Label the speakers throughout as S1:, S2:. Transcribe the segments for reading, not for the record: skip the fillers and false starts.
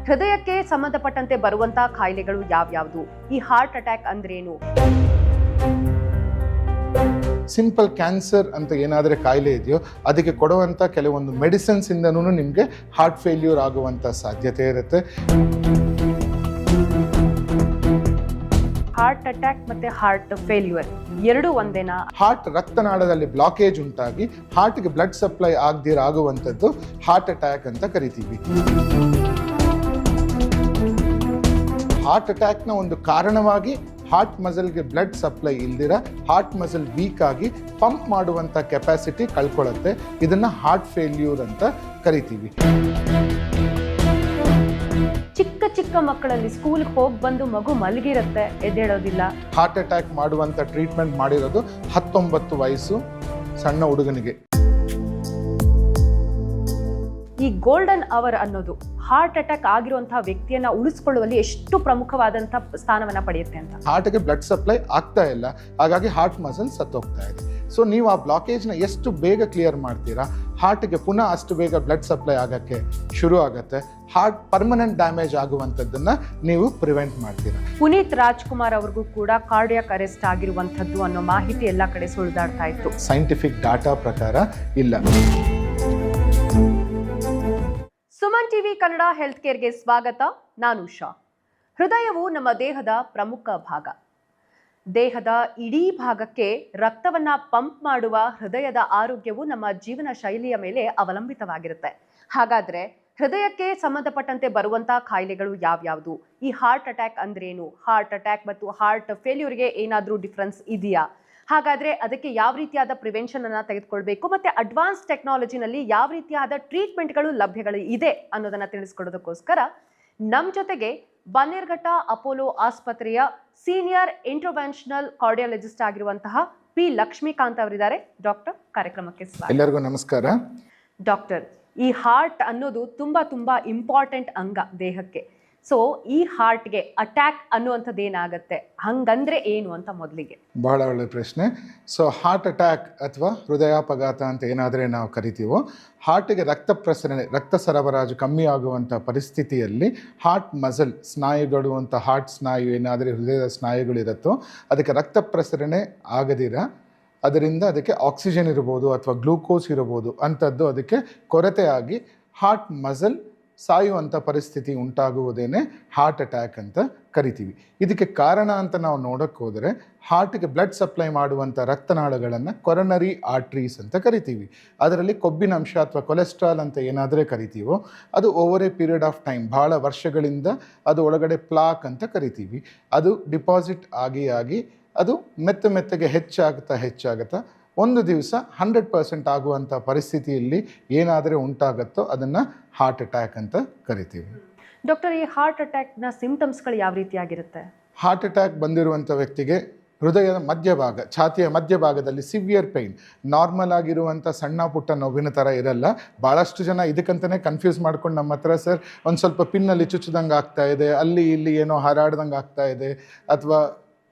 S1: ಹೃದಯಕ್ಕೆ ಸಂಬಂಧಪಟ್ಟಂತೆ ಬರುವಂತಹ ಕಾಯಿಲೆಗಳು ಯಾವ್ಯಾವುದು, ಈ ಹಾರ್ಟ್ ಅಟ್ಯಾಕ್ ಅಂದ್ರೇನು?
S2: ಸಿಂಪಲ್ ಕ್ಯಾನ್ಸರ್ ಅಂತ ಏನಾದರೆ ಕಾಯಿಲೆ ಇದೆಯೋ ಅದಕ್ಕೆ ಕೊಡುವಂಥ ಕೆಲವೊಂದು ಮೆಡಿಸಿನ್ಸ್ ಇಂದನೂ ನಿಮಗೆ ಹಾರ್ಟ್ ಫೇಲ್ಯೂರ್ ಆಗುವಂಥ ಸಾಧ್ಯತೆ ಇರುತ್ತೆ.
S1: ಹಾರ್ಟ್ ಅಟ್ಯಾಕ್ ಮತ್ತೆ ಹಾರ್ಟ್ ಫೇಲ್ಯೂರ್ ಎರಡು ಒಂದೇನಾ?
S2: ಹಾರ್ಟ್ ರಕ್ತನಾಳದಲ್ಲಿ ಬ್ಲಾಕೇಜ್ ಉಂಟಾಗಿ ಹಾರ್ಟ್ಗೆ ಬ್ಲಡ್ ಸಪ್ಲೈ ಆಗದಿರಾಗುವಂಥದ್ದು ಹಾರ್ಟ್ ಅಟ್ಯಾಕ್ ಅಂತ ಕರಿತೀವಿ. ಹಾರ್ಟ್ ಅಟ್ಯಾಕ್ನ ಒಂದು ಕಾರಣವಾಗಿ ಹಾರ್ಟ್ ಮಸಲ್ಗೆ ಬ್ಲಡ್ ಸಪ್ಲೈ ಇಲ್ದಿರ ಹಾರ್ಟ್ ಮಸಲ್ ವೀಕ್ ಆಗಿ ಪಂಪ್ ಮಾಡುವಂಥ ಕೆಪಾಸಿಟಿ ಕಳ್ಕೊಳ್ಳುತ್ತೆ. ಇದನ್ನ ಹಾರ್ಟ್ ಫೇಲ್ಯೂರ್ ಅಂತ ಕರಿತೀವಿ.
S1: ಚಿಕ್ಕ ಚಿಕ್ಕ ಮಕ್ಕಳಲ್ಲಿ ಸ್ಕೂಲ್ಗೆ ಹೋಗಿ ಬಂದು ಮಗು ಮಲಗಿರುತ್ತೆ, ಎದ್ದೇಳೋದಿಲ್ಲ.
S2: ಹಾರ್ಟ್ ಅಟ್ಯಾಕ್ ಮಾಡುವಂಥ ಟ್ರೀಟ್ಮೆಂಟ್ ಮಾಡಿರೋದು 19 ವಯಸ್ಸು ಸಣ್ಣ ಹುಡುಗನಿಗೆ.
S1: ಈ ಗೋಲ್ಡನ್ ಅವರ್ ಅನ್ನೋದು ಹಾರ್ಟ್ ಅಟ್ಯಾಕ್ ಆಗಿರುವಂತಹ ವ್ಯಕ್ತಿಯನ್ನ ಉಳಿಸ್ಕೊಳ್ಳುವಲ್ಲಿ ಎಷ್ಟು ಪ್ರಮುಖವಾದಂತಹ ಸ್ಥಾನವನ್ನ ಪಡೆಯುತ್ತೆ ಅಂತ.
S2: ಹಾರ್ಟ್ಗೆ ಬ್ಲಡ್ ಸಪ್ಲೈ ಆಗ್ತಾ ಇಲ್ಲ, ಹಾಗಾಗಿ ಹಾರ್ಟ್ ಮಸಲ್ ಸತ್ತೋಗ್ತಾ ಇದೆ. ಸೊ ನೀವು ಆ ಬ್ಲಾಕೇಜ್ನ ಎಷ್ಟು ಬೇಗ ಕ್ಲಿಯರ್ ಮಾಡ್ತೀರಾ, ಹಾರ್ಟ್ಗೆ ಪುನಃ ಅಷ್ಟು ಬೇಗ ಬ್ಲಡ್ ಸಪ್ಲೈ ಆಗೋಕ್ಕೆ ಶುರು ಆಗುತ್ತೆ. ಹಾರ್ಟ್ ಪರ್ಮನೆಂಟ್ ಡ್ಯಾಮೇಜ್ ಆಗುವಂಥದ್ದನ್ನ ನೀವು ಪ್ರಿವೆಂಟ್ ಮಾಡ್ತೀರಾ.
S1: ಪುನೀತ್ ರಾಜ್ಕುಮಾರ್ ಅವ್ರಿಗೂ ಕೂಡ ಕಾರ್ಡಿಯಾಕ್ ಅರೆಸ್ಟ್ ಆಗಿರುವಂಥದ್ದು ಅನ್ನೋ ಮಾಹಿತಿ ಎಲ್ಲ ಕಡೆ ಸುಳಿದಾಡ್ತಾ ಇತ್ತು.
S2: ಸೈಂಟಿಫಿಕ್ ಡಾಟಾ ಪ್ರಕಾರ ಇಲ್ಲ.
S1: ಸುಮನ್ ಟಿವಿ ಕನ್ನಡ ಹೆಲ್ತ್ ಕೇರ್ಗೆ ಸ್ವಾಗತ. ನಾನು ಉಷಾ. ಹೃದಯವು ನಮ್ಮ ದೇಹದ ಪ್ರಮುಖ ಭಾಗ. ದೇಹದ ಇಡೀ ಭಾಗಕ್ಕೆ ರಕ್ತವನ್ನ ಪಂಪ್ ಮಾಡುವ ಹೃದಯದ ಆರೋಗ್ಯವು ನಮ್ಮ ಜೀವನ ಶೈಲಿಯ ಮೇಲೆ ಅವಲಂಬಿತವಾಗಿರುತ್ತೆ. ಹಾಗಾದ್ರೆ ಹೃದಯಕ್ಕೆ ಸಂಬಂಧಪಟ್ಟಂತೆ ಬರುವಂತಹ ಕಾಯಿಲೆಗಳು ಯಾವ್ಯಾವುದು, ಈ ಹಾರ್ಟ್ ಅಟ್ಯಾಕ್ ಅಂದ್ರೇನು, ಹಾರ್ಟ್ ಅಟ್ಯಾಕ್ ಮತ್ತು ಹಾರ್ಟ್ ಫೇಲ್ಯೂರ್ಗೆ ಏನಾದರೂ ಡಿಫ್ರೆನ್ಸ್ ಇದೆಯಾ, ಹಾಗಾದ್ರೆ ಅದಕ್ಕೆ ಯಾವ ರೀತಿಯಾದ ಪ್ರಿವೆನ್ಷನ್ ಅನ್ನ ತೆಗೆದುಕೊಳ್ಬೇಕು, ಮತ್ತೆ ಅಡ್ವಾನ್ಸ್ ಟೆಕ್ನಾಲಜಿನಲ್ಲಿ ಯಾವ ರೀತಿಯಾದ ಟ್ರೀಟ್ಮೆಂಟ್ಗಳು ಲಭ್ಯಗಳು ಇದೆ ಅನ್ನೋದನ್ನ ತಿಳಿಸ್ಕೊಡೋದಕ್ಕೋಸ್ಕರ ನಮ್ಮ ಜೊತೆಗೆ ಬನ್ನೇರ್ಘಟ್ಟ ಅಪೋಲೋ ಆಸ್ಪತ್ರೆಯ ಸೀನಿಯರ್ ಇಂಟರ್ವೆನ್ಷನಲ್ ಕಾರ್ಡಿಯಾಲಜಿಸ್ಟ್ ಆಗಿರುವಂತಹ ಪಿ ಲಕ್ಷ್ಮೀಕಾಂತ್ ಅವರಿದ್ದಾರೆ. ಡಾಕ್ಟರ್, ಕಾರ್ಯಕ್ರಮಕ್ಕೆ ಸ್ವಾಗತ.
S2: ಎಲ್ಲರಿಗೂ ನಮಸ್ಕಾರ.
S1: ಡಾಕ್ಟರ್, ಈ ಹಾರ್ಟ್ ಅನ್ನೋದು ತುಂಬಾ ಇಂಪಾರ್ಟೆಂಟ್ ಅಂಗ ದೇಹಕ್ಕೆ. ಸೊ ಈ ಹಾರ್ಟ್ಗೆ ಅಟ್ಯಾಕ್ ಅನ್ನುವಂಥದ್ದು ಏನಾಗುತ್ತೆ, ಹಂಗಂದ್ರೆ ಏನು ಅಂತ ಮೊದಲಿಗೆ?
S2: ಬಹಳ ಒಳ್ಳೆ ಪ್ರಶ್ನೆ. ಸೊ ಹಾರ್ಟ್ ಅಟ್ಯಾಕ್ ಅಥವಾ ಹೃದಯಾಪಘಾತ ಅಂತ ಏನಾದರೆ ನಾವು ಕರಿತೀವೋ, ಹಾರ್ಟಿಗೆ ರಕ್ತ ಪ್ರಸರಣೆ, ರಕ್ತ ಸರಬರಾಜು ಕಮ್ಮಿ ಆಗುವಂಥ ಪರಿಸ್ಥಿತಿಯಲ್ಲಿ ಹಾರ್ಟ್ ಮಸಲ್ ಸ್ನಾಯುಗಳು ಅಂತ ಹಾರ್ಟ್ ಸ್ನಾಯು ಏನಾದರೆ ಹೃದಯದ ಸ್ನಾಯುಗಳಿರುತ್ತೋ ಅದಕ್ಕೆ ರಕ್ತ ಪ್ರಸರಣೆ ಆಗದಿರ, ಅದರಿಂದ ಅದಕ್ಕೆ ಆಕ್ಸಿಜನ್ ಇರ್ಬೋದು ಅಥವಾ ಗ್ಲೂಕೋಸ್ ಇರ್ಬೋದು ಅಂಥದ್ದು ಅದಕ್ಕೆ ಕೊರತೆಯಾಗಿ ಹಾರ್ಟ್ ಮಸಲ್ ಸಾಯುವಂಥ ಪರಿಸ್ಥಿತಿ ಉಂಟಾಗುವುದೇನೆ ಹಾರ್ಟ್ ಅಟ್ಯಾಕ್ ಅಂತ ಕರಿತೀವಿ. ಇದಕ್ಕೆ ಕಾರಣ ಅಂತ ನಾವು ನೋಡೋಕ್ಕೆ ಹೋದರೆ ಹಾರ್ಟ್ಗೆ ಬ್ಲಡ್ ಸಪ್ಲೈ ಮಾಡುವಂಥ ರಕ್ತನಾಳಗಳನ್ನು ಕೊರನರಿ ಆರ್ಟ್ರೀಸ್ ಅಂತ ಕರಿತೀವಿ. ಅದರಲ್ಲಿ ಕೊಬ್ಬಿನ ಅಂಶ ಅಥವಾ ಕೊಲೆಸ್ಟ್ರಾಲ್ ಅಂತ ಏನಾದರೆ ಕರಿತೀವೋ ಅದು over A period of time, ಭಾಳ ವರ್ಷಗಳಿಂದ ಅದು ಒಳಗಡೆ ಪ್ಲಾಕ್ ಅಂತ ಕರಿತೀವಿ. ಅದು ಡಿಪಾಸಿಟ್ ಆಗಿ ಅದು ಮೆತ್ತಗೆ ಹೆಚ್ಚಾಗುತ್ತಾ ಒಂದು ದಿವಸ 100% ಆಗುವಂಥ ಪರಿಸ್ಥಿತಿಯಲ್ಲಿ ಏನಾದರೆ ಉಂಟಾಗುತ್ತೋ ಅದನ್ನು ಹಾರ್ಟ್ ಅಟ್ಯಾಕ್ ಅಂತ ಕರಿತೀವಿ.
S1: ಡಾಕ್ಟರ್, ಈ ಹಾರ್ಟ್ ಅಟ್ಯಾಕ್ನ ಸಿಂಪ್ಟಮ್ಸ್ಗಳು ಯಾವ ರೀತಿಯಾಗಿರುತ್ತೆ?
S2: ಹಾರ್ಟ್ ಅಟ್ಯಾಕ್ ಬಂದಿರುವಂಥ ವ್ಯಕ್ತಿಗೆ ಹೃದಯದ ಮಧ್ಯಭಾಗ, ಛಾತಿಯ ಮಧ್ಯಭಾಗದಲ್ಲಿ ಸಿವಿಯರ್ ಪೈನ್, ನಾರ್ಮಲ್ ಆಗಿರುವಂಥ ಸಣ್ಣ ಪುಟ್ಟ ನೋವಿನ ಥರ ಇರಲ್ಲ. ಭಾಳಷ್ಟು ಜನ ಇದಕ್ಕಂತಲೇ ಕನ್ಫ್ಯೂಸ್ ಮಾಡ್ಕೊಂಡು ನಮ್ಮ ಹತ್ರ, ಸರ್ ಒಂದು ಸ್ವಲ್ಪ ಪಿನ್ನಲ್ಲಿ ಚುಚ್ಚಿದಂಗೆ ಆಗ್ತಾ ಇದೆ, ಅಲ್ಲಿ ಇಲ್ಲಿ ಏನೋ ಹಾರಾಡ್ದಂಗೆ ಆಗ್ತಾ ಇದೆ, ಅಥವಾ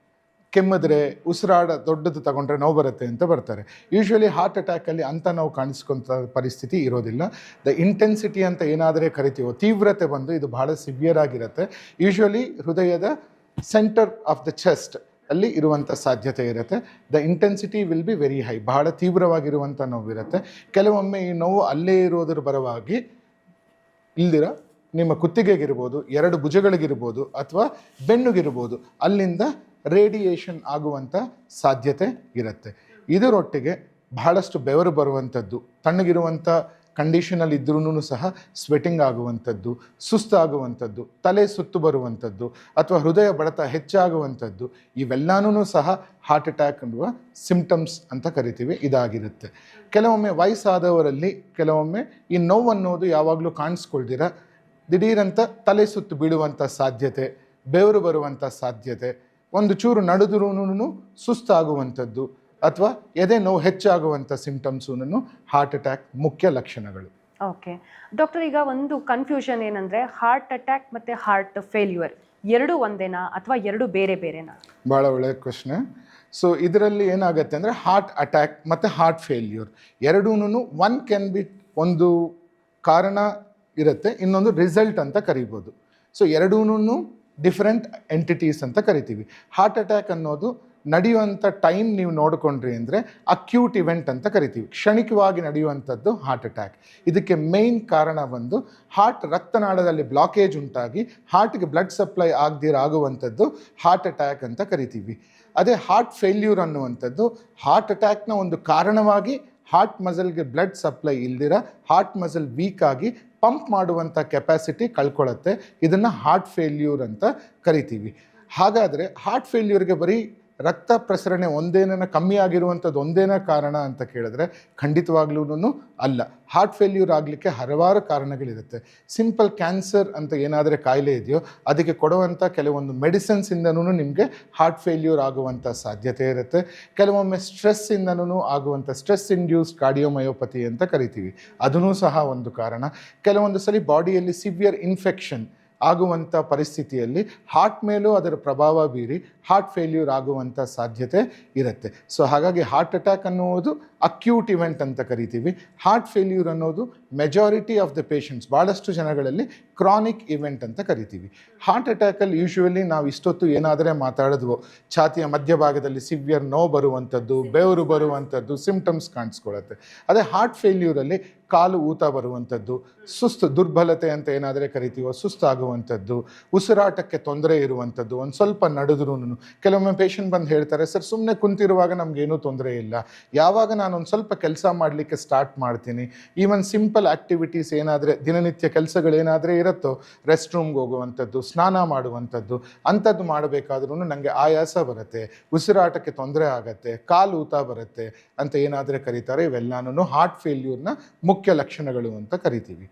S2: ಕೆಮ್ಮಿದ್ರೆ ದೊಡ್ಡದು ತಗೊಂಡ್ರೆ ನೋವು ಬರುತ್ತೆ ಅಂತ ಬರ್ತಾರೆ. ಯೂಶ್ವಲಿ ಹಾರ್ಟ್ ಅಟ್ಯಾಕಲ್ಲಿ ಅಂಥ ನೋವು ಕಾಣಿಸ್ಕೊಂಥ ಪರಿಸ್ಥಿತಿ ಇರೋದಿಲ್ಲ. ದ ಇಂಟೆನ್ಸಿಟಿ ಅಂತ ಏನಾದರೆ ಕರಿತೀವೋ, ತೀವ್ರತೆ ಬಂದು ಇದು ಬಹಳ ಸಿವಿಯರ್ ಆಗಿರುತ್ತೆ. ಯೂಶ್ವಲಿ ಹೃದಯದ ಸೆಂಟರ್ ಆಫ್ ದ ಚೆಸ್ಟ್ ಅಲ್ಲಿ ಇರುವಂಥ ಸಾಧ್ಯತೆ ಇರುತ್ತೆ. The intensity will be very high, ಬಹಳ ತೀವ್ರವಾಗಿರುವಂಥ ನೋವಿರುತ್ತೆ. ಕೆಲವೊಮ್ಮೆ ಈ ನೋವು ಅಲ್ಲೇ ಇರೋದ್ರ ಬರವಾಗಿ ಇಲ್ದಿರ ನಿಮ್ಮ ಕುತ್ತಿಗೆಗಿರ್ಬೋದು, 2 ಭುಜಗಳಿಗಿರ್ಬೋದು ಅಥವಾ ಬೆನ್ನುಗಿರ್ಬೋದು, ಅಲ್ಲಿಂದ ರೇಡಿಯೇಷನ್ ಆಗುವಂಥ ಸಾಧ್ಯತೆ ಇರುತ್ತೆ. ಇದರೊಟ್ಟಿಗೆ ಬಹಳಷ್ಟು ಬೆವರು ಬರುವಂಥದ್ದು, ತಣ್ಣಗಿರುವಂಥ ಕಂಡೀಷನಲ್ಲಿ ಇದ್ರೂ ಸಹ ಸ್ವೆಟಿಂಗ್ ಆಗುವಂಥದ್ದು, ಸುಸ್ತಾಗುವಂಥದ್ದು, ತಲೆ ಸುತ್ತು ಬರುವಂಥದ್ದು ಅಥವಾ ಹೃದಯ ಬಡಿತ ಹೆಚ್ಚಾಗುವಂಥದ್ದು, ಇವೆಲ್ಲನೂ ಸಹ ಹಾರ್ಟ್ ಅಟ್ಯಾಕ್ ಅನ್ನುವ ಸಿಂಪ್ಟಮ್ಸ್ ಅಂತ ಕರಿತೀವಿ, ಇದಾಗಿರುತ್ತೆ. ಕೆಲವೊಮ್ಮೆ ವಯಸ್ಸಾದವರಲ್ಲಿ ಕೆಲವೊಮ್ಮೆ ಈ ನೋವು ಅನ್ನೋದು ಯಾವಾಗಲೂ ಕಾಣಿಸ್ಕೊಳ್ದಿರ ದಿಢೀರಂತ ತಲೆ ಸುತ್ತು ಬೀಳುವಂಥ ಸಾಧ್ಯತೆ, ಬೆವರು ಬರುವಂಥ ಸಾಧ್ಯತೆ, ಒಂದು ಚೂರು ನಡೆದ್ರೂ ಸುಸ್ತಾಗುವಂಥದ್ದು ಅಥವಾ ಎದೆ ನೋವು ಹೆಚ್ಚಾಗುವಂಥ ಸಿಂಪ್ಟಮ್ಸೂ ಹಾರ್ಟ್ ಅಟ್ಯಾಕ್ ಮುಖ್ಯ ಲಕ್ಷಣಗಳು.
S1: ಓಕೆ ಡಾಕ್ಟರ್, ಈಗ ಒಂದು ಕನ್ಫ್ಯೂಷನ್ ಏನಂದರೆ ಹಾರ್ಟ್ ಅಟ್ಯಾಕ್ ಮತ್ತು ಹಾರ್ಟ್ ಫೇಲ್ಯೂರ್ ಎರಡೂ ಒಂದೇನಾ ಅಥವಾ ಎರಡು ಬೇರೆ ಬೇರೆನಾ?
S2: ಭಾಳ ಒಳ್ಳೆಯ ಪ್ರಶ್ನೆ. ಸೊ ಇದರಲ್ಲಿ ಏನಾಗುತ್ತೆ ಅಂದರೆ ಹಾರ್ಟ್ ಅಟ್ಯಾಕ್ ಮತ್ತು ಹಾರ್ಟ್ ಫೇಲ್ಯೂರ್ ಎರಡೂ ಒನ್ ಕ್ಯಾನ್ ಬಿ, ಒಂದು ಕಾರಣ ಇರುತ್ತೆ, ಇನ್ನೊಂದು ರಿಸಲ್ಟ್ ಅಂತ ಕರಿಬೋದು. ಸೊ ಎರಡೂ ಡಿಫ್ರೆಂಟ್ ಎಂಟಿಟೀಸ್ ಅಂತ ಕರಿತೀವಿ. ಹಾರ್ಟ್ ಅಟ್ಯಾಕ್ ಅನ್ನೋದು ನಡೆಯುವಂಥ ಟೈಮ್ ನೀವು ನೋಡಿಕೊಂಡ್ರಿ ಅಂದರೆ ಅಕ್ಯೂಟ್ ಇವೆಂಟ್ ಅಂತ ಕರಿತೀವಿ. ಕ್ಷಣಿಕವಾಗಿ ನಡೆಯುವಂಥದ್ದು ಹಾರ್ಟ್ ಅಟ್ಯಾಕ್. ಇದಕ್ಕೆ ಮೇಯ್ನ್ ಕಾರಣ ಬಂದು ರಕ್ತನಾಳದಲ್ಲಿ ಬ್ಲಾಕೇಜ್ ಉಂಟಾಗಿ ಹಾರ್ಟ್ಗೆ ಬ್ಲಡ್ ಸಪ್ಲೈ ಆಗುವಂಥದ್ದು ಹಾರ್ಟ್ ಅಟ್ಯಾಕ್ ಅಂತ ಕರಿತೀವಿ. ಅದೇ ಹಾರ್ಟ್ ಫೇಲ್ಯೂರ್ ಅನ್ನುವಂಥದ್ದು ಹಾರ್ಟ್ ಅಟ್ಯಾಕ್ನ ಒಂದು ಕಾರಣವಾಗಿ ಹಾರ್ಟ್ ಮಸಲ್ಗೆ ಬ್ಲಡ್ ಸಪ್ಲೈ ಇಲ್ದಿರ ಹಾರ್ಟ್ ಮಸಲ್ ವೀಕ್ ಆಗಿ ಪಂಪ್ ಮಾಡುವಂಥ ಕೆಪಾಸಿಟಿ ಕಳ್ಕೊಳ್ಳುತ್ತೆ. ಇದನ್ನು ಹಾರ್ಟ್ ಫೇಲ್ಯೂರ್ ಅಂತ ಕರಿತೀವಿ. ಹಾಗಾದರೆ ಹಾರ್ಟ್ ಫೇಲ್ಯೂರ್ಗೆ ಬರೀ ರಕ್ತ ಪ್ರಸರಣೆ ಕಮ್ಮಿ ಆಗಿರುವಂಥದ್ದು ಒಂದೇನ ಕಾರಣ ಅಂತ ಕೇಳಿದ್ರೆ ಖಂಡಿತವಾಗ್ಲೂ ಅಲ್ಲ. ಹಾರ್ಟ್ ಫೇಲ್ಯೂರ್ ಆಗಲಿಕ್ಕೆ ಹಲವಾರು ಕಾರಣಗಳಿರುತ್ತೆ. ಸಿಂಪಲ್ ಕ್ಯಾನ್ಸರ್ ಅಂತ ಏನಾದರೆ ಕಾಯಿಲೆ ಇದೆಯೋ ಅದಕ್ಕೆ ಕೊಡುವಂಥ ಕೆಲವೊಂದು ಮೆಡಿಸಿನ್ಸಿಂದನೂ ನಿಮಗೆ ಹಾರ್ಟ್ ಫೇಲ್ಯೂರ್ ಆಗುವಂಥ ಸಾಧ್ಯತೆ ಇರುತ್ತೆ. ಕೆಲವೊಮ್ಮೆ ಸ್ಟ್ರೆಸ್ಸಿಂದನೂ ಆಗುವಂಥ ಸ್ಟ್ರೆಸ್ ಇಂಡ್ಯೂಸ್ಡ್ ಕಾರ್ಡಿಯೋಮಯೋಪತಿ ಅಂತ ಕರಿತೀವಿ, ಅದೂ ಸಹ ಒಂದು ಕಾರಣ. ಕೆಲವೊಂದು ಸಲ ಬಾಡಿಯಲ್ಲಿ ಸಿವಿಯರ್ ಇನ್ಫೆಕ್ಷನ್ ಆಗುವಂಥ ಪರಿಸ್ಥಿತಿಯಲ್ಲಿ ಹಾರ್ಟ್ ಮೇಲೂ ಅದರ ಪ್ರಭಾವ ಬೀರಿ ಹಾರ್ಟ್ ಫೇಲ್ಯೂರ್ ಆಗುವಂಥ ಸಾಧ್ಯತೆ ಇರುತ್ತೆ. ಸೊ ಹಾಗಾಗಿ ಹಾರ್ಟ್ ಅಟ್ಯಾಕ್ ಅನ್ನುವುದು ಅಕ್ಯೂಟ್ ಇವೆಂಟ್ ಅಂತ ಕರಿತೀವಿ. ಹಾರ್ಟ್ ಫೇಲ್ಯೂರ್ ಅನ್ನೋದು ಮೆಜಾರಿಟಿ ಆಫ್ ದ ಪೇಷಂಟ್ಸ್, ಭಾಳಷ್ಟು ಜನಗಳಲ್ಲಿ ಕ್ರಾನಿಕ್ ಇವೆಂಟ್ ಅಂತ ಕರಿತೀವಿ. ಹಾರ್ಟ್ ಅಟ್ಯಾಕಲ್ಲಿ ಯೂಶ್ವಲಿ ನಾವು ಇಷ್ಟೊತ್ತು ಏನಾದರೆ ಮಾತಾಡಿದ್ವೋ, ಛಾತಿಯ ಮಧ್ಯಭಾಗದಲ್ಲಿ ಸಿವಿಯರ್ ನೋವು ಬರುವಂಥದ್ದು, ಬೆವರು ಬರುವಂಥದ್ದು ಸಿಂಪ್ಟಮ್ಸ್ ಕಾಣಿಸ್ಕೊಳ್ಳುತ್ತೆ. ಅದೇ ಹಾರ್ಟ್ ಫೇಲ್ಯೂರಲ್ಲಿ ಕಾಲು ಊತ ಬರುವಂಥದ್ದು, ಸುಸ್ತು ದುರ್ಬಲತೆ ಅಂತ ಏನಾದರೆ ಕರಿತೀವೋ ಸುಸ್ತಾಗುವಂಥದ್ದು, ಉಸಿರಾಟಕ್ಕೆ ತೊಂದರೆ ಇರುವಂಥದ್ದು, ಒಂದು ಸ್ವಲ್ಪ ನಡೆದ್ರೂ. ಕೆಲವೊಮ್ಮೆ ಪೇಷಂಟ್ ಬಂದು ಹೇಳ್ತಾರೆ, ಸರ್ ಸುಮ್ಮನೆ ಕುಂತಿರುವಾಗ ನಮಗೇನೂ ತೊಂದರೆ ಇಲ್ಲ, ಯಾವಾಗ ನಾನು ಒಂದು ಸ್ವಲ್ಪ ಕೆಲಸ ಮಾಡಲಿಕ್ಕೆ ಸ್ಟಾರ್ಟ್ ಮಾಡ್ತೀನಿ, ಈವನ್ ಸಿಂಪಲ್ ಆ್ಯಕ್ಟಿವಿಟೀಸ್ ಏನಾದರೆ ದಿನನಿತ್ಯ ಕೆಲಸಗಳೇನಾದರೆ ಇರುತ್ತೋ, ರೆಸ್ಟ್ ರೂಮ್ಗೆ ಹೋಗುವಂಥದ್ದು, ಸ್ನಾನ ಮಾಡುವಂಥದ್ದು, ಅಂಥದ್ದು ಮಾಡಬೇಕಾದ್ರೂ ನನಗೆ ಆಯಾಸ ಬರುತ್ತೆ, ಉಸಿರಾಟಕ್ಕೆ ತೊಂದರೆ ಆಗುತ್ತೆ, ಕಾಲು ಊತ ಬರುತ್ತೆ ಅಂತ ಏನಾದರೆ ಕರೀತಾರೆ. ಇವೆಲ್ಲನೂ ಹಾರ್ಟ್ ಫೇಲ್ಯೂರ್ನ ಮುಖ್ಯ ಲಕ್ಷಣಗಳು ಅಂತ ಕರಿತೀವಿ.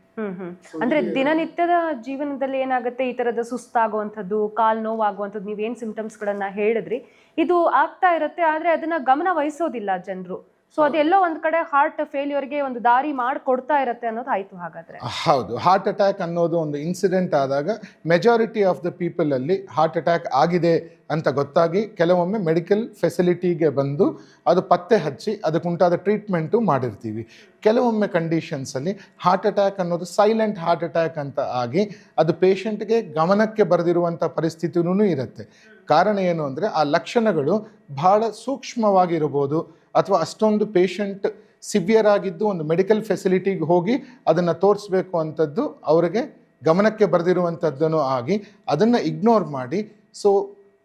S1: ಅಂದ್ರೆ ದಿನನಿತ್ಯದ ಜೀವನದಲ್ಲಿ ಏನಾಗುತ್ತೆ, ಈ ತರದ ಸುಸ್ತಾಗುವಂಥದ್ದು, ಕಾಲ್ ನೋವಾಗುವಂಥದ್ದು, ನೀವೇನ್ ಸಿಂಪ್ಟಮ್ಸ್ ಗಳನ್ನ ಹೇಳಿದ್ರಿ, ಇದು ಆಗ್ತಾ ಇರುತ್ತೆ. ಆದ್ರೆ ಅದನ್ನ ಗಮನ ವಹಿಸೋದಿಲ್ಲ ಜನರು. ಸೊ ಅದೆಲ್ಲೋ ಒಂದ್ ಕಡೆ ಹಾರ್ಟ್ ಫೇಲ್ಯೂರ್ಗೆ ಒಂದು ದಾರಿ ಮಾಡಿಕೊಡ್ತಾ ಇರುತ್ತೆ ಅನ್ನೋದು ಆಯ್ತು. ಹಾಗಾದ್ರೆ
S2: ಹೌದು, ಹಾರ್ಟ್ ಅಟ್ಯಾಕ್ ಅನ್ನೋದು ಒಂದು ಇನ್ಸಿಡೆಂಟ್ ಆದಾಗ ಮೆಜಾರಿಟಿ ಆಫ್ ದ ಪೀಪಲ್ ಅಲ್ಲಿ ಹಾರ್ಟ್ ಅಟ್ಯಾಕ್ ಆಗಿದೆ ಅಂತ ಗೊತ್ತಾಗಿ ಕೆಲವೊಮ್ಮೆ ಮೆಡಿಕಲ್ ಫೆಸಿಲಿಟಿಗೆ ಬಂದು ಅದು ಪತ್ತೆ ಹಚ್ಚಿ ಅದಕ್ಕುಂಟಾದ ಟ್ರೀಟ್ಮೆಂಟು ಮಾಡಿರ್ತೀವಿ. ಕೆಲವೊಮ್ಮೆ ಕಂಡೀಷನ್ಸಲ್ಲಿ ಹಾರ್ಟ್ ಅಟ್ಯಾಕ್ ಅನ್ನೋದು ಸೈಲೆಂಟ್ ಹಾರ್ಟ್ ಅಟ್ಯಾಕ್ ಅಂತ ಆಗಿ ಅದು ಪೇಷಂಟ್ಗೆ ಗಮನಕ್ಕೆ ಬರೆದಿರುವಂಥ ಪರಿಸ್ಥಿತಿನೂ ಇರುತ್ತೆ. ಕಾರಣ ಏನು ಅಂದರೆ ಆ ಲಕ್ಷಣಗಳು ಬಹಳ ಸೂಕ್ಷ್ಮವಾಗಿರ್ಬೋದು, ಅಥವಾ ಅಷ್ಟೊಂದು ಪೇಷಂಟ್ ಸಿವಿಯರ್ ಆಗಿದ್ದು ಒಂದು ಮೆಡಿಕಲ್ ಫೆಸಿಲಿಟಿಗೆ ಹೋಗಿ ಅದನ್ನು ತೋರಿಸ್ಬೇಕು ಅಂಥದ್ದು ಅವರಿಗೆ ಗಮನಕ್ಕೆ ಬರೆದಿರುವಂಥದ್ದನ್ನು ಆಗಿ ಅದನ್ನು ಇಗ್ನೋರ್ ಮಾಡಿ ಸೊ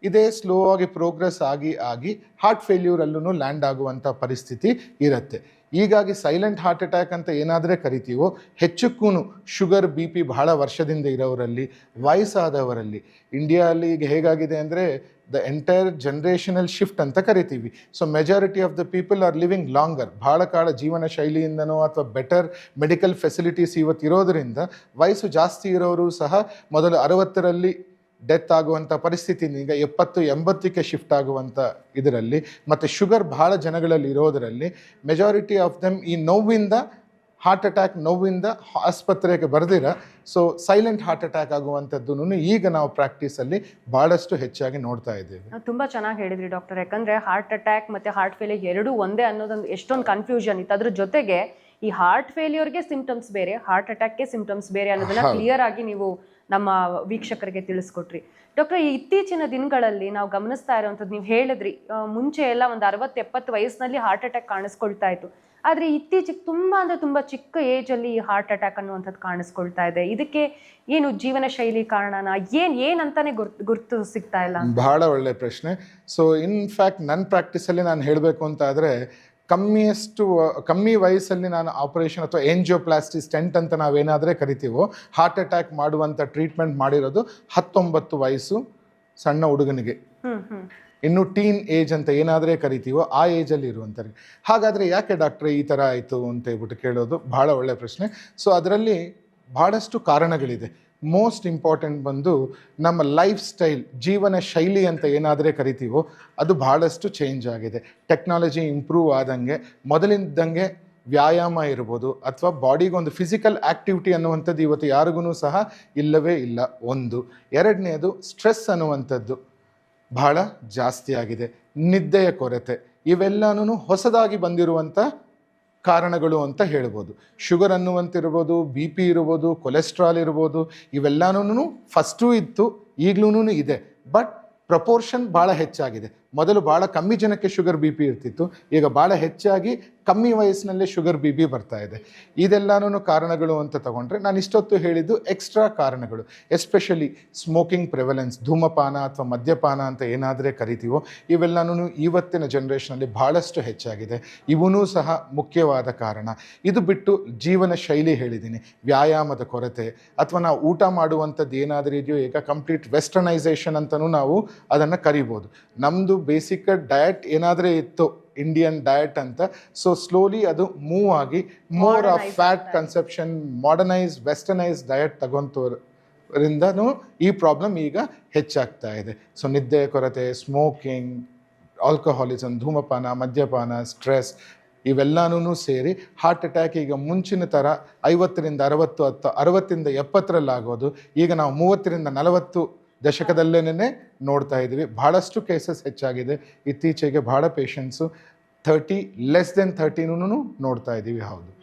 S2: ಇದೇ ಸ್ಲೋ ಆಗಿ ಪ್ರೋಗ್ರೆಸ್ ಆಗಿ ಹಾರ್ಟ್ ಫೇಲ್ಯೂರಲ್ಲೂ ಲ್ಯಾಂಡ್ ಆಗುವಂಥ ಪರಿಸ್ಥಿತಿ ಇರುತ್ತೆ. ಹೀಗಾಗಿ ಸೈಲೆಂಟ್ ಹಾರ್ಟ್ ಅಟ್ಯಾಕ್ ಅಂತ ಏನಾದರೆ ಕರಿತೀವೋ, ಹೆಚ್ಚಕ್ಕೂ ಶುಗರ್ BP ಬಹಳ ವರ್ಷದಿಂದ ಇರೋರಲ್ಲಿ, ವಯಸ್ಸಾದವರಲ್ಲಿ, ಇಂಡಿಯಾದಲ್ಲಿ ಈಗ ಹೇಗಾಗಿದೆ ಅಂದರೆ ದ ಎಂಟೈರ್ ಜನರೇಷನಲ್ ಶಿಫ್ಟ್ ಅಂತ ಕರಿತೀವಿ. So majority of the people are living longer, ಬಹಳ ಕಾಲ ಜೀವನ ಶೈಲಿಯಿಂದನೋ ಅಥವಾ ಬೆಟರ್ ಮೆಡಿಕಲ್ ಫೆಸಿಲಿಟೀಸ್ ಇವತ್ತಿರೋದ್ರಿಂದ ವಯಸ್ಸು ಜಾಸ್ತಿ ಇರೋರು ಸಹ ಮೊದಲು 60ರಲ್ಲಿ ಡೆತ್ ಆಗುವಂಥ ಪರಿಸ್ಥಿತಿ ಈಗ 70-80ಕ್ಕೆ ಶಿಫ್ಟ್ ಆಗುವಂಥ ಇದರಲ್ಲಿ, ಮತ್ತು ಶುಗರ್ ಬಹಳ ಜನಗಳಲ್ಲಿ ಇರೋದರಲ್ಲಿ ಮೆಜಾರಿಟಿ ಆಫ್ ದೆಮ್ ಈ ನೋವಿಂದ ಹಾರ್ಟ್ ಅಟ್ಯಾಕ್ ನೋವಿಂದ ಆಸ್ಪತ್ರೆಗೆ ಬರೆದಿರ ಸೊ ಸೈಲೆಂಟ್ ಹಾರ್ಟ್ ಅಟ್ಯಾಕ್ ಆಗುವಂಥದ್ದು ಈಗ ನಾವು ಪ್ರಾಕ್ಟೀಸಲ್ಲಿ ಭಾಳಷ್ಟು ಹೆಚ್ಚಾಗಿ ನೋಡ್ತಾ ಇದ್ದೇವೆ.
S1: ತುಂಬ ಚೆನ್ನಾಗಿ ಹೇಳಿದ್ರಿ ಡಾಕ್ಟರ್. ಯಾಕಂದರೆ ಹಾರ್ಟ್ ಅಟ್ಯಾಕ್ ಮತ್ತು ಹಾರ್ಟ್ ಫೇಲ್ಯೂರ್ ಎರಡೂ ಒಂದೇ ಅನ್ನೋದೊಂದು ಎಷ್ಟೊಂದು ಕನ್ಫ್ಯೂಷನ್ ಇತ್ತು. ಅದ್ರ ಜೊತೆಗೆ ಈ ಹಾರ್ಟ್ ಫೇಲ್ಯೂರ್ಗೆ ಸಿಂಪ್ಟಮ್ಸ್ ಬೇರೆ, ಹಾರ್ಟ್ ಅಟ್ಯಾಕ್ಗೆ ಸಿಂಪ್ಟಮ್ಸ್ ಬೇರೆ ಅನ್ನೋದನ್ನ ಕ್ಲಿಯರ್ ಆಗಿ ನೀವು ನಮ್ಮ ವೀಕ್ಷಕರಿಗೆ ತಿಳಿಸ್ಕೊಟ್ರಿ. ಡಾಕ್ಟರ್, ಈ ಇತ್ತೀಚಿನ ದಿನಗಳಲ್ಲಿ ನಾವು ಗಮನಿಸ್ತಾ ಇರೋವಂಥದ್ದು, ನೀವು ಹೇಳಿದ್ರಿ ಮುಂಚೆ ಎಲ್ಲ ಒಂದು 60-70 ವಯಸ್ಸಿನಲ್ಲಿ ಹಾರ್ಟ್ ಅಟ್ಯಾಕ್ ಕಾಣಿಸ್ಕೊಳ್ತಾ ಇತ್ತು. ಆದರೆ ಇತ್ತೀಚೆಗೆ ತುಂಬ ಚಿಕ್ಕ ಏಜಲ್ಲಿ ಹಾರ್ಟ್ ಅಟ್ಯಾಕ್ ಅನ್ನುವಂಥದ್ದು ಕಾಣಿಸ್ಕೊಳ್ತಾ ಇದೆ. ಇದಕ್ಕೆ ಏನು ಜೀವನ ಶೈಲಿ ಕಾರಣನ, ಏನಂತಾನೆ ಗುರ್ತು ಸಿಗ್ತಾ ಇಲ್ಲ?
S2: ಬಹಳ ಒಳ್ಳೆ ಪ್ರಶ್ನೆ. ಸೊ ಇನ್ಫ್ಯಾಕ್ಟ್ ನನ್ನ ಪ್ರಾಕ್ಟೀಸಲ್ಲಿ ನಾನು ಹೇಳಬೇಕು ಅಂತ ಆದರೆ ಕಮ್ಮಿ ವಯಸ್ಸಲ್ಲಿ ನಾನು ಆಪರೇಷನ್ ಅಥವಾ ಏಂಜಿಯೋಪ್ಲಾಸ್ಟಿ ಸ್ಟೆಂಟ್ ಅಂತ ನಾವೇನಾದರೆ ಕರಿತೀವೋ ಹಾರ್ಟ್ ಅಟ್ಯಾಕ್ ಮಾಡುವಂಥ ಟ್ರೀಟ್ಮೆಂಟ್ ಮಾಡಿರೋದು 19 ವಯಸ್ಸು ಸಣ್ಣ ಹುಡುಗನಿಗೆ. ಇನ್ನು ಟೀನ್ ಏಜ್ ಅಂತ ಏನಾದರೆ ಕರಿತೀವೋ ಆ ಏಜಲ್ಲಿ ಇರುವಂಥವ್ರಿಗೆ. ಹಾಗಾದರೆ ಯಾಕೆ ಡಾಕ್ಟ್ರೆ ಈ ಥರ ಆಯಿತು ಅಂತ ಹೇಳ್ಬಿಟ್ಟು ಕೇಳೋದು ಭಾಳ ಒಳ್ಳೆಯ ಪ್ರಶ್ನೆ. ಸೊ ಅದರಲ್ಲಿ ಭಾಳಷ್ಟು ಕಾರಣಗಳಿದೆ. ಮೋಸ್ಟ್ ಇಂಪಾರ್ಟೆಂಟ್ ಬಂದು ನಮ್ಮ ಲೈಫ್ ಸ್ಟೈಲ್, ಜೀವನ ಶೈಲಿ ಅಂತ ಏನಾದರೆ ಕರಿತೀವೋ ಅದು ಭಾಳಷ್ಟು ಚೇಂಜ್ ಆಗಿದೆ. ಟೆಕ್ನಾಲಜಿ ಇಂಪ್ರೂವ್ ಆದಂಗೆ ಮೊದಲಿದ್ದಂಗೆ ವ್ಯಾಯಾಮ ಇರ್ಬೋದು ಅಥವಾ ಬಾಡಿಗೊಂದು ಫಿಸಿಕಲ್ ಆ್ಯಕ್ಟಿವಿಟಿ ಅನ್ನುವಂಥದ್ದು ಇವತ್ತು ಯಾರಿಗೂ ಸಹ ಇಲ್ಲವೇ ಇಲ್ಲ. ಒಂದು. ಎರಡನೇದು ಸ್ಟ್ರೆಸ್ ಅನ್ನುವಂಥದ್ದು ಬಹಳ ಜಾಸ್ತಿ ಆಗಿದೆ, ನಿದ್ದೆಯ ಕೊರತೆ, ಇವೆಲ್ಲನೂ ಹೊಸದಾಗಿ ಬಂದಿರುವಂಥ ಕಾರಣಗಳು ಅಂತ ಹೇಳ್ಬೋದು. ಶುಗರ್ ಅನ್ನುವಂತಿರ್ಬೋದು, ಬಿ ಪಿ ಇರ್ಬೋದು, ಕೊಲೆಸ್ಟ್ರಾಲ್ ಇರ್ಬೋದು, ಇವೆಲ್ಲನೂ ಫಸ್ಟೂ ಇತ್ತು, ಈಗಲೂ ಇದೆ. ಬಟ್ ಪ್ರಪೋರ್ಷನ್ ಭಾಳ ಹೆಚ್ಚಾಗಿದೆ. ಮೊದಲು ಭಾಳ ಕಮ್ಮಿ ಜನಕ್ಕೆ ಶುಗರ್ ಬಿ ಪಿ ಇರ್ತಿತ್ತು, ಈಗ ಭಾಳ ಹೆಚ್ಚಾಗಿ ಕಮ್ಮಿ ವಯಸ್ಸಿನಲ್ಲೇ ಶುಗರ್ ಬಿ ಪಿ ಬರ್ತಾ ಇದೆ. ಇದೆಲ್ಲನೂ ಕಾರಣಗಳು ಅಂತ ತಗೊಂಡ್ರೆ ನಾನು ಇಷ್ಟೊತ್ತು ಹೇಳಿದ್ದು ಎಕ್ಸ್ಟ್ರಾ ಕಾರಣಗಳು. ಎಸ್ಪೆಷಲಿ ಸ್ಮೋಕಿಂಗ್ ಪ್ರಿವೆಲೆನ್ಸ್, ಧೂಮಪಾನ ಅಥವಾ ಮದ್ಯಪಾನ ಅಂತ ಏನಾದರೆ ಕರಿತೀವೋ, ಇವೆಲ್ಲನೂ ಇವತ್ತಿನ ಜನ್ರೇಷನಲ್ಲಿ ಭಾಳಷ್ಟು ಹೆಚ್ಚಾಗಿದೆ. ಇವೂ ಸಹ ಮುಖ್ಯವಾದ ಕಾರಣ. ಇದು ಬಿಟ್ಟು ಜೀವನ ಶೈಲಿ ಹೇಳಿದ್ದೀನಿ, ವ್ಯಾಯಾಮದ ಕೊರತೆ, ಅಥವಾ ನಾವು ಊಟ ಮಾಡುವಂಥದ್ದು ಏನಾದರೂ ಇದೆಯೋ, ಈಗ ಕಂಪ್ಲೀಟ್ ವೆಸ್ಟರ್ನೈಸೇಷನ್ ಅಂತಲೂ ನಾವು ಅದನ್ನು ಕರಿಬೋದು. ನಮ್ಮದು ಬೇಸಿಕ್ ಡಯಟ್ ಏನಾದರೆ ಇತ್ತು ಇಂಡಿಯನ್ ಡಯಟ್ ಅಂತ, ಸೊ ಸ್ಲೋಲಿ ಅದು ಮೂವ್ ಆಗಿ more of fat conception, modernise westernise diet ತಗೊಂತರಿಂದನೂ ಈ ಪ್ರಾಬ್ಲಮ್ ಈಗ ಹೆಚ್ಚಾಗ್ತಾ ಇದೆ. ಸೊ ನಿದ್ದೆ ಕೊರತೆ, ಸ್ಮೋಕಿಂಗ್, ಆಲ್ಕೋಹಾಲಿಸಮ್, ಧೂಮಪಾನ, ಮದ್ಯಪಾನ, ಸ್ಟ್ರೆಸ್, ಇವೆಲ್ಲನೂ ಸೇರಿ ಹಾರ್ಟ್ ಅಟ್ಯಾಕ್ ಈಗ ಮುಂಚಿನ ಥರ 50ರಿಂದ 60 ಅಥವಾ 60ರಿಂದ 70ರಲ್ಲಾಗೋದು ಈಗ ನಾವು 30ರಿಂದ 40 ದಶಕದಲ್ಲೇನೆ ನೋಡ್ತಾ ಇದ್ದೀವಿ. ಭಾಳಷ್ಟು ಕೇಸಸ್ ಹೆಚ್ಚಾಗಿದೆ. ಇತ್ತೀಚೆಗೆ ಭಾಳ ಪೇಷಂಟ್ಸು 30 ಲೆಸ್ ದೆನ್ 30ನೂ ನೋಡ್ತಾ ಇದ್ದೀವಿ.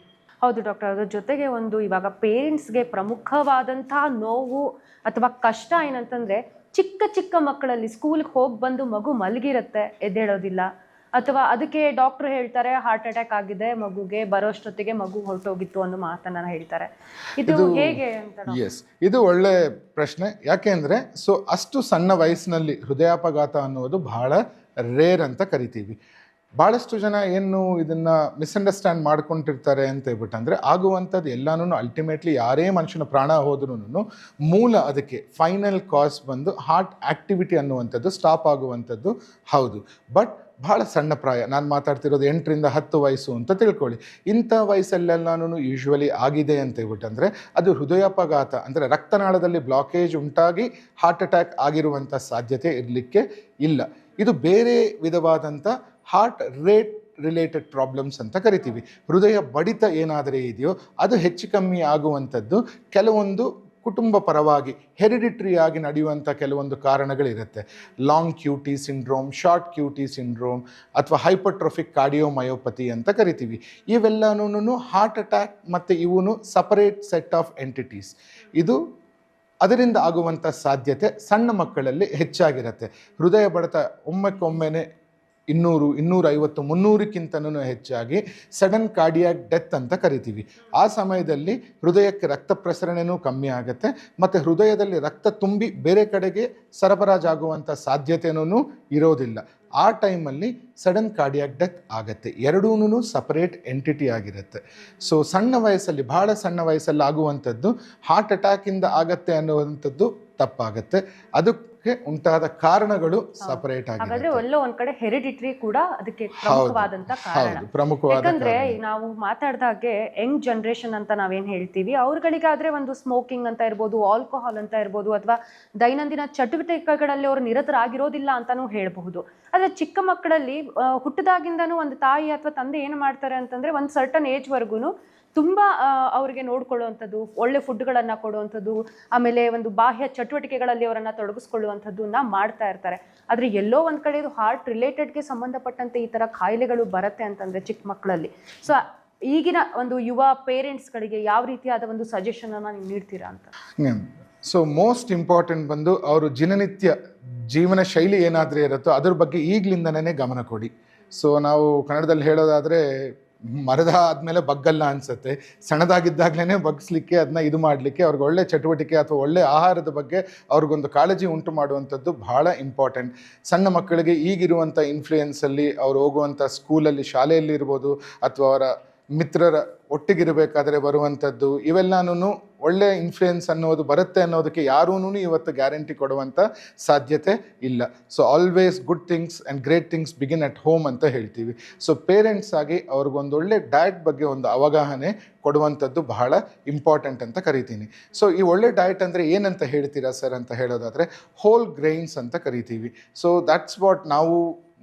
S1: ಹೌದು ಡಾಕ್ಟರ್. ಅದ್ರ ಜೊತೆಗೆ ಒಂದು ಇವಾಗ ಪೇರೆಂಟ್ಸ್ಗೆ ಪ್ರಮುಖವಾದಂತಹ ನೋವು ಅಥವಾ ಕಷ್ಟ ಏನಂತಂದರೆ, ಚಿಕ್ಕ ಚಿಕ್ಕ ಮಕ್ಕಳಲ್ಲಿ ಸ್ಕೂಲ್ಗೆ ಹೋಗಿ ಬಂದು ಮಗು ಮಲಗಿರುತ್ತೆ, ಎದ್ದೇಳೋದಿಲ್ಲ, ಅಥವಾ ಅದಕ್ಕೆ ಡಾಕ್ಟರ್ ಹೇಳ್ತಾರೆ ಹಾರ್ಟ್ ಅಟ್ಯಾಕ್ ಆಗಿದೆ ಮಗುಗೆ, ಬರೋಷ್ಟೊತ್ತಿಗೆ ಮಗು ಹೊರಟೋಗಿತ್ತು ಅನ್ನೋ ಮಾತನ್ನ ಹೇಳ್ತಾರೆ. ಇದು ಹೇಗೆ ಅಂತ?
S2: ಎಸ್, ಇದು ಒಳ್ಳೆ ಪ್ರಶ್ನೆ. ಯಾಕೆಂದರೆ ಸೊ ಅಷ್ಟು ಸಣ್ಣ ವಯಸ್ಸಿನಲ್ಲಿ ಹೃದಯಾಪಘಾತ ಅನ್ನೋದು ಬಹಳ ರೇರ್ ಅಂತ ಕರಿತೀವಿ. ಭಾಳಷ್ಟು ಜನ ಏನು ಇದನ್ನು ಮಿಸ್ಅಂಡರ್ಸ್ಟ್ಯಾಂಡ್ ಮಾಡ್ಕೊಂಡಿರ್ತಾರೆ ಅಂತ ಹೇಳ್ಬಿಟ್ಟಂದರೆ, ಆಗುವಂಥದ್ದು ಎಲ್ಲನೂ ಅಲ್ಟಿಮೇಟ್ಲಿ ಯಾರೇ ಮನುಷ್ಯನ ಪ್ರಾಣ ಹೋದ್ರೂ ಮೂಲ ಅದಕ್ಕೆ ಫೈನಲ್ ಕಾಸ್ ಬಂದು ಹಾರ್ಟ್ ಆ್ಯಕ್ಟಿವಿಟಿ ಅನ್ನುವಂಥದ್ದು ಸ್ಟಾಪ್ ಆಗುವಂಥದ್ದು ಹೌದು. ಬಟ್ ಭಾಳ ಸಣ್ಣ ಪ್ರಾಯ, ನಾನು ಮಾತಾಡ್ತಿರೋದು 8ರಿಂದ 10 ವಯಸ್ಸು ಅಂತ ತಿಳ್ಕೊಳ್ಳಿ. ಇಂಥ ವಯಸ್ಸಲ್ಲೆಲ್ಲನೂ ಯೂಶ್ವಲಿ ಆಗಿದೆ ಅಂತ ಹೇಳ್ಬಿಟ್ಟಂದರೆ ಅದು ಹೃದಯಾಪಘಾತ ಅಂದರೆ ರಕ್ತನಾಳದಲ್ಲಿ ಬ್ಲಾಕೇಜ್ ಉಂಟಾಗಿ ಹಾರ್ಟ್ ಅಟ್ಯಾಕ್ ಆಗಿರುವಂಥ ಸಾಧ್ಯತೆ ಇರಲಿಕ್ಕೆ ಇಲ್ಲ. ಇದು ಬೇರೆ ವಿಧವಾದಂಥ ಹಾರ್ಟ್ ರೇಟ್ ರಿಲೇಟೆಡ್ ಪ್ರಾಬ್ಲಮ್ಸ್ ಅಂತ ಕರಿತೀವಿ. ಹೃದಯ ಬಡಿತ ಏನಾದರೆ ಇದೆಯೋ ಅದು ಹೆಚ್ಚು ಕಮ್ಮಿ ಆಗುವಂಥದ್ದು ಕೆಲವೊಂದು ಕುಟುಂಬ ಪರವಾಗಿ ಹೆರಿಡಿಟ್ರಿ ಆಗಿ ನಡೆಯುವಂಥ ಕೆಲವೊಂದು ಕಾರಣಗಳಿರುತ್ತೆ. Long QT syndrome, short QT syndrome, ಅಥವಾ ಹೈಪರ್ಟ್ರೋಫಿಕ್ ಕಾರ್ಡಿಯೋಮಯೋಪತಿ ಅಂತ ಕರಿತೀವಿ. ಇವೆಲ್ಲನೂ ಹಾರ್ಟ್ ಅಟ್ಯಾಕ್ ಮತ್ತು ಇವನು ಸಪರೇಟ್ ಸೆಟ್ ಆಫ್ ಎಂಟಿಟೀಸ್. ಇದು ಅದರಿಂದ ಆಗುವಂಥ ಸಾಧ್ಯತೆ ಸಣ್ಣ ಮಕ್ಕಳಲ್ಲಿ ಹೆಚ್ಚಾಗಿರುತ್ತೆ. ಹೃದಯ ಬಡಿತ ಒಮ್ಮೆಕೊಮ್ಮೆನೆ 200, 250, 300ಕ್ಕಿಂತನೂ ಹೆಚ್ಚಾಗಿ ಸಡನ್ ಕಾರ್ಡಿಯಾಕ್ ಡೆತ್ ಅಂತ ಕರಿತೀವಿ. ಆ ಸಮಯದಲ್ಲಿ ಹೃದಯಕ್ಕೆ ರಕ್ತ ಪ್ರಸರಣೆನೂ ಕಮ್ಮಿ ಆಗುತ್ತೆ ಮತ್ತು ಹೃದಯದಲ್ಲಿ ರಕ್ತ ತುಂಬಿ ಬೇರೆ ಕಡೆಗೆ ಸರಬರಾಜಾಗುವಂಥ ಸಾಧ್ಯತೆಯೂ ಇರೋದಿಲ್ಲ. ಆ ಟೈಮಲ್ಲಿ ಸಡನ್ ಕಾರ್ಡಿಯಾಕ್ ಡೆತ್ ಆಗುತ್ತೆ. ಎರಡೂ ಸಪರೇಟ್ ಎಂಟಿಟಿ ಆಗಿರುತ್ತೆ. ಸೊ ಸಣ್ಣ ವಯಸ್ಸಲ್ಲಿ, ಭಾಳ ಸಣ್ಣ ವಯಸ್ಸಲ್ಲಿ ಆಗುವಂಥದ್ದು ಹಾರ್ಟ್ ಅಟ್ಯಾಕಿಂದ ಆಗತ್ತೆ ಅನ್ನುವಂಥದ್ದು ತಪ್ಪಾಗುತ್ತೆ. ಅದಕ್ಕೆ ಉಂಟಾದ ಕಾರಣಗಳು ಸಪರೇಟ್ ಆಗಿದೆ.
S1: ಹಾಗಾದ್ರೆ ಎಲ್ಲೋ ಒಂದ್ ಕಡೆ ಹೆರಿಡಿಟ್ರಿ ಕೂಡ ಅದಕ್ಕೆ ಪ್ರಮುಖವಾದಂತ ಕಾರಣ. ಯಾಕಂದ್ರೆ ನಾವು ಮಾತಾಡ್ದಾಗೆ ಯಂಗ್ ಜನರೇಷನ್ ಅಂತ ನಾವೇನ್ ಹೇಳ್ತೀವಿ, ಅವ್ರಗಳಿಗಾದ್ರೆ ಒಂದು ಸ್ಮೋಕಿಂಗ್ ಅಂತ ಇರ್ಬೋದು, ಆಲ್ಕೋಹಾಲ್ ಅಂತ ಇರ್ಬೋದು, ಅಥವಾ ದೈನಂದಿನ ಚಟುವಟಿಕೆಗಳಲ್ಲಿ ಅವರು ನಿರತರಾಗಿರೋದಿಲ್ಲ ಅಂತಾನೂ ಹೇಳ್ಬಹುದು. ಆದ್ರೆ ಚಿಕ್ಕ ಮಕ್ಕಳಲ್ಲಿ ಹುಟ್ಟದಾಗಿಂದನೂ ಒಂದು ತಾಯಿ ಅಥವಾ ತಂದೆ ಏನು ಮಾಡ್ತಾರೆ ಅಂತಂದ್ರೆ ಒಂದು ಸರ್ಟನ್ ಏಜ್ ವರ್ಗುನು ತುಂಬ ಅವ್ರಿಗೆ ನೋಡ್ಕೊಳ್ಳುವಂಥದ್ದು, ಒಳ್ಳೆ ಫುಡ್ಗಳನ್ನು ಕೊಡುವಂಥದ್ದು, ಆಮೇಲೆ ಒಂದು ಬಾಹ್ಯ ಚಟುವಟಿಕೆಗಳಲ್ಲಿ ಅವರನ್ನು ತೊಡಗಿಸ್ಕೊಳ್ಳುವಂಥದ್ದನ್ನ ಮಾಡ್ತಾ ಇರ್ತಾರೆ. ಆದರೆ ಎಲ್ಲೋ ಒಂದು ಕಡೆ ಇದು ಹಾರ್ಟ್ ರಿಲೇಟೆಡ್ಗೆ ಸಂಬಂಧಪಟ್ಟಂತೆ ಈ ಥರ ಕಾಯಿಲೆಗಳು ಬರುತ್ತೆ ಅಂತಂದರೆ ಚಿಕ್ಕ ಮಕ್ಕಳಲ್ಲಿ. ಸೊ ಈಗಿನ ಒಂದು ಯುವ ಪೇರೆಂಟ್ಸ್ಗಳಿಗೆ ಯಾವ ರೀತಿಯಾದ ಒಂದು ಸಜೆಷನನ್ನು ನೀವು ನೀಡ್ತೀರಾ ಅಂತ?
S2: ಸೊ ಮೋಸ್ಟ್ ಇಂಪಾರ್ಟೆಂಟ್ ಬಂದು ಅವರು ದಿನನಿತ್ಯ ಜೀವನ ಶೈಲಿ ಏನಾದರೂ ಇರುತ್ತೋ ಅದ್ರ ಬಗ್ಗೆ ಈಗಲಿಂದನೇ ಗಮನ ಕೊಡಿ. ಸೊ ನಾವು ಕನ್ನಡದಲ್ಲಿ ಹೇಳೋದಾದರೆ ಮರದ ಆದಮೇಲೆ ಬಗ್ಗಲ್ಲ ಅನಿಸುತ್ತೆ. ಸಣ್ಣದಾಗಿದ್ದಾಗಲೇ ಬಗ್ಗಿಸ್ಲಿಕ್ಕೆ, ಅದನ್ನ ಇದು ಮಾಡಲಿಕ್ಕೆ ಅವ್ರಿಗೆ ಒಳ್ಳೆ ಚಟುವಟಿಕೆ ಅಥವಾ ಒಳ್ಳೆ ಆಹಾರದ ಬಗ್ಗೆ ಅವ್ರಿಗೊಂದು ಕಾಳಜಿ ಉಂಟು ಮಾಡುವಂಥದ್ದು ಭಾಳ ಇಂಪಾರ್ಟೆಂಟ್. ಸಣ್ಣ ಮಕ್ಕಳಿಗೆ ಈಗಿರುವಂಥ ಇನ್ಫ್ಲೂಯೆನ್ಸಲ್ಲಿ ಅವ್ರು ಹೋಗುವಂಥ ಸ್ಕೂಲಲ್ಲಿ, ಶಾಲೆಯಲ್ಲಿ ಇರ್ಬೋದು, ಅಥವಾ ಅವರ ಮಿತ್ರರ ಒಟ್ಟಿಗಿರಬೇಕಾದ್ರೆ ಬರುವಂಥದ್ದು, ಇವೆಲ್ಲನೂ ಒಳ್ಳೆಯ ಇನ್ಫ್ಲೂಯೆನ್ಸ್ ಅನ್ನೋದು ಬರುತ್ತೆ ಅನ್ನೋದಕ್ಕೆ ಯಾರೂ ಇವತ್ತು ಗ್ಯಾರಂಟಿ ಕೊಡುವಂಥ ಸಾಧ್ಯತೆ ಇಲ್ಲ. So always good things and great things begin at home ಅಂತ ಹೇಳ್ತೀವಿ. ಸೊ ಪೇರೆಂಟ್ಸ್ ಆಗಿ ಅವ್ರಿಗೊಂದು ಒಳ್ಳೆ ಡಯಟ್ ಬಗ್ಗೆ ಒಂದು ಅವಗಾಹನೆ ಕೊಡುವಂಥದ್ದು ಬಹಳ ಇಂಪಾರ್ಟೆಂಟ್ ಅಂತ ಕರಿತೀನಿ. ಸೊ ಈ ಒಳ್ಳೆ ಡಯಟ್ ಅಂದರೆ ಏನಂತ ಹೇಳ್ತೀರಾ ಸರ್ ಅಂತ ಹೇಳೋದಾದರೆ ಹೋಲ್ ಗ್ರೈನ್ಸ್ ಅಂತ ಕರಿತೀವಿ. ಸೊ ದ್ಯಾಟ್ಸ್ ವಾಟ್ ನಾವು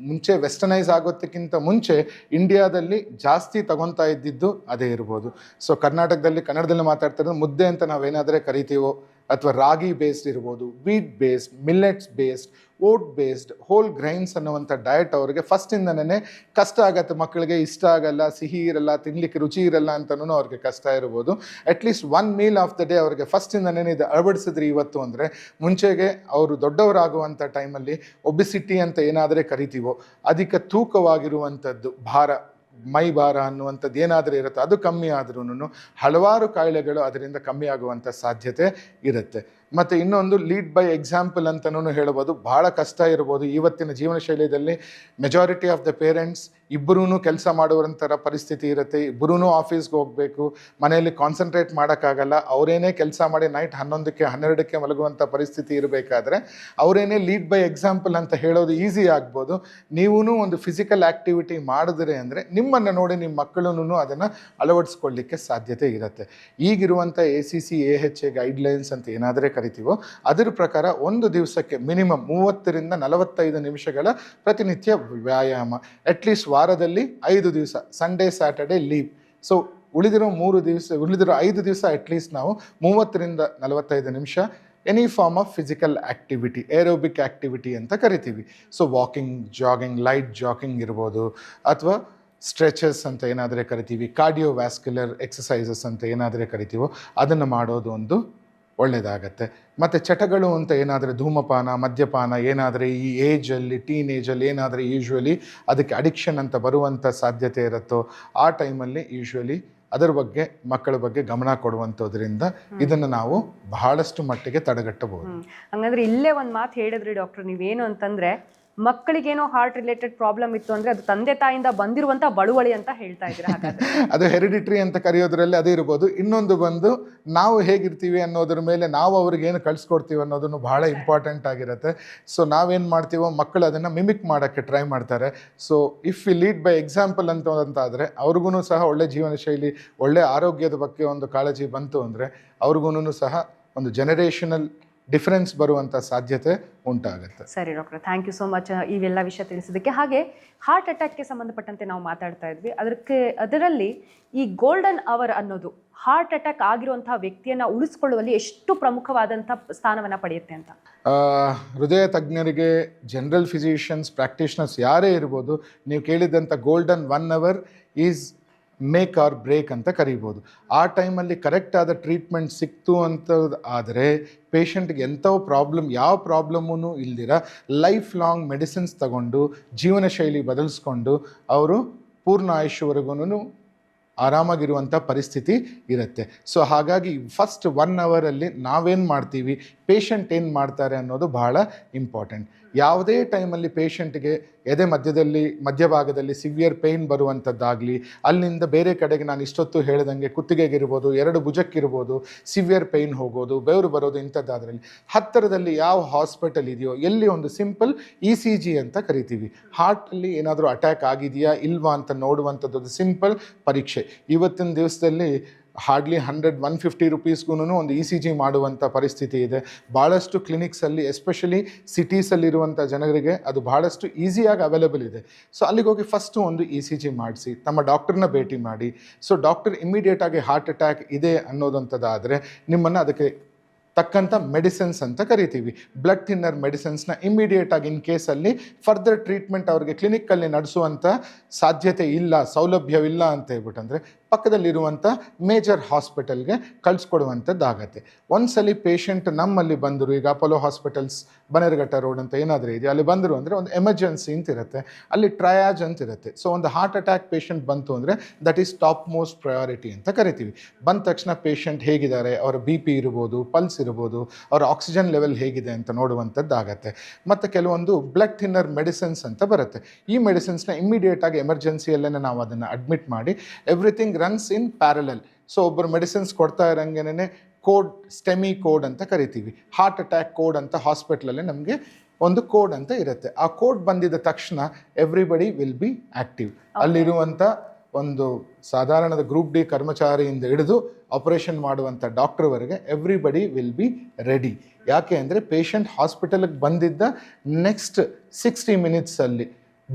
S2: ಮುಂಚೆ ವೆಸ್ಟರ್ನೈಸ್ ಆಗೋದಕ್ಕಿಂತ ಮುಂಚೆ ಇಂಡಿಯಾದಲ್ಲಿ ಜಾಸ್ತಿ ತಗೊತಾ ಇದ್ದಿದ್ದು ಅದೇ ಇರ್ಬೋದು. ಸೊ ಕರ್ನಾಟಕದಲ್ಲಿ ಕನ್ನಡದಲ್ಲಿ ಮಾತಾಡ್ತಿರೋದು ಮುದ್ದೆ ಅಂತ ನಾವೇನಾದರೆ ಕರಿತೀವೋ ಅಥವಾ ರಾಗಿ ಬೇಸ್ಡ್ ಇರ್ಬೋದು, wheat based, millets based, oat based, whole grains ಅನ್ನುವಂಥ ಡಯಟ್ ಅವರಿಗೆ ಫಸ್ಟಿಂದನೇ ಕಷ್ಟ ಆಗತ್ತೆ. ಮಕ್ಕಳಿಗೆ ಇಷ್ಟ ಆಗಲ್ಲ, ಸಿಹಿ ಇರಲ್ಲ, ತಿನ್ನಲಿಕ್ಕೆ ರುಚಿ ಇರಲ್ಲ ಅಂತನೂ ಅವ್ರಿಗೆ ಕಷ್ಟ ಇರ್ಬೋದು. At least 1 meal of the day ಅವ್ರಿಗೆ ಫಸ್ಟಿಂದನೇ ಇದು ಅಳವಡಿಸಿದ್ರಿ ಇವತ್ತು ಅಂದರೆ ಮುಂಚೆಗೆ ಅವರು ದೊಡ್ಡವರಾಗುವಂಥ ಟೈಮಲ್ಲಿ ಒಬಿಸಿಟಿ ಅಂತ ಏನಾದರೆ ಕರಿತೀವೋ, ಅಧಿಕ ತೂಕವಾಗಿರುವಂಥದ್ದು, ಮೈ ಭಾರ ಅನ್ನುವಂಥದ್ದು ಏನಾದರೂ ಇರುತ್ತೆ, ಅದು ಕಮ್ಮಿ ಆದ್ರೂ ಹಲವಾರು ಕಾಯಿಲೆಗಳು ಅದರಿಂದ ಕಮ್ಮಿ ಆಗುವಂಥ ಸಾಧ್ಯತೆ ಇರುತ್ತೆ. ಮತ್ತು ಇನ್ನೊಂದು ಲೀಡ್ ಬೈ ಎಕ್ಸಾಂಪಲ್ ಅಂತಲೂ ಹೇಳ್ಬೋದು. ಭಾಳ ಕಷ್ಟ ಇರ್ಬೋದು ಇವತ್ತಿನ ಜೀವನ ಶೈಲಿಯಲ್ಲಿ. ಮೆಜಾರಿಟಿ ಆಫ್ ದ ಪೇರೆಂಟ್ಸ್ ಇಬ್ಬರೂ ಕೆಲಸ ಮಾಡುವಂಥರ ಪರಿಸ್ಥಿತಿ ಇರುತ್ತೆ. ಇಬ್ಬರೂ ಆಫೀಸ್ಗೆ ಹೋಗಬೇಕು, ಮನೆಯಲ್ಲಿ ಕಾನ್ಸಂಟ್ರೇಟ್ ಮಾಡೋಕ್ಕಾಗಲ್ಲ. ಅವರೇನೇ ಕೆಲಸ ಮಾಡಿ ನೈಟ್ 11ಕ್ಕೆ 12ಕ್ಕೆ ಮಲಗುವಂಥ ಪರಿಸ್ಥಿತಿ ಇರಬೇಕಾದ್ರೆ ಅವರೇನೇ ಲೀಡ್ ಬೈ ಎಕ್ಸಾಂಪಲ್ ಅಂತ ಹೇಳೋದು ಈಸಿ ಆಗ್ಬೋದು. ನೀವೂ ಒಂದು ಫಿಸಿಕಲ್ ಆ್ಯಕ್ಟಿವಿಟಿ ಮಾಡಿದ್ರೆ ಅಂದರೆ ನಿಮ್ಮನ್ನು ನೋಡಿ ನಿಮ್ಮ ಮಕ್ಕಳೂ ಅದನ್ನು ಅಳವಡಿಸ್ಕೊಳ್ಳಿಕ್ಕೆ ಸಾಧ್ಯತೆ ಇರುತ್ತೆ. ಈಗಿರುವಂಥ ACC AHA ಗೈಡ್ಲೈನ್ಸ್ ಅಂತ ಏನಾದರೆ ಕರಿತೀವೋ ಅದರ ಪ್ರಕಾರ ಒಂದು ದಿವಸಕ್ಕೆ ಮಿನಿಮಮ್ 30ರಿಂದ 45 ನಿಮಿಷಗಳ ಪ್ರತಿನಿತ್ಯ ವ್ಯಾಯಾಮ, ಅಟ್ಲೀಸ್ಟ್ ವಾರದಲ್ಲಿ 5 ದಿವಸ, ಸಂಡೇ ಸ್ಯಾಟರ್ಡೇ ಲೀವ್. ಸೊ ಉಳಿದಿರೋ 5 ದಿವಸ ಅಟ್ಲೀಸ್ಟ್ ನಾವು 30ರಿಂದ 45 ನಿಮಿಷ any form of physical activity, aerobic activity ಅಂತ ಕರಿತೀವಿ. So walking, jogging, light jogging ಇರ್ಬೋದು, ಅಥವಾ ಸ್ಟ್ರೆಚಸ್ ಅಂತ ಏನಾದರೆ ಕರಿತೀವಿ, ಕಾರ್ಡಿಯೋವ್ಯಾಸ್ಕ್ಯುಲರ್ ಎಕ್ಸಸೈಸಸ್ ಅಂತ ಏನಾದರೆ ಕರಿತೀವೋ ಅದನ್ನು ಮಾಡೋದು ಒಂದು ಒಳ್ಳೆಯದಾಗತ್ತೆ. ಮತ್ತು ಚಟಗಳು ಅಂತ ಏನಾದರೆ ಧೂಮಪಾನ, ಮದ್ಯಪಾನ ಏನಾದರೆ ಈ ಏಜಲ್ಲಿ, ಟೀನೇಜಲ್ಲಿ ಏನಾದರೆ ಯೂಶ್ವಲಿ ಅದಕ್ಕೆ ಅಡಿಕ್ಷನ್ ಅಂತ ಬರುವಂಥ ಸಾಧ್ಯತೆ ಇರುತ್ತೋ ಆ ಟೈಮಲ್ಲಿ ಯೂಶ್ವಲಿ ಅದರ ಬಗ್ಗೆ, ಮಕ್ಕಳ ಬಗ್ಗೆ ಗಮನ ಕೊಡುವಂಥದ್ರಿಂದ ಇದನ್ನು ನಾವು ಬಹಳಷ್ಟು ಮಟ್ಟಿಗೆ ತಡೆಗಟ್ಟಬಹುದು.
S1: ಹಂಗಂದ್ರೆ ಇಲ್ಲೇ ಒಂದು ಮಾತು ಹೇಳಿದ್ರಿ ಡಾಕ್ಟರ್, ನೀವೇನು ಅಂತಂದರೆ ಮಕ್ಕಳಿಗೇನೋ ಹಾರ್ಟ್ ರಿಲೇಟೆಡ್ ಪ್ರಾಬ್ಲಮ್ ಇತ್ತು ಅಂದರೆ ಅದು ತಂದೆ ತಾಯಿಯಿಂದ ಬಂದಿರುವಂಥ ಬಳುವಳಿ ಅಂತ ಹೇಳ್ತಾ ಇದ್ದೀರಾ. ಹಾಗಾದ್ರೆ
S2: ಅದು ಹೆರಿಡಿಟ್ರಿ ಅಂತ ಕರೆಯೋದ್ರಲ್ಲಿ ಅದೇ ಇರ್ಬೋದು. ಇನ್ನೊಂದು ಬಂದು ನಾವು ಹೇಗಿರ್ತೀವಿ ಅನ್ನೋದ್ರ ಮೇಲೆ ನಾವು ಅವ್ರಿಗೇನು ಕಳಿಸ್ಕೊಡ್ತೀವಿ ಅನ್ನೋದನ್ನು ಬಹಳ ಇಂಪಾರ್ಟೆಂಟ್ ಆಗಿರುತ್ತೆ. ಸೊ ನಾವೇನು ಮಾಡ್ತೀವೋ ಮಕ್ಕಳು ಅದನ್ನು ಮಿಮಿಕ್ ಮಾಡೋಕ್ಕೆ ಟ್ರೈ ಮಾಡ್ತಾರೆ. So if we lead by example ಅಂತಾದರೆ ಅವ್ರಿಗೂ ಸಹ ಒಳ್ಳೆ ಜೀವನ ಶೈಲಿ, ಒಳ್ಳೆ ಆರೋಗ್ಯದ ಬಗ್ಗೆ ಒಂದು ಕಾಳಜಿ ಬಂತು ಅಂದರೆ ಅವ್ರಿಗೂ ಸಹ ಒಂದು ಜನರೇಷನಲ್ ಡಿಫರೆನ್ಸ್ ಬರುವಂಥ ಸಾಧ್ಯತೆ ಉಂಟಾಗುತ್ತೆ.
S1: ಸರಿ doctor, thank you so much ಇವೆಲ್ಲ ವಿಷಯ ತಿಳಿಸಿದ್ದಕ್ಕೆ. ಹಾಗೆ ಹಾರ್ಟ್ ಅಟ್ಯಾಕ್ಗೆ ಸಂಬಂಧಪಟ್ಟಂತೆ ನಾವು ಮಾತಾಡ್ತಾ ಇದ್ವಿ. ಅದರಲ್ಲಿ ಈ ಗೋಲ್ಡನ್ ಅವರ್ ಅನ್ನೋದು ಹಾರ್ಟ್ ಅಟ್ಯಾಕ್ ಆಗಿರುವಂಥ ವ್ಯಕ್ತಿಯನ್ನು ಉಳಿಸ್ಕೊಳ್ಳುವಲ್ಲಿ ಎಷ್ಟು ಪ್ರಮುಖವಾದಂಥ ಸ್ಥಾನವನ್ನು ಪಡೆಯುತ್ತೆ ಅಂತ?
S2: ಹೃದಯ ತಜ್ಞರಿಗೆ, ಜನರಲ್ ಫಿಸಿಷಿಯನ್ಸ್, ಪ್ರಾಕ್ಟೀಷನರ್ಸ್ ಯಾರೇ ಇರ್ಬೋದು, ನೀವು ಕೇಳಿದಂಥ golden 1 hour is make or break ಅಂತ ಕರಿಬೋದು. ಆ ಟೈಮಲ್ಲಿ ಕರೆಕ್ಟ್ ಆದ ಟ್ರೀಟ್ಮೆಂಟ್ ಸಿಕ್ತು ಅಂತ ಆದರೆ ಪೇಷಂಟ್ಗೆ ಯಾವ ಪ್ರಾಬ್ಲಮ್ಮೂ ಇಲ್ದಿರ ಲೈಫ್ ಲಾಂಗ್ ಮೆಡಿಸಿನ್ಸ್ ತಗೊಂಡು ಜೀವನ ಶೈಲಿ ಬದಲಿಸ್ಕೊಂಡು ಅವರು ಪೂರ್ಣ ಆಯುಷ್ಯವರೆಗೂ ಆರಾಮಾಗಿರುವಂಥ ಪರಿಸ್ಥಿತಿ ಇರುತ್ತೆ. ಸೊ ಹಾಗಾಗಿ ಫಸ್ಟ್ 1 ಅವರಲ್ಲಿ ನಾವೇನು ಮಾಡ್ತೀವಿ, ಪೇಷಂಟ್ ಏನು ಮಾಡ್ತಾರೆ ಅನ್ನೋದು ಬಹಳ ಇಂಪಾರ್ಟೆಂಟ್. ಯಾವುದೇ ಟೈಮಲ್ಲಿ ಪೇಷಂಟ್ಗೆ ಎದೆ ಮಧ್ಯಭಾಗದಲ್ಲಿ ಸಿವಿಯರ್ ಪೇಯ್ನ್ ಬರುವಂಥದ್ದಾಗಲಿ, ಅಲ್ಲಿಂದ ಬೇರೆ ಕಡೆಗೆ ನಾನು ಇಷ್ಟೊತ್ತು ಹೇಳಿದಂಗೆ ಕುತ್ತಿಗೆಗಿರ್ಬೋದು, 2 ಭುಜಕ್ಕಿರ್ಬೋದು ಸಿವಿಯರ್ ಪೇಯ್ನ್ ಹೋಗೋದು, ಬೆವರು ಬರೋದು, ಇಂಥದ್ದಾದ್ರಲ್ಲಿ ಹತ್ತಿರದಲ್ಲಿ ಯಾವ ಹಾಸ್ಪಿಟಲ್ ಇದೆಯೋ, ಎಲ್ಲಿ ಒಂದು ಸಿಂಪಲ್ ECG ಅಂತ ಕರಿತೀವಿ, ಹಾರ್ಟಲ್ಲಿ ಏನಾದರೂ ಅಟ್ಯಾಕ್ ಆಗಿದೆಯಾ ಇಲ್ವಾ ಅಂತ ನೋಡುವಂಥದ್ದು ಸಿಂಪಲ್ ಪರೀಕ್ಷೆ. ಇವತ್ತಿನ ದಿವಸದಲ್ಲಿ ಹಾರ್ಡ್ಲಿ 100-150 ರುಪೀಸ್ಗೂ ಒಂದು ECG ಮಾಡುವಂಥ ಪರಿಸ್ಥಿತಿ ಇದೆ. ಭಾಳಷ್ಟು ಕ್ಲಿನಿಕ್ಸಲ್ಲಿ, ಎಸ್ಪೆಷಲಿ ಸಿಟೀಸಲ್ಲಿರುವಂಥ ಜನರಿಗೆ ಅದು ಭಾಳಷ್ಟು ಈಸಿಯಾಗಿ ಅವೈಲೇಬಲ್ ಇದೆ. ಸೊ ಅಲ್ಲಿಗೆ ಹೋಗಿ ಫಸ್ಟು ಒಂದು ECG ಮಾಡಿಸಿ ತಮ್ಮ ಡಾಕ್ಟರ್ನ ಭೇಟಿ ಮಾಡಿ. ಸೊ ಡಾಕ್ಟರ್ ಇಮಿಡಿಯೇಟಾಗಿ ಹಾರ್ಟ್ ಅಟ್ಯಾಕ್ ಇದೆ ಅನ್ನೋದಂಥದ್ದಾದರೆ ನಿಮ್ಮನ್ನು ಅದಕ್ಕೆ ತಕ್ಕಂಥ ಮೆಡಿಸಿನ್ಸ್ ಅಂತ ಕರಿತೀವಿ, ಬ್ಲಡ್ ಥಿನ್ನರ್ ಮೆಡಿಸಿನ್ಸ್ನ ಇಮಿಡಿಯೇಟಾಗಿ ಇನ್ ಕೇಸಲ್ಲಿ ಫರ್ದರ್ ಟ್ರೀಟ್ಮೆಂಟ್ ಅವ್ರಿಗೆ ಕ್ಲಿನಿಕ್ಕಲ್ಲಿ ನಡೆಸುವಂಥ ಸಾಧ್ಯತೆ ಇಲ್ಲ, ಸೌಲಭ್ಯವಿಲ್ಲ ಅಂತ ಹೇಳ್ಬಿಟ್ಟಂದರೆ ಪಕ್ಕದಲ್ಲಿರುವಂಥ ಮೇಜರ್ ಹಾಸ್ಪಿಟಲ್ಗೆ ಕಳಿಸ್ಕೊಡುವಂಥದ್ದಾಗತ್ತೆ. ಒಂದ್ಸಲಿ ಪೇಷಂಟ್ ನಮ್ಮಲ್ಲಿ ಬಂದರು, ಈಗ ಅಪೋಲೋ ಹಾಸ್ಪಿಟಲ್ಸ್ ಬನ್ನೇರುಘಟ್ಟ ರೋಡ್ ಅಂತ ಏನಾದರೂ ಇದೆ, ಅಲ್ಲಿ ಬಂದರು ಅಂದರೆ ಒಂದು ಎಮರ್ಜೆನ್ಸಿ ಅಂತ ಇರುತ್ತೆ, ಅಲ್ಲಿ ಟ್ರಯಾಜ್ ಅಂತ ಇರುತ್ತೆ. ಸೊ ಒಂದು ಹಾರ್ಟ್ ಅಟ್ಯಾಕ್ ಪೇಷಂಟ್ ಬಂತು ಅಂದರೆ that is top most priority ಅಂತ ಕರಿತೀವಿ. ಬಂದ ತಕ್ಷಣ ಪೇಷಂಟ್ ಹೇಗಿದ್ದಾರೆ, ಅವರ BP ಇರ್ಬೋದು, ಪಲ್ಸ್ ಇರ್ಬೋದು, ಅವರ ಆಕ್ಸಿಜನ್ ಲೆವೆಲ್ ಹೇಗಿದೆ ಅಂತ ನೋಡುವಂಥದ್ದಾಗತ್ತೆ. ಮತ್ತು ಕೆಲವೊಂದು ಬ್ಲಡ್ ಥಿನ್ನರ್ ಮೆಡಿಸಿನ್ಸ್ ಅಂತ ಬರುತ್ತೆ. ಈ ಮೆಡಿಸಿನ್ಸ್ನ ಇಮ್ಮಿಡಿಯೇಟಾಗಿ ಎಮರ್ಜೆನ್ಸಿಯಲ್ಲೇ ನಾವು ಅದನ್ನು ಅಡ್ಮಿಟ್ ಮಾಡಿ everything runs in parallel. So ಒಬ್ಬರು ಮೆಡಿಸಿನ್ಸ್ ಕೊಡ್ತಾ ಇರೋಂಗೆನೇ ಕೋಡ್, ಸ್ಟೆಮಿ ಕೋಡ್ ಅಂತ ಕರಿತೀವಿ, ಹಾರ್ಟ್ ಅಟ್ಯಾಕ್ ಕೋಡ್ ಅಂತ ಹಾಸ್ಪಿಟ್ಲಲ್ಲಿ ನಮಗೆ ಒಂದು ಕೋಡ್ ಅಂತ ಇರುತ್ತೆ. ಆ ಕೋಡ್ ಬಂದಿದ್ದ ತಕ್ಷಣ ಎವ್ರಿಬಡಿ ವಿಲ್ ಬಿ ಆ್ಯಕ್ಟಿವ್. ಅಲ್ಲಿರುವಂಥ ಒಂದು ಸಾಧಾರಣದ ಗ್ರೂಪ್ ಡಿ ಕರ್ಮಚಾರಿಯಿಂದ ಹಿಡಿದು ಆಪರೇಷನ್ ಮಾಡುವಂಥ ಡಾಕ್ಟರ್ವರೆಗೆ ಎವ್ರಿಬಡಿ ವಿಲ್ ಬಿ ರೆಡಿ. ಯಾಕೆ ಅಂದರೆ ಪೇಷಂಟ್ ಹಾಸ್ಪಿಟಲ್ಗೆ ಬಂದಿದ್ದ ನೆಕ್ಸ್ಟ್ 60 ಮಿನಿಟ್ಸಲ್ಲಿ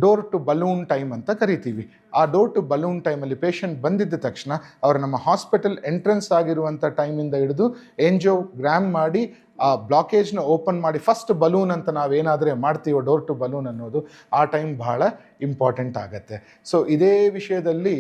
S2: ಡೋರ್ ಟು ಬಲೂನ್ ಟೈಮ್ ಅಂತ ಕರಿತೀವಿ. ಆ ಡೋರ್ ಟು ಬಲೂನ್ ಟೈಮಲ್ಲಿ ಪೇಷಂಟ್ ಬಂದಿದ್ದ ತಕ್ಷಣ ಅವರು ನಮ್ಮ ಹಾಸ್ಪಿಟಲ್ ಎಂಟ್ರೆನ್ಸ್ ಆಗಿರುವಂಥ ಟೈಮಿಂದ ಹಿಡಿದು ಎಂಜಿಯೋಗ್ರಾಮ್ ಮಾಡಿ ಆ ಬ್ಲಾಕೇಜ್ನ ಓಪನ್ ಮಾಡಿ ಫಸ್ಟ್ ಬಲೂನ್ ಅಂತ ನಾವೇನಾದರೆ ಮಾಡ್ತೀವೋ ಡೋರ್ ಟು ಬಲೂನ್ ಅನ್ನೋದು, ಆ ಟೈಮ್ ಬಹಳ ಇಂಪಾರ್ಟೆಂಟ್ ಆಗುತ್ತೆ. ಸೊ ಇದೇ ವಿಷಯದಲ್ಲಿ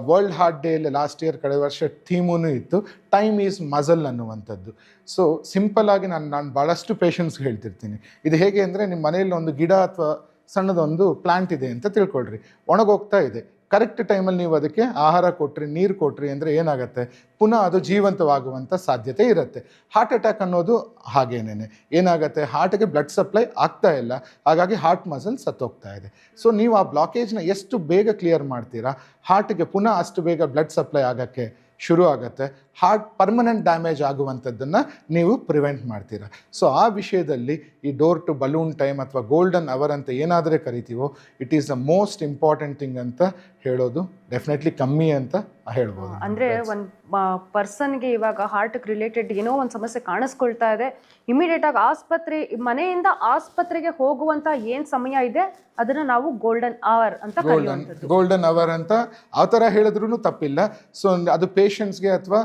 S2: ವರ್ಲ್ಡ್ ಹಾರ್ಟ್ ಡೇಯಲ್ಲಿ ಲಾಸ್ಟ್ ಇಯರ್ ಕಳೆದ ವರ್ಷ ಥೀಮೂ ಇತ್ತು, ಟೈಮ್ ಈಸ್ ಮಸಲ್ ಅನ್ನುವಂಥದ್ದು. ಸೊ ಸಿಂಪಲ್ ಆಗಿ ನಾನು ಭಾಳಷ್ಟು ಪೇಷಂಟ್ಸ್ಗೆ ಹೇಳ್ತಿರ್ತೀನಿ, ಇದು ಹೇಗೆ ಅಂದರೆ ನಿಮ್ಮ ಮನೆಯಲ್ಲಿ ಒಂದು ಗಿಡ ಅಥವಾ ಸಣ್ಣದೊಂದು ಪ್ಲಾಂಟ್ ಇದೆ ಅಂತ ತಿಳ್ಕೊಳ್ರಿ, ಒಣಗೋಗ್ತಾ ಇದೆ. ಕರೆಕ್ಟ್ ಟೈಮಲ್ಲಿ ನೀವು ಅದಕ್ಕೆ ಆಹಾರ ಕೊಟ್ರಿ, ನೀರು ಕೊಟ್ರಿ ಅಂದರೆ ಏನಾಗುತ್ತೆ, ಪುನಃ ಅದು ಜೀವಂತವಾಗುವಂಥ ಸಾಧ್ಯತೆ ಇರುತ್ತೆ. ಹಾರ್ಟ್ ಅಟ್ಯಾಕ್ ಅನ್ನೋದು ಹಾಗೇನೇನೆ, ಏನಾಗುತ್ತೆ, ಹಾರ್ಟ್ಗೆ ಬ್ಲಡ್ ಸಪ್ಲೈ ಆಗ್ತಾ ಇಲ್ಲ, ಹಾಗಾಗಿ ಹಾರ್ಟ್ ಮಸಲ್ ಸತ್ತೋಗ್ತಾ ಇದೆ. ಸೊ ನೀವು ಆ ಬ್ಲಾಕೇಜ್ನ ಎಷ್ಟು ಬೇಗ ಕ್ಲಿಯರ್ ಮಾಡ್ತೀರಾ, ಹಾರ್ಟ್ಗೆ ಪುನಃ ಅಷ್ಟು ಬೇಗ ಬ್ಲಡ್ ಸಪ್ಲೈ ಆಗೋಕ್ಕೆ ಶುರು ಆಗುತ್ತೆ, ಹಾರ್ಟ್ ಪರ್ಮನೆಂಟ್ ಡ್ಯಾಮೇಜ್ ಆಗುವಂಥದ್ದನ್ನು ನೀವು ಪ್ರಿವೆಂಟ್ ಮಾಡ್ತೀರಾ. ಸೊ ಆ ವಿಷಯದಲ್ಲಿ ಈ ಡೋರ್ ಟು ಬಲೂನ್ ಟೈಮ್ ಅಥವಾ ಗೋಲ್ಡನ್ ಅವರ್ ಅಂತ ಏನಾದರೆ ಕರಿತೀವೋ, it is the most important thing ಅಂತ ಹೇಳೋದು ಡೆಫಿನೆಟ್ಲಿ ಕಮ್ಮಿ ಅಂತ ಹೇಳ್ಬೋದು.
S1: ಅಂದರೆ ಒಂದು ಪರ್ಸನ್ಗೆ ಇವಾಗ ಹಾರ್ಟ್ ರಿಲೇಟೆಡ್ ಏನೋ ಒಂದು ಸಮಸ್ಯೆ ಕಾಣಿಸ್ಕೊಳ್ತಾ ಇದೆ, ಇಮಿಡಿಯೇಟಾಗಿ ಮನೆಯಿಂದ ಆಸ್ಪತ್ರೆಗೆ ಹೋಗುವಂಥ ಏನು ಸಮಯ ಇದೆ ಅದನ್ನು ನಾವು ಗೋಲ್ಡನ್ ಅವರ್ ಅಂತ ಕರೆಯುವಂಥದ್ದು.
S2: ಗೋಲ್ಡನ್ ಅವರ್ ಅಂತ ಆ ಥರ ಹೇಳಿದ್ರೂ ತಪ್ಪಿಲ್ಲ. ಸೊ ಅದು ಪೇಷಂಟ್ಸ್ಗೆ ಅಥವಾ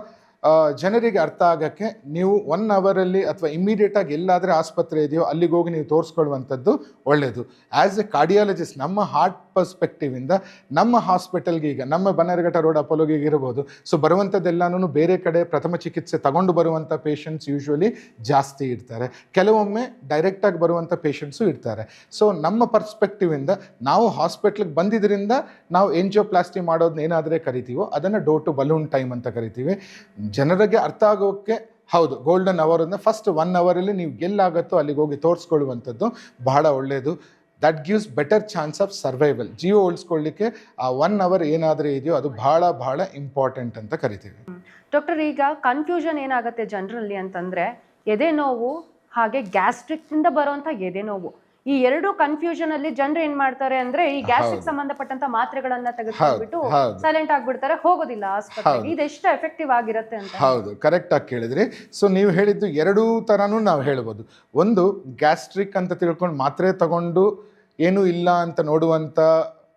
S2: ಜನರಿಗೆ ಅರ್ಥ ಆಗೋಕ್ಕೆ ನೀವು 1 ಅವರಲ್ಲಿ ಅಥವಾ ಇಮ್ಮಿಡಿಯೇಟಾಗಿ ಎಲ್ಲಾದರೆ ಆಸ್ಪತ್ರೆ ಇದೆಯೋ ಅಲ್ಲಿಗೆ ಹೋಗಿ ನೀವು ತೋರಿಸ್ಕೊಳ್ಳುವಂಥದ್ದು ಒಳ್ಳೆಯದು. ಆ್ಯಸ್ ಎ ಕಾರ್ಡಿಯಾಲಜಿಸ್ಟ್ ನಮ್ಮ ಹಾರ್ಟ್ ಪರ್ಸ್ಪೆಕ್ಟಿವಿಂದ ನಮ್ಮ ಹಾಸ್ಪಿಟಲ್ಗೆ, ಈಗ ನಮ್ಮ ಬನ್ನರಘಟ್ಟ ರೋಡ್ ಅಪೋಲೋಗೆ ಇರ್ಬೋದು, ಸೊ ಬರುವಂಥದ್ದೆಲ್ಲನೂ ಬೇರೆ ಕಡೆ ಪ್ರಥಮ ಚಿಕಿತ್ಸೆ ತಗೊಂಡು ಬರುವಂಥ ಪೇಷಂಟ್ಸ್ ಯೂಶ್ವಲಿ ಜಾಸ್ತಿ ಇರ್ತಾರೆ, ಕೆಲವೊಮ್ಮೆ ಡೈರೆಕ್ಟಾಗಿ ಬರುವಂಥ ಪೇಷಂಟ್ಸು ಇರ್ತಾರೆ. ಸೊ ನಮ್ಮ ಪರ್ಸ್ಪೆಕ್ಟಿವಿಂದ ನಾವು ಹಾಸ್ಪಿಟ್ಲಿಗೆ ಬಂದಿದ್ದರಿಂದ ನಾವು ಎಂಜಿಯೋಪ್ಲಾಸ್ಟಿ ಮಾಡೋದನ್ನ ಏನಾದರೆ ಕರಿತೀವೋ ಅದನ್ನು ಡೋರ್ ಟು ಬಲೂನ್ ಟೈಮ್ ಅಂತ ಕರಿತೀವಿ. ಜನರಿಗೆ ಅರ್ಥ ಆಗೋಕ್ಕೆ ಹೌದು, ಗೋಲ್ಡನ್ ಅವರ್ ಅಂದರೆ ಫಸ್ಟ್ 1 ಅವರಲ್ಲಿ ನೀವು ಎಲ್ಲಾಗುತ್ತೋ ಅಲ್ಲಿಗೆ ಹೋಗಿ ತೋರಿಸ್ಕೊಳ್ಳುವಂಥದ್ದು ಬಹಳ ಒಳ್ಳೆಯದು. That gives better chance of survival. ಜೀವ ಉಳಿಸ್ಕೊಳ್ಳಿಕ್ಕೆ ಆ 1 ಅವರ್ ಏನಾದರೂ ಇದೆಯೋ ಅದು ಬಹಳ ಇಂಪಾರ್ಟೆಂಟ್ ಅಂತ ಕರಿತೀವಿ.
S1: ಡಾಕ್ಟರ್, ಈಗ ಕನ್ಫ್ಯೂಷನ್ ಏನಾಗುತ್ತೆ ಜನರಲ್ಲಿ ಅಂತಂದರೆ, ಎದೆ ನೋವು ಹಾಗೆ ಗ್ಯಾಸ್ಟ್ರಿಕ್ನಿಂದ ಬರುವಂಥ ಎದೆ ನೋವು, ಈ ಎರಡು ಕನ್ಫ್ಯೂಷನ್ ಅಲ್ಲಿ ಜನರು ಏನ್ ಮಾಡ್ತಾರೆ ಅಂದ್ರೆ ಈ ಗ್ಯಾಸ್ಟ್ರಿಕ್ ಸಂಬಂಧಪಟ್ಟಂತ ಮಾತ್ರೆಗಳನ್ನ ತೆಗೆದುಬಿಟ್ಟು ಸೈಲೆಂಟ್ ಆಗ್ಬಿಡ್ತಾರೆ, ಹೋಗೋದಿಲ್ಲ ಆಸ್ಪತ್ರೆಗೆ. ಇದೆಷ್ಟು ಎಫೆಕ್ಟಿವ್ ಆಗಿರುತ್ತೆ ಅಂತ?
S2: ಹೌದು, ಕರೆಕ್ಟ್ ಆಗಿ ಕೇಳಿದ್ರಿ. ಸೊ ನೀವು ಹೇಳಿದ್ದು ಎರಡೂ ಥರನೂ ನಾವು ಹೇಳ್ಬೋದು. ಒಂದು, ಗ್ಯಾಸ್ಟ್ರಿಕ್ ಅಂತ ತಿಳ್ಕೊಂಡು ಮಾತ್ರೆ ತಗೊಂಡು ಏನೂ ಇಲ್ಲ ಅಂತ ನೋಡುವಂಥ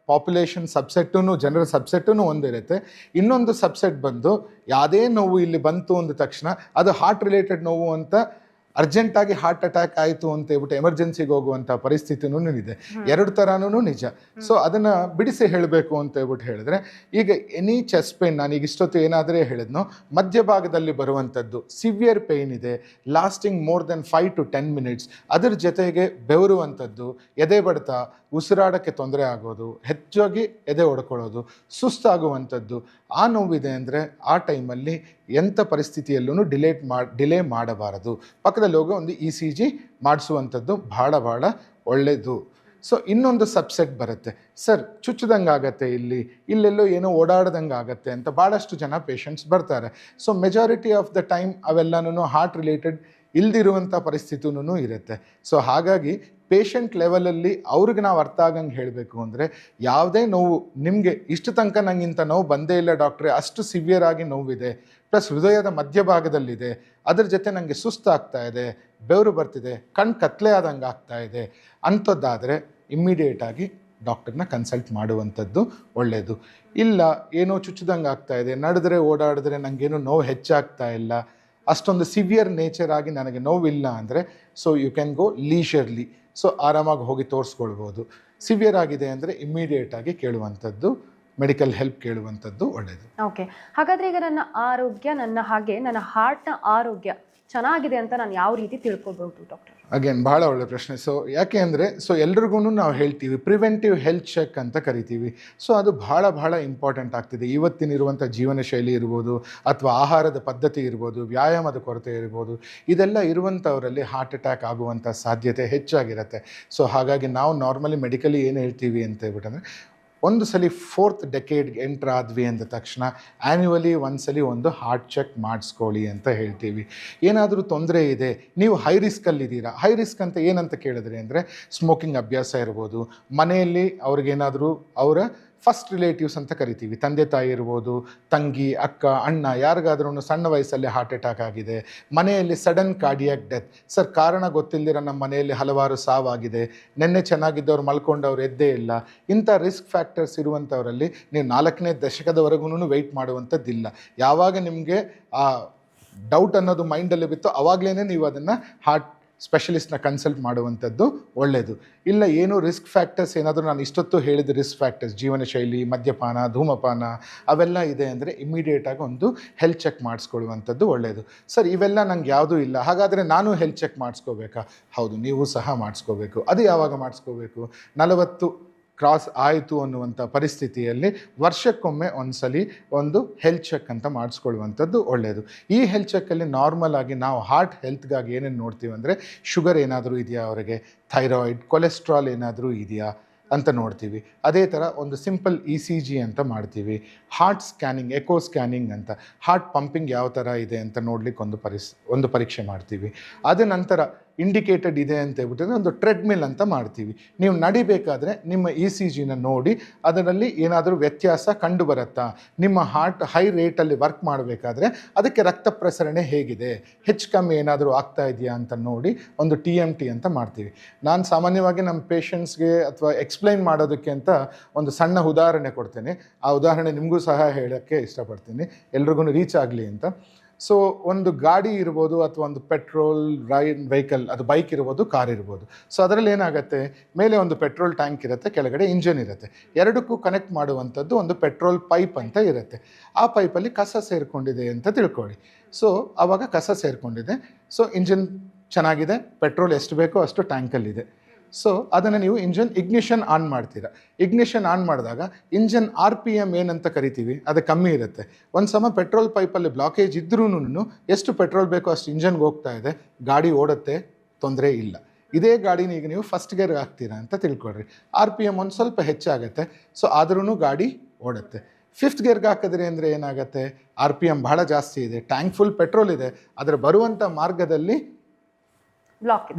S2: ಪಾಪ್ಯುಲೇಷನ್ ಸಬ್ಸೆಟ್ಟೂ, ಜನರ ಸಬ್ಸೆಟ್ಟೂ ಒಂದಿರುತ್ತೆ. ಇನ್ನೊಂದು ಸಬ್ಸೆಟ್ ಬಂದು ಯಾವುದೇ ನೋವು ಇಲ್ಲಿ ಬಂತು ಅಂದ ತಕ್ಷಣ ಅದು ಹಾರ್ಟ್ ರಿಲೇಟೆಡ್ ನೋವು ಅಂತ ಅರ್ಜೆಂಟಾಗಿ ಹಾರ್ಟ್ ಅಟ್ಯಾಕ್ ಆಯಿತು ಅಂತ ಹೇಳ್ಬಿಟ್ಟು ಎಮರ್ಜೆನ್ಸಿಗೆ ಹೋಗುವಂಥ ಪರಿಸ್ಥಿತಿನೂ ಇದೆ. ಎರಡು ಥರನೂ ನಿಜ. ಸೊ ಅದನ್ನು ಬಿಡಿಸಿ ಹೇಳಬೇಕು ಅಂತ ಹೇಳ್ಬಿಟ್ಟು ಹೇಳಿದ್ರೆ, ಈಗ ಎನಿ ಚೆಸ್ಟ್ ಪೇನ್, ನಾನೀಗ ಇಷ್ಟೊತ್ತು ಏನಾದರೆ ಹೇಳಿದ್ನೋ, ಮಧ್ಯಭಾಗದಲ್ಲಿ ಬರುವಂಥದ್ದು ಸಿವಿಯರ್ ಪೇಯ್ನ್ ಇದೆ, lasting more than 5 to 10 minutes, ಅದರ ಜೊತೆಗೆ ಬೆವರುವಂಥದ್ದು, ಎದೆ ಬಡಿತ, ಉಸಿರಾಡೋಕ್ಕೆ ತೊಂದರೆ ಆಗೋದು, ಹೆಚ್ಚಾಗಿ ಎದೆ ಹೊಡ್ಕೊಳ್ಳೋದು, ಸುಸ್ತಾಗುವಂಥದ್ದು, ಆ ನೋವಿದೆ ಅಂದರೆ ಆ ಟೈಮಲ್ಲಿ ಎಂಥ ಪರಿಸ್ಥಿತಿಯಲ್ಲೂ ಡಿಲೇ ಮಾಡಬಾರದು. ಪಕ್ಕದಲ್ಲಿ ಹೋಗಿ ಒಂದು ECG ಮಾಡಿಸುವಂಥದ್ದು ಬಹಳ ಒಳ್ಳೆಯದು. ಸೊ ಇನ್ನೊಂದು ಸಬ್ಸೆಟ್ ಬರುತ್ತೆ, ಸರ್ ಚುಚ್ಚಿದಂಗೆ ಆಗತ್ತೆ, ಇಲ್ಲೆಲ್ಲೋ ಏನೋ ಓಡಾಡ್ದಂಗೆ ಆಗತ್ತೆ ಅಂತ ಭಾಳಷ್ಟು ಜನ ಪೇಷಂಟ್ಸ್ ಬರ್ತಾರೆ. So majority of the time ಅವೆಲ್ಲನೂ ಹಾರ್ಟ್ ರಿಲೇಟೆಡ್ ಇಲ್ದಿರುವಂಥ ಪರಿಸ್ಥಿತಿನೂ ಇರುತ್ತೆ. ಸೊ ಹಾಗಾಗಿ ಪೇಷಂಟ್ ಲೆವೆಲಲ್ಲಿ ಅವ್ರಿಗೆ ನಾವು ಅರ್ಥ ಆಗಂಗೆ ಹೇಳಬೇಕು ಅಂದರೆ, ಯಾವುದೇ ನೋವು ನಿಮಗೆ ಇಷ್ಟು ತನಕ ನಂಗೆ ಇಂಥ ನೋವು ಬಂದೇ ಇಲ್ಲ ಡಾಕ್ಟ್ರೆ, ಅಷ್ಟು ಸಿವಿಯರ್ ಆಗಿ ನೋವಿದೆ, ಪ್ಲಸ್ ಹೃದಯದ ಮಧ್ಯಭಾಗದಲ್ಲಿದೆ, ಅದ್ರ ಜೊತೆ ನನಗೆ ಸುಸ್ತಾಗ್ತಾ ಇದೆ, ಬೆವರು ಬರ್ತಿದೆ, ಕಣ್ಣು ಕತ್ಲೆ ಆದಂಗೆ ಆಗ್ತಾ ಇದೆ ಅಂಥದ್ದಾದರೆ ಇಮ್ಮಿಡಿಯೇಟಾಗಿ ಡಾಕ್ಟರ್ನ ಕನ್ಸಲ್ಟ್ ಮಾಡುವಂಥದ್ದು ಒಳ್ಳೆಯದು. ಇಲ್ಲ ಏನೋ ಚುಚ್ಚಿದಂಗೆ ಆಗ್ತಾ ಇದೆ, ನಡೆದ್ರೆ ಓಡಾಡಿದ್ರೆ ನನಗೇನು ನೋವು ಹೆಚ್ಚಾಗ್ತಾ ಇಲ್ಲ, ಅಷ್ಟೊಂದು ಸಿವಿಯರ್ ನೇಚರ್ ಆಗಿ ನನಗೆ ನೋವಿಲ್ಲ ಅಂದರೆ, so you can go leisurely. So ಆರಾಮಾಗಿ ಹೋಗಿ ತೋರಿಸ್ಕೊಳ್ಬೋದು. ಸಿವಿಯರ್ ಆಗಿದೆ ಅಂದರೆ ಇಮ್ಮಿಡಿಯೇಟಾಗಿ ಕೇಳುವಂಥದ್ದು, ಮೆಡಿಕಲ್ ಹೆಲ್ಪ್ ಕೇಳುವಂಥದ್ದು ಒಳ್ಳೆಯದು.
S1: ಓಕೆ, ಹಾಗಾದರೆ ಈಗ ನನ್ನ ಹಾರ್ಟ್ನ ಆರೋಗ್ಯ ಚೆನ್ನಾಗಿದೆ ಅಂತ ನಾನು ಯಾವ ರೀತಿ ತಿಳ್ಕೊಳ್ಬೋದು ಡಾಕ್ಟರ್?
S2: ಅಗೇನ್ ಭಾಳ ಒಳ್ಳೆ ಪ್ರಶ್ನೆ. ಸೊ ಯಾಕೆ ಅಂದರೆ, ಸೊ ಎಲ್ರಿಗೂ ನಾವು ಹೇಳ್ತೀವಿ ಪ್ರಿವೆಂಟಿವ್ ಹೆಲ್ತ್ ಚೆಕ್ ಅಂತ ಕರಿತೀವಿ. ಸೊ ಅದು ಭಾಳ ಇಂಪಾರ್ಟೆಂಟ್ ಆಗ್ತಿದೆ. ಇವತ್ತಿನಿರುವಂಥ ಜೀವನ ಶೈಲಿ ಇರ್ಬೋದು, ಅಥವಾ ಆಹಾರದ ಪದ್ಧತಿ ಇರ್ಬೋದು, ವ್ಯಾಯಾಮದ ಕೊರತೆ ಇರ್ಬೋದು, ಇದೆಲ್ಲ ಇರುವಂಥವರಲ್ಲಿ ಹಾರ್ಟ್ ಅಟ್ಯಾಕ್ ಆಗುವಂಥ ಸಾಧ್ಯತೆ ಹೆಚ್ಚಾಗಿರುತ್ತೆ. ಸೊ ಹಾಗಾಗಿ ನಾವು ನಾರ್ಮಲಿ ಮೆಡಿಕಲಿ ಏನು ಹೇಳ್ತೀವಿ ಅಂತ ಹೇಳ್ಬಿಟ್ಟಂದರೆ, ಒಂದು ಸಲ 4th ಡೆಕೇಡ್ಗೆ ಎಂಟ್ರ್ ಆದ್ವಿ ಅಂದ ತಕ್ಷಣ ಆ್ಯನ್ಯುವಲಿ ಒಂದ್ಸಲಿ ಒಂದು ಹಾರ್ಟ್ ಚೆಕ್ ಮಾಡಿಸ್ಕೊಳ್ಳಿ ಅಂತ ಹೇಳ್ತೀವಿ. ಏನಾದರೂ ತೊಂದರೆ ಇದೆ, ನೀವು ಹೈ ರಿಸ್ಕಲ್ಲಿದ್ದೀರಾ, ಹೈ ರಿಸ್ಕ್ ಅಂತ ಏನಂತ ಕೇಳಿದ್ರೆ ಅಂದರೆ, ಸ್ಮೋಕಿಂಗ್ ಅಭ್ಯಾಸ ಇರ್ಬೋದು, ಮನೆಯಲ್ಲಿ ಅವ್ರಿಗೇನಾದರೂ ಅವರ ಫಸ್ಟ್ ರಿಲೇಟಿವ್ಸ್ ಅಂತ ಕರಿತೀವಿ. ತಂದೆ ತಾಯಿ ಇರ್ಬೋದು, ತಂಗಿ, ಅಕ್ಕ, ಅಣ್ಣ, ಯಾರಿಗಾದ್ರೂ ಸಣ್ಣ ವಯಸ್ಸಲ್ಲೇ ಹಾರ್ಟ್ ಅಟ್ಯಾಕ್ ಆಗಿದೆ, ಮನೆಯಲ್ಲಿ ಸಡನ್ ಕಾರ್ಡಿಯಾಕ್ ಡೆತ್, ಸರ್ ಕಾರಣ ಗೊತ್ತಿಲ್ಲದಿರೋ ನಮ್ಮ ಮನೆಯಲ್ಲಿ ಹಲವಾರು ಸಾವಾಗಿದೆ, ನಿನ್ನೆ ಚೆನ್ನಾಗಿದ್ದವ್ರು ಮಲ್ಕೊಂಡವ್ರು ಎದ್ದೇ ಇಲ್ಲ, ಇಂಥ ರಿಸ್ಕ್ ಫ್ಯಾಕ್ಟರ್ಸ್ ಇರುವಂಥವರಲ್ಲಿ ನೀವು 4ನೇ ದಶಕದವರೆಗೂ ವೆಯ್ಟ್ ಮಾಡುವಂಥದ್ದಿಲ್ಲ. ಯಾವಾಗ ನಿಮಗೆ ಆ ಡೌಟ್ ಅನ್ನೋದು ಮೈಂಡಲ್ಲಿ ಬಿತ್ತು ಅವಾಗಲೇ ನೀವು ಅದನ್ನು ಹಾರ್ಟ್ ಸ್ಪೆಷಲಿಸ್ಟ್ನ ಕನ್ಸಲ್ಟ್ ಮಾಡುವಂಥದ್ದು ಒಳ್ಳೆಯದು. ಇಲ್ಲ ಏನು ರಿಸ್ಕ್ ಫ್ಯಾಕ್ಟರ್ಸ್ ಏನಾದರೂ ನಾನು ಇಷ್ಟೊತ್ತು ಹೇಳಿದ ರಿಸ್ಕ್ ಫ್ಯಾಕ್ಟರ್ಸ್, ಜೀವನ ಶೈಲಿ, ಮದ್ಯಪಾನ, ಧೂಮಪಾನ ಅವೆಲ್ಲ ಇದೆ ಅಂದರೆ ಇಮ್ಮಿಡಿಯೇಟಾಗಿ ಒಂದು ಹೆಲ್ತ್ ಚೆಕ್ ಮಾಡಿಸ್ಕೊಳ್ಳುವಂಥದ್ದು ಒಳ್ಳೆಯದು. ಸರ್ ಇವೆಲ್ಲ ನಂಗೆ ಯಾವುದೂ ಇಲ್ಲ, ಹಾಗಾದರೆ ನಾನು ಹೆಲ್ತ್ ಚೆಕ್ ಮಾಡಿಸ್ಕೋಬೇಕಾ? ಹೌದು, ನೀವು ಸಹ ಮಾಡಿಸ್ಕೋಬೇಕು. ಅದು ಯಾವಾಗ ಮಾಡಿಸ್ಕೋಬೇಕು? 40 ಕ್ರಾಸ್ ಆಯಿತು ಅನ್ನುವಂಥ ಪರಿಸ್ಥಿತಿಯಲ್ಲಿ ವರ್ಷಕ್ಕೊಮ್ಮೆ ಒಂದ್ಸಲಿ ಒಂದು ಹೆಲ್ತ್ ಚೆಕ್ ಅಂತ ಮಾಡಿಸ್ಕೊಳ್ಳುವಂಥದ್ದು ಒಳ್ಳೆಯದು. ಈ ಹೆಲ್ತ್ ಚೆಕ್ಕಲ್ಲಿ ನಾರ್ಮಲ್ ಆಗಿ ನಾವು ಹಾರ್ಟ್ ಹೆಲ್ತ್ಗಾಗಿ ಏನೇನು ನೋಡ್ತೀವಿ ಅಂದರೆ ಶುಗರ್ ಏನಾದರೂ ಇದೆಯಾ ಅವರಿಗೆ, ಥೈರಾಯ್ಡ್, ಕೊಲೆಸ್ಟ್ರಾಲ್ ಏನಾದರೂ ಇದೆಯಾ ಅಂತ ನೋಡ್ತೀವಿ. ಅದೇ ಥರ ಒಂದು ಸಿಂಪಲ್ ECG ಅಂತ ಮಾಡ್ತೀವಿ, ಹಾರ್ಟ್ ಸ್ಕ್ಯಾನಿಂಗ್, ಎಕೋ ಸ್ಕ್ಯಾನಿಂಗ್ ಅಂತ, ಹಾರ್ಟ್ ಪಂಪಿಂಗ್ ಯಾವ ಥರ ಇದೆ ಅಂತ ನೋಡ್ಲಿಕ್ಕೆ ಒಂದು ಪರೀಕ್ಷೆ ಮಾಡ್ತೀವಿ. ಅದ ನಂತರ ಇಂಡಿಕೇಟೆಡ್ ಇದೆ ಅಂತ ಹೇಳ್ಬಿಟ್ಟಿದ್ರೆ ಒಂದು ಟ್ರೆಡ್ಮಿಲ್ ಅಂತ ಮಾಡ್ತೀವಿ. ನೀವು ನಡಿಬೇಕಾದ್ರೆ ನಿಮ್ಮ ECGನ ನೋಡಿ ಅದರಲ್ಲಿ ಏನಾದರೂ ವ್ಯತ್ಯಾಸ ಕಂಡು ಬರುತ್ತಾ, ನಿಮ್ಮ ಹಾರ್ಟ್ ಹೈ ರೇಟಲ್ಲಿ ವರ್ಕ್ ಮಾಡಬೇಕಾದ್ರೆ ಅದಕ್ಕೆ ರಕ್ತ ಪ್ರಸರಣೆ ಹೇಗಿದೆ, ಹೆಚ್ಚು ಕಮ್ಮಿ ಏನಾದರೂ ಆಗ್ತಾ ಇದೆಯಾ ಅಂತ ನೋಡಿ ಒಂದು TMT ಅಂತ ಮಾಡ್ತೀವಿ. ನಾನು ಸಾಮಾನ್ಯವಾಗಿ ನಮ್ಮ ಪೇಷಂಟ್ಸ್ಗೆ ಅಥವಾ ಎಕ್ಸ್ಪ್ಲೈನ್ ಮಾಡೋದಕ್ಕೆ ಅಂತ ಒಂದು ಸಣ್ಣ ಉದಾಹರಣೆ ಕೊಡ್ತೇನೆ. ಆ ಉದಾಹರಣೆ ನಿಮಗೂ ಸಹ ಹೇಳೋಕ್ಕೆ ಇಷ್ಟಪಡ್ತೀನಿ, ಎಲ್ರಿಗೂ ರೀಚ್ ಆಗಲಿ ಅಂತ. ಸೊ ಒಂದು ಗಾಡಿ ಇರ್ಬೋದು ಅಥವಾ ಒಂದು ಪೆಟ್ರೋಲ್ ವೆಹಿಕಲ್, ಅದು ಬೈಕ್ ಇರ್ಬೋದು, ಕಾರ್ ಇರ್ಬೋದು. ಸೊ ಅದರಲ್ಲಿ ಏನಾಗುತ್ತೆ, ಮೇಲೆ ಒಂದು ಪೆಟ್ರೋಲ್ ಟ್ಯಾಂಕ್ ಇರುತ್ತೆ, ಕೆಳಗಡೆ ಇಂಜನ್ ಇರುತ್ತೆ. ಎರಡಕ್ಕೂ ಕನೆಕ್ಟ್ ಮಾಡುವಂಥದ್ದು ಒಂದು ಪೆಟ್ರೋಲ್ ಪೈಪ್ ಅಂತ ಇರುತ್ತೆ. ಆ ಪೈಪಲ್ಲಿ ಕಸ ಸೇರಿಕೊಂಡಿದೆ ಅಂತ ತಿಳ್ಕೊಳ್ಳಿ. ಸೊ ಆವಾಗ ಕಸ ಸೇರಿಕೊಂಡಿದೆ, ಸೊ ಇಂಜನ್ ಚೆನ್ನಾಗಿದೆ, ಪೆಟ್ರೋಲ್ ಎಷ್ಟು ಬೇಕೋ ಅಷ್ಟು ಟ್ಯಾಂಕಲ್ಲಿದೆ. ಸೊ ಅದನ್ನು ನೀವು ಇಂಜನ್ ಇಗ್ನಿಷನ್ ಆನ್ ಮಾಡ್ತೀರಾ. ಇಗ್ನಿಷನ್ ಆನ್ ಮಾಡಿದಾಗ ಇಂಜನ್ RPM ಏನಂತ ಕರಿತೀವಿ ಅದು ಕಮ್ಮಿ ಇರುತ್ತೆ. ಒಂದು ಸಮ ಪೆಟ್ರೋಲ್ ಪೈಪಲ್ಲಿ ಬ್ಲಾಕೇಜ್ ಇದ್ರೂ ಎಷ್ಟು ಪೆಟ್ರೋಲ್ ಬೇಕೋ ಅಷ್ಟು ಇಂಜನ್ಗೆ ಹೋಗ್ತಾ ಇದೆ, ಗಾಡಿ ಓಡುತ್ತೆ, ತೊಂದರೆ ಇಲ್ಲ. ಇದೇ ಗಾಡಿನ ಈಗ ನೀವು ಫಸ್ಟ್ ಗೇರ್ಗೆ ಹಾಕ್ತೀರಾ ಅಂತ ತಿಳ್ಕೊಳ್ರಿ, RPM ಒಂದು ಸ್ವಲ್ಪ ಹೆಚ್ಚಾಗುತ್ತೆ, ಸೊ ಆದ್ರೂ ಗಾಡಿ ಓಡುತ್ತೆ. 5th ಗೇರ್ಗೆ ಹಾಕಿದ್ರಿ ಅಂದರೆ ಏನಾಗುತ್ತೆ, RPM ಬಹಳ ಜಾಸ್ತಿ ಇದೆ, ಟ್ಯಾಂಕ್ ಫುಲ್ ಪೆಟ್ರೋಲ್ ಇದೆ, ಅದರ ಬರುವಂಥ ಮಾರ್ಗದಲ್ಲಿ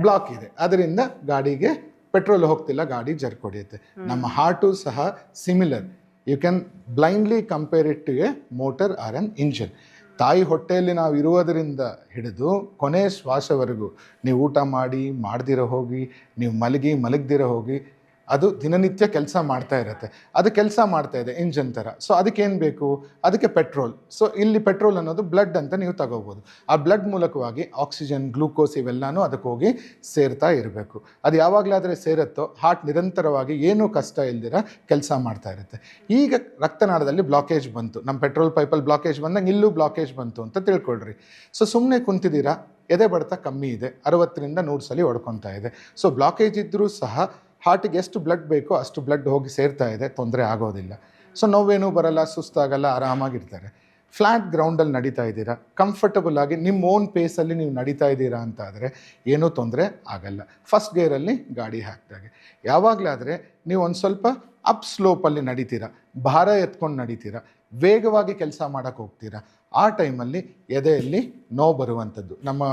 S2: ಬ್ಲಾಕ್ ಇದೆ, ಅದರಿಂದ ಗಾಡಿಗೆ ಪೆಟ್ರೋಲ್ ಹೋಗ್ತಿಲ್ಲ, ಗಾಡಿ ಜರ್ಕ್ ಹೊಡೆಯುತ್ತೆ. ನಮ್ಮ ಹಾರ್ಟು ಸಹ similar. You can blindly compare it to a motor or an engine. ತಾಯಿ ಹೊಟ್ಟೆಯಲ್ಲಿ ನಾವು ಇರುವುದರಿಂದ ಹಿಡಿದು ಕೊನೆ ಶ್ವಾಸವರೆಗೂ ನೀವು ಊಟ ಮಾಡಿ, ಮಾಡ್ದಿರೋ ಹೋಗಿ, ನೀವು ಮಲಗದಿರೋ ಹೋಗಿ, ಅದು ದಿನನಿತ್ಯ ಕೆಲಸ ಮಾಡ್ತಾ ಇರುತ್ತೆ. ಅದು ಕೆಲಸ ಮಾಡ್ತಾ ಇದೆ ಇಂಜನ್ ಥರ. ಸೊ ಅದಕ್ಕೇನು ಬೇಕು, ಅದಕ್ಕೆ ಪೆಟ್ರೋಲ್. ಸೊ ಇಲ್ಲಿ ಪೆಟ್ರೋಲ್ ಅನ್ನೋದು ಬ್ಲಡ್ ಅಂತ ನೀವು ತಗೋಬೋದು. ಆ ಬ್ಲಡ್ ಮೂಲಕವಾಗಿ ಆಕ್ಸಿಜನ್, ಗ್ಲೂಕೋಸ್ ಇವೆಲ್ಲನೂ ಅದಕ್ಕೆ ಹೋಗಿ ಸೇರ್ತಾ ಇರಬೇಕು. ಅದು ಯಾವಾಗಲಾದರೆ ಸೇರುತ್ತೋ ಹಾರ್ಟ್ ನಿರಂತರವಾಗಿ ಏನೂ ಕಷ್ಟ ಇಲ್ದಿರ ಕೆಲಸ ಮಾಡ್ತಾ ಇರುತ್ತೆ. ಈಗ ರಕ್ತನಾಳದಲ್ಲಿ ಬ್ಲಾಕೇಜ್ ಬಂತು, ನಮ್ಮ ಪೆಟ್ರೋಲ್ ಪೈಪಲ್ಲಿ ಬ್ಲಾಕೇಜ್ ಬಂದಂಗೆ ಇಲ್ಲೂ ಬ್ಲಾಕೇಜ್ ಬಂತು ಅಂತ ತಿಳ್ಕೊಳ್ರಿ. ಸೊ ಸುಮ್ಮನೆ ಕುಂತಿದ್ದೀರಾ, ಎದೆ ಬಡಿತ ಕಮ್ಮಿ ಇದೆ, 60ರಿಂದ 100 ಸಲ ಹೊಡ್ಕೊತಾ ಇದೆ. ಸೊ ಬ್ಲಾಕೇಜ್ ಇದ್ದರೂ ಸಹ ಹಾರ್ಟಿಗೆ ಎಷ್ಟು ಬ್ಲಡ್ ಬೇಕೋ ಅಷ್ಟು ಬ್ಲಡ್ ಹೋಗಿ ಸೇರ್ತಾ ಇದೆ, ತೊಂದರೆ ಆಗೋದಿಲ್ಲ. ಸೊ ನೋವೇನೂ ಬರಲ್ಲ, ಸುಸ್ತಾಗಲ್ಲ, ಆರಾಮಾಗಿರ್ತಾರೆ. ಫ್ಲ್ಯಾಟ್ ಗ್ರೌಂಡಲ್ಲಿ ನಡೀತಾ ಇದ್ದೀರಾ, ಕಂಫರ್ಟಬಲ್ ಆಗಿ ನಿಮ್ಮ ಓನ್ ಪೇಸಲ್ಲಿ ನೀವು ನಡೀತಾ ಇದ್ದೀರಾ ಅಂತ ಆದರೆ ಏನೂ ತೊಂದರೆ ಆಗಲ್ಲ. ಫಸ್ಟ್ ಗೇರಲ್ಲಿ ಗಾಡಿ ಹಾಕಿದಾಗೆ. ಯಾವಾಗಲಾದರೆ ನೀವು ಒಂದು ಸ್ವಲ್ಪ ಅಪ್ ಸ್ಲೋಪಲ್ಲಿ ನಡೀತೀರಾ, ಭಾರ ಎತ್ಕೊಂಡು ನಡೀತೀರಾ, ವೇಗವಾಗಿ ಕೆಲಸ ಮಾಡೋಕ್ಕೆ ಹೋಗ್ತೀರಾ, ಆ ಟೈಮಲ್ಲಿ ಎದೆಯಲ್ಲಿ ನೋವು ಬರುವಂಥದ್ದು. ನಮ್ಮ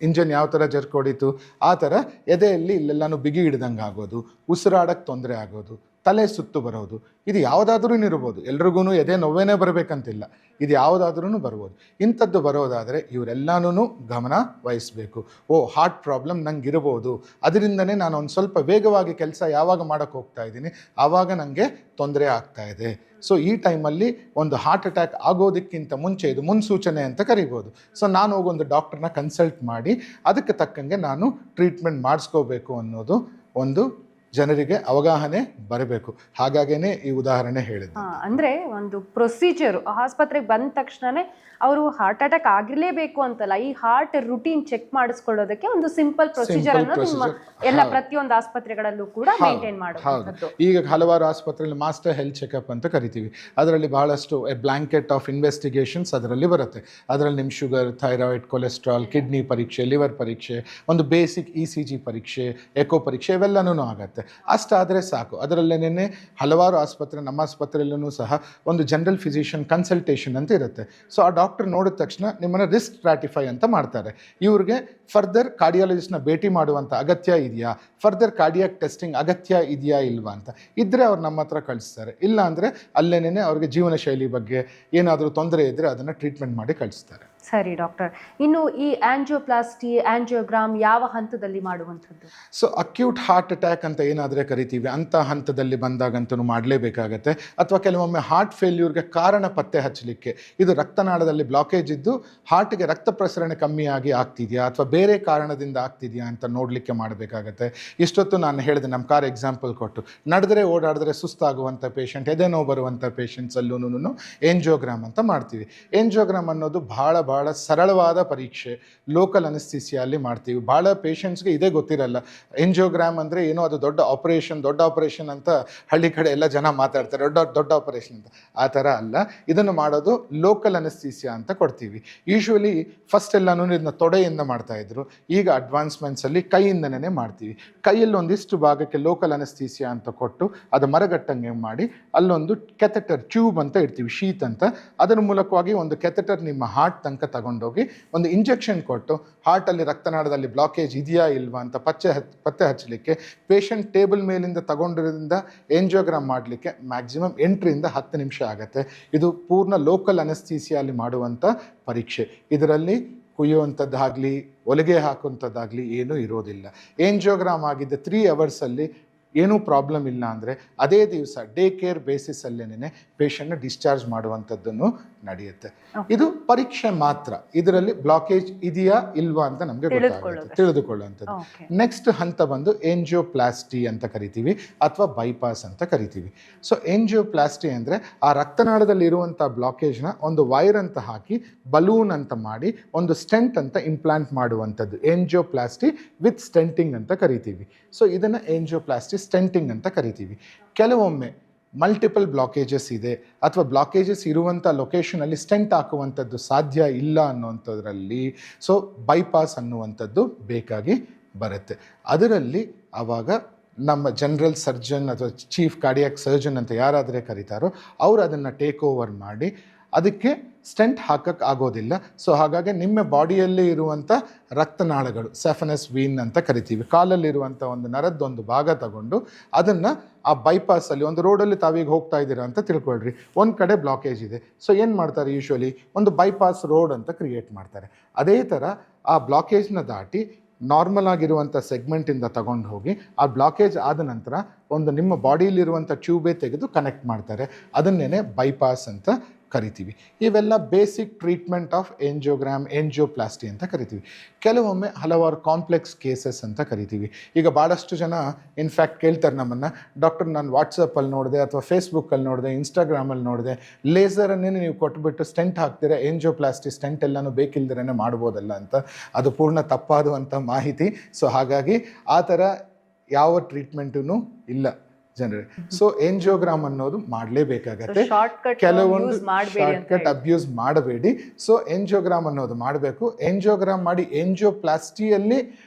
S2: ಇಂಜನ್ ಯಾವ ಥರ ಜರ್ಕ್ ಹೊಡೀತು ಆ ಥರ ಎದೆಯಲ್ಲಿ ಇಲ್ಲೆಲ್ಲನೂ ಬಿಗಿ ಹಿಡ್ದಂಗೆ ಆಗೋದು, ಉಸಿರಾಡಕ್ಕೆ ತೊಂದರೆ ಆಗೋದು, ತಲೆ ಸುತ್ತು ಬರೋದು, ಇದು ಯಾವುದಾದ್ರೂ ಇರ್ಬೋದು. ಎಲ್ರಿಗೂ ಎದೆ ನೋವೇನೇ ಬರಬೇಕಂತಿಲ್ಲ, ಇದು ಯಾವುದಾದ್ರೂ ಬರ್ಬೋದು. ಇಂಥದ್ದು ಬರೋದಾದರೆ ಇವರೆಲ್ಲನೂ ಗಮನ ವಹಿಸಬೇಕು. ಹಾರ್ಟ್ ಪ್ರಾಬ್ಲಮ್ ನಂಗೆ ಇರ್ಬೋದು, ಅದರಿಂದನೇ ನಾನು ಒಂದು ಸ್ವಲ್ಪ ವೇಗವಾಗಿ ಕೆಲಸ ಯಾವಾಗ ಮಾಡೋಕ್ಕೆ ಹೋಗ್ತಾ ಇದ್ದೀನಿ ಆವಾಗ ನನಗೆ ತೊಂದರೆ ಆಗ್ತಾ ಇದೆ. ಸೊ ಈ ಟೈಮಲ್ಲಿ ಒಂದು ಹಾರ್ಟ್ ಅಟ್ಯಾಕ್ ಆಗೋದಕ್ಕಿಂತ ಮುಂಚೆ ಇದು ಮುನ್ಸೂಚನೆ ಅಂತ ಕರಿಬೋದು. ಸೊ ನಾನು ಹೋಗೊಂದು ಡಾಕ್ಟ್ರನ್ನ ಕನ್ಸಲ್ಟ್ ಮಾಡಿ ಅದಕ್ಕೆ ತಕ್ಕಂಗೆ ನಾನು ಟ್ರೀಟ್ಮೆಂಟ್ ಮಾಡಿಸ್ಕೋಬೇಕು ಅನ್ನೋದು ಒಂದು ಜನರಿಗೆ ಅವಗಾಹನೆ ಬರಬೇಕು. ಹಾಗಾಗೇನೆ ಈ ಉದಾಹರಣೆ ಹೇಳಿದ್ದು.
S1: ಅಂದ್ರೆ ಒಂದು ಪ್ರೊಸೀಜರ್, ಆಸ್ಪತ್ರೆಗೆ ಬಂದ ತಕ್ಷಣನೇ ಅವರು ಹಾರ್ಟ್ ಅಟ್ಯಾಕ್ ಆಗಿರ್ಲೇಬೇಕು ಅಂತಲ್ಲ, ಈ ಹಾರ್ಟ್ ರುಟೀನ್ ಚೆಕ್ ಮಾಡಿಸ್ಕೊಳ್ಳೋದಕ್ಕೆ ಒಂದು ಸಿಂಪಲ್ ಪ್ರೊಸೀಜರ್ ಅನ್ನು ನಿಮ್ಮ ಎಲ್ಲ ಪ್ರತಿಯೊಂದು ಆಸ್ಪತ್ರೆಗಳಲ್ಲೂ ಕೂಡ ಮೇಂಟೈನ್ ಮಾಡೋದು.
S2: ಈಗ ಹಲವಾರು ಆಸ್ಪತ್ರೆಯಲ್ಲಿ ಮಾಸ್ಟರ್ ಹೆಲ್ತ್ ಚೆಕಪ್ ಅಂತ ಕರಿತೀವಿ. ಅದರಲ್ಲಿ ಬಹಳಷ್ಟು ಬ್ಲಾಂಕೆಟ್ ಆಫ್ ಇನ್ವೆಸ್ಟಿಗೇಷನ್ಸ್ ಅದರಲ್ಲಿ ಬರುತ್ತೆ. ಅದರಲ್ಲಿ ನಿಮ್ಮ ಶುಗರ್, ಥೈರಾಯ್ಡ್, ಕೊಲೆಸ್ಟ್ರಾಲ್, ಕಿಡ್ನಿ ಪರೀಕ್ಷೆ, ಲಿವರ್ ಪರೀಕ್ಷೆ, ಒಂದು ಬೇಸಿಕ್ ECG ಪರೀಕ್ಷೆ, ಎಕೋ ಪರೀಕ್ಷೆ ಇವೆಲ್ಲನೂ ಆಗುತ್ತೆ. ಮಾಡುತ್ತೆ. ಅಷ್ಟಾದರೆ ಸಾಕು. ಅದರಲ್ಲೇನೆ ಹಲವಾರು ಆಸ್ಪತ್ರೆ, ನಮ್ಮ ಆಸ್ಪತ್ರೆಯಲ್ಲೂ ಸಹ ಒಂದು ಜನರಲ್ ಫಿಸಿಷಿಯನ್ ಕನ್ಸಲ್ಟೇಷನ್ ಅಂತ ಇರುತ್ತೆ. ಸೊ ಆ ಡಾಕ್ಟರ್ ನೋಡಿದ ತಕ್ಷಣ ನಿಮ್ಮನ್ನು ರಿಸ್ಕ್ ಸ್ಟ್ರಾಟಿಫೈ ಅಂತ ಮಾಡ್ತಾರೆ. ಇವ್ರಿಗೆ ಫರ್ದರ್ ಕಾರ್ಡಿಯಾಲಜಿಸ್ಟ್ನ ಭೇಟಿ ಮಾಡುವಂಥ ಅಗತ್ಯ ಇದೆಯಾ, ಫರ್ದರ್ ಕಾರ್ಡಿಯಾಕ್ ಟೆಸ್ಟಿಂಗ್ ಅಗತ್ಯ ಇದೆಯಾ ಇಲ್ವಾ ಅಂತ ಇದ್ದರೆ ಅವ್ರು ನಮ್ಮ ಹತ್ರ ಕಳಿಸ್ತಾರೆ. ಇಲ್ಲ ಅಂದರೆ ಅಲ್ಲೇನೇ ಅವ್ರಿಗೆ ಜೀವನ ಶೈಲಿ ಬಗ್ಗೆ ಏನಾದರೂ ತೊಂದರೆ ಇದ್ದರೆ ಅದನ್ನು ಟ್ರೀಟ್ಮೆಂಟ್ ಮಾಡಿ ಕಳಿಸ್ತಾರೆ.
S1: ಸರಿ ಡಾಕ್ಟರ್, ಇನ್ನು ಈ ಆಂಜಿಯೋಪ್ಲಾಸ್ಟಿ, ಆಂಜಿಯೋಗ್ರಾಮ್ ಯಾವ ಹಂತದಲ್ಲಿ ಮಾಡುವಂಥದ್ದು?
S2: ಸೊ ಅಕ್ಯೂಟ್ ಹಾರ್ಟ್ ಅಟ್ಯಾಕ್ ಅಂತ ಏನಾದರೆ ಕರಿತೀವಿ, ಅಂಥ ಹಂತದಲ್ಲಿ ಬಂದಾಗಂತೂ ಮಾಡಲೇಬೇಕಾಗತ್ತೆ. ಅಥವಾ ಕೆಲವೊಮ್ಮೆ ಹಾರ್ಟ್ ಫೇಲ್ಯೂರ್ಗೆ ಕಾರಣ ಪತ್ತೆ ಹಚ್ಚಲಿಕ್ಕೆ, ಇದು ರಕ್ತನಾಳದಲ್ಲಿ ಬ್ಲಾಕೇಜ್ ಇದ್ದು ಹಾರ್ಟ್ಗೆ ರಕ್ತ ಪ್ರಸರಣೆ ಕಮ್ಮಿಯಾಗಿ ಆಗ್ತಿದೆಯಾ ಅಥವಾ ಬೇರೆ ಕಾರಣದಿಂದ ಆಗ್ತಿದೆಯಾ ಅಂತ ನೋಡಲಿಕ್ಕೆ ಮಾಡಬೇಕಾಗತ್ತೆ. ಇಷ್ಟೊತ್ತು ನಾನು ಹೇಳಿದೆ, ನಮ್ಮ ಕಾರ್ ಎಕ್ಸಾಂಪಲ್ ಕೊಟ್ಟು, ನಡೆದರೆ ಓಡಾಡಿದ್ರೆ ಸುಸ್ತಾಗುವಂಥ ಪೇಷಂಟ್, ಎದೆ ನೋವು ಬರುವಂಥ ಪೇಷಂಟ್ಸಲ್ಲೂ ಏಂಜಿಯೋಗ್ರಾಮ್ ಅಂತ ಮಾಡ್ತೀವಿ. ಏಂಜಿಯೋಗ್ರಾಮ್ ಅನ್ನೋದು ಭಾಳ ಸರಳವಾದ ಪರೀಕ್ಷೆ, ಲೋಕಲ್ ಅನಿಸ್ಥಿಸಿಯಲ್ಲಿ ಮಾಡ್ತೀವಿ. ಭಾಳ ಪೇಷಂಟ್ಸ್ಗೆ ಇದೇ ಗೊತ್ತಿರಲ್ಲ, ಏಂಜಿಯೋಗ್ರಾಮ್ ಅಂದರೆ ಏನೋ ಅದು ದೊಡ್ಡ ಆಪರೇಷನ್ ಅಂತ ಹಳ್ಳಿ ಕಡೆ ಎಲ್ಲ ಜನ ಮಾತಾಡ್ತಾರೆ, ದೊಡ್ಡ ಆಪರೇಷನ್ ಅಂತ. ಆ ಥರ ಅಲ್ಲ, ಇದನ್ನು ಮಾಡೋದು ಲೋಕಲ್ ಅನಿಸ್ಥಿಸಿಯಾ ಅಂತ ಕೊಡ್ತೀವಿ. ಯೂಶ್ವಲಿ ಫಸ್ಟ್ ಎಲ್ಲನೂ ಇದನ್ನ ತೊಡೆಯಿಂದ ಮಾಡ್ತಾಯಿದ್ರು, ಈಗ ಅಡ್ವಾನ್ಸ್ಮೆಂಟ್ಸಲ್ಲಿ ಕೈಯಿಂದನೇ ಮಾಡ್ತೀವಿ. ಕೈಯಲ್ಲಿ ಒಂದಿಷ್ಟು ಭಾಗಕ್ಕೆ ಲೋಕಲ್ ಅನಿಸ್ಥಿಸಿಯಾ ಅಂತ ಕೊಟ್ಟು ಅದು ಮರಗಟ್ಟಂಗೆ ಮಾಡಿ ಅಲ್ಲೊಂದು ಕೆಥೆಟರ್ ಟ್ಯೂಬ್ ಅಂತ ಇಡ್ತೀವಿ, ಶೀತ್ ಅಂತ. ಅದರ ಮೂಲಕವಾಗಿ ಒಂದು ಕೆಥೆಟರ್ ನಿಮ್ಮ ಹಾರ್ಟ್ ತನಕ ತಗೊಂಡೋಗಿ ಒಂದು ಇಂಜೆಕ್ಷನ್ ಕೊಟ್ಟು ಹಾರ್ಟಲ್ಲಿ ರಕ್ತನಾಳದಲ್ಲಿ ಬ್ಲಾಕೇಜ್ ಇದೆಯಾ ಇಲ್ವಾ ಅಂತ ಪತ್ತೆ ಹಚ್ಚಲಿಕ್ಕೆ ಪೇಷಂಟ್ ಟೇಬಲ್ ಮೇಲಿಂದ ತಗೊಂಡಿರೋದ್ರಿಂದ ಏಂಜಿಯೋಗ್ರಾಮ್ ಮಾಡಲಿಕ್ಕೆ ಮ್ಯಾಕ್ಸಿಮಮ್ 8ರಿಂದ 10 ನಿಮಿಷ ಆಗುತ್ತೆ. ಇದು ಪೂರ್ಣ ಲೋಕಲ್ ಅನಸ್ಥೀಸಿಯಲ್ಲಿ ಮಾಡುವಂಥ ಪರೀಕ್ಷೆ. ಇದರಲ್ಲಿ ಕುಯ್ಯುವಂಥದ್ದಾಗಲಿ ಹೊಲಿಗೆ ಹಾಕುವಂಥದ್ದಾಗಲಿ ಏನೂ ಇರೋದಿಲ್ಲ. ಏಂಜಿಯೋಗ್ರಾಮ್ ಆಗಿದ್ದ 3 ಅವರ್ಸಲ್ಲಿ ಏನೂ ಪ್ರಾಬ್ಲಮ್ ಇಲ್ಲ ಅಂದರೆ ಅದೇ ದಿವಸ ಡೇ ಕೇರ್ ಬೇಸಿಸಲ್ಲೇನೆ ಪೇಷಂಟ್ನ ಡಿಸ್ಚಾರ್ಜ್ ಮಾಡುವಂಥದ್ದನ್ನು ನಡೆಯುತ್ತೆ. ಇದು ಪರೀಕ್ಷೆ ಮಾತ್ರ, ಇದರಲ್ಲಿ ಬ್ಲಾಕೇಜ್ ಇದೆಯಾ ಇಲ್ವಾ ಅಂತ ನಮಗೆ ತಿಳಿದುಕೊಳ್ಳುವಂಥದ್ದು. ನೆಕ್ಸ್ಟ್ ಹಂತ ಬಂದು ಏಂಜಿಯೋಪ್ಲಾಸ್ಟಿ ಅಂತ ಕರಿತೀವಿ ಅಥವಾ ಬೈಪಾಸ್ ಅಂತ ಕರಿತೀವಿ. ಸೊ ಏಂಜಿಯೋಪ್ಲಾಸ್ಟಿ ಅಂದರೆ ಆ ರಕ್ತನಾಳದಲ್ಲಿ ಇರುವಂಥ ಬ್ಲಾಕೇಜ್ನ ಒಂದು ವೈರ್ ಅಂತ ಹಾಕಿ ಬಲೂನ್ ಅಂತ ಮಾಡಿ ಒಂದು ಸ್ಟೆಂಟ್ ಅಂತ ಇಂಪ್ಲಾಂಟ್ ಮಾಡುವಂಥದ್ದು ಏಂಜಿಯೋಪ್ಲಾಸ್ಟಿ ವಿತ್ ಸ್ಟೆಂಟಿಂಗ್ ಅಂತ ಕರಿತೀವಿ. ಸೊ ಇದನ್ನು ಏಂಜಿಯೋಪ್ಲಾಸ್ಟಿ ಸ್ಟೆಂಟಿಂಗ್ ಅಂತ ಕರಿತೀವಿ. ಕೆಲವೊಮ್ಮೆ ಮಲ್ಟಿಪಲ್ ಬ್ಲಾಕೇಜಸ್ ಇದೆ ಅಥವಾ ಬ್ಲಾಕೇಜಸ್ ಇರುವಂಥ ಲೊಕೇಶನಲ್ಲಿ ಸ್ಟೆಂಟ್ ಹಾಕುವಂಥದ್ದು ಸಾಧ್ಯ ಇಲ್ಲ ಅನ್ನುವಂಥದ್ರಲ್ಲಿ ಸೊ ಬೈಪಾಸ್ ಅನ್ನುವಂಥದ್ದು ಬೇಕಾಗಿ ಬರುತ್ತೆ. ಅದರಲ್ಲಿ ಆವಾಗ ನಮ್ಮ ಜನರಲ್ ಸರ್ಜನ್ ಅಥವಾ ಚೀಫ್ ಕಾರ್ಡಿಯಾಕ್ ಸರ್ಜನ್ ಅಂತ ಯಾರಾದರೆ ಕರೀತಾರೋ ಅವರು ಅದನ್ನು ಟೇಕ್ ಓವರ್ ಮಾಡಿ ಅದಕ್ಕೆ ಸ್ಟೆಂಟ್ ಹಾಕಕ್ಕೆ ಆಗೋದಿಲ್ಲ. ಸೊ ಹಾಗಾಗಿ ನಿಮ್ಮ ಬಾಡಿಯಲ್ಲಿ ಇರುವಂಥ ರಕ್ತನಾಳಗಳು ಸೆಫನಸ್ ವೀನ್ ಅಂತ ಕರಿತೀವಿ, ಕಾಲಲ್ಲಿರುವಂಥ ಒಂದು ನರದ್ದೊಂದು ಭಾಗ ತಗೊಂಡು ಅದನ್ನು ಆ ಬೈಪಾಸಲ್ಲಿ ಒಂದು ರೋಡಲ್ಲಿ ತಾವೀಗ ಹೋಗ್ತಾ ಇದ್ದೀರಾ ಅಂತ ತಿಳ್ಕೊಳ್ರಿ, ಒಂದು ಕಡೆ ಬ್ಲಾಕೇಜ್ ಇದೆ. ಸೊ ಏನು ಮಾಡ್ತಾರೆ, ಯೂಶ್ವಲಿ ಒಂದು ಬೈಪಾಸ್ ರೋಡ್ ಅಂತ ಕ್ರಿಯೇಟ್ ಮಾಡ್ತಾರೆ. ಅದೇ ಥರ ಆ ಬ್ಲಾಕೇಜ್ನ ದಾಟಿ ನಾರ್ಮಲ್ ಆಗಿರುವಂಥ ಸೆಗ್ಮೆಂಟಿಂದ ತಗೊಂಡು ಹೋಗಿ ಆ ಬ್ಲಾಕೇಜ್ ಆದ ನಂತರ ಒಂದು ನಿಮ್ಮ ಬಾಡಿಯಲ್ಲಿರುವಂಥ ಟ್ಯೂಬೇ ತೆಗೆದು ಕನೆಕ್ಟ್ ಮಾಡ್ತಾರೆ. ಅದನ್ನೇ ಬೈಪಾಸ್ ಅಂತ ಕರಿತೀವಿ. ಇವೆಲ್ಲ ಬೇಸಿಕ್ ಟ್ರೀಟ್ಮೆಂಟ್ ಆಫ್ ಏಂಜಿಯೋಗ್ರಾಮ್, ಏಂಜಿಯೋಪ್ಲಾಸ್ಟಿ ಅಂತ ಕರಿತೀವಿ. ಕೆಲವೊಮ್ಮೆ ಹಲವಾರು ಕಾಂಪ್ಲೆಕ್ಸ್ ಕೇಸಸ್ ಅಂತ ಕರಿತೀವಿ. ಈಗ ಭಾಳಷ್ಟು ಜನ ಇನ್ಫ್ಯಾಕ್ಟ್ ಕೇಳ್ತಾರೆ ನಮ್ಮನ್ನು, ಡಾಕ್ಟರ್ ನಾನು ವಾಟ್ಸಪ್ಪಲ್ಲಿ ನೋಡಿದೆ ಅಥವಾ ಫೇಸ್ಬುಕ್ಕಲ್ಲಿ ನೋಡಿದೆ, ಇನ್ಸ್ಟಾಗ್ರಾಮಲ್ಲಿ ನೋಡಿದೆ, ಲೇಸರನ್ನೇ ನೀವು ಕೊಟ್ಬಿಟ್ಟು ಸ್ಟೆಂಟ್ ಹಾಕ್ತೀರಾ, ಏಂಜಿಯೋಪ್ಲಾಸ್ಟಿ ಸ್ಟೆಂಟ್ ಎಲ್ಲನೂ ಬೇಕಿಲ್ದಿರೇ ಮಾಡ್ಬೋದಲ್ಲ ಅಂತ. ಅದು ಪೂರ್ಣ ತಪ್ಪಾದುವಂಥ ಮಾಹಿತಿ. ಸೊ ಹಾಗಾಗಿ ಆ ಥರ ಯಾವ ಟ್ರೀಟ್ಮೆಂಟೂ ಇಲ್ಲ ಜನರೇ. ಸೊ ಏಂಜಿಯೋಗ್ರಾಮ್ ಅನ್ನೋದು ಮಾಡಲೇಬೇಕಾಗತ್ತೆ. ಕೆಲವೊಂದು ಶಾರ್ಟ್ಕಟ್ ಅಬ್ಯೂಸ್ ಮಾಡಬೇಡಿ. ಸೊ ಏಂಜಿಯೋಗ್ರಾಮ್ ಅನ್ನೋದು ಮಾಡಬೇಕು. ಏಂಜಿಯೋಗ್ರಾಮ್ ಮಾಡಿ ಏಂಜಿಯೋಪ್ಲಾಸ್ಟಿಯಲ್ಲಿ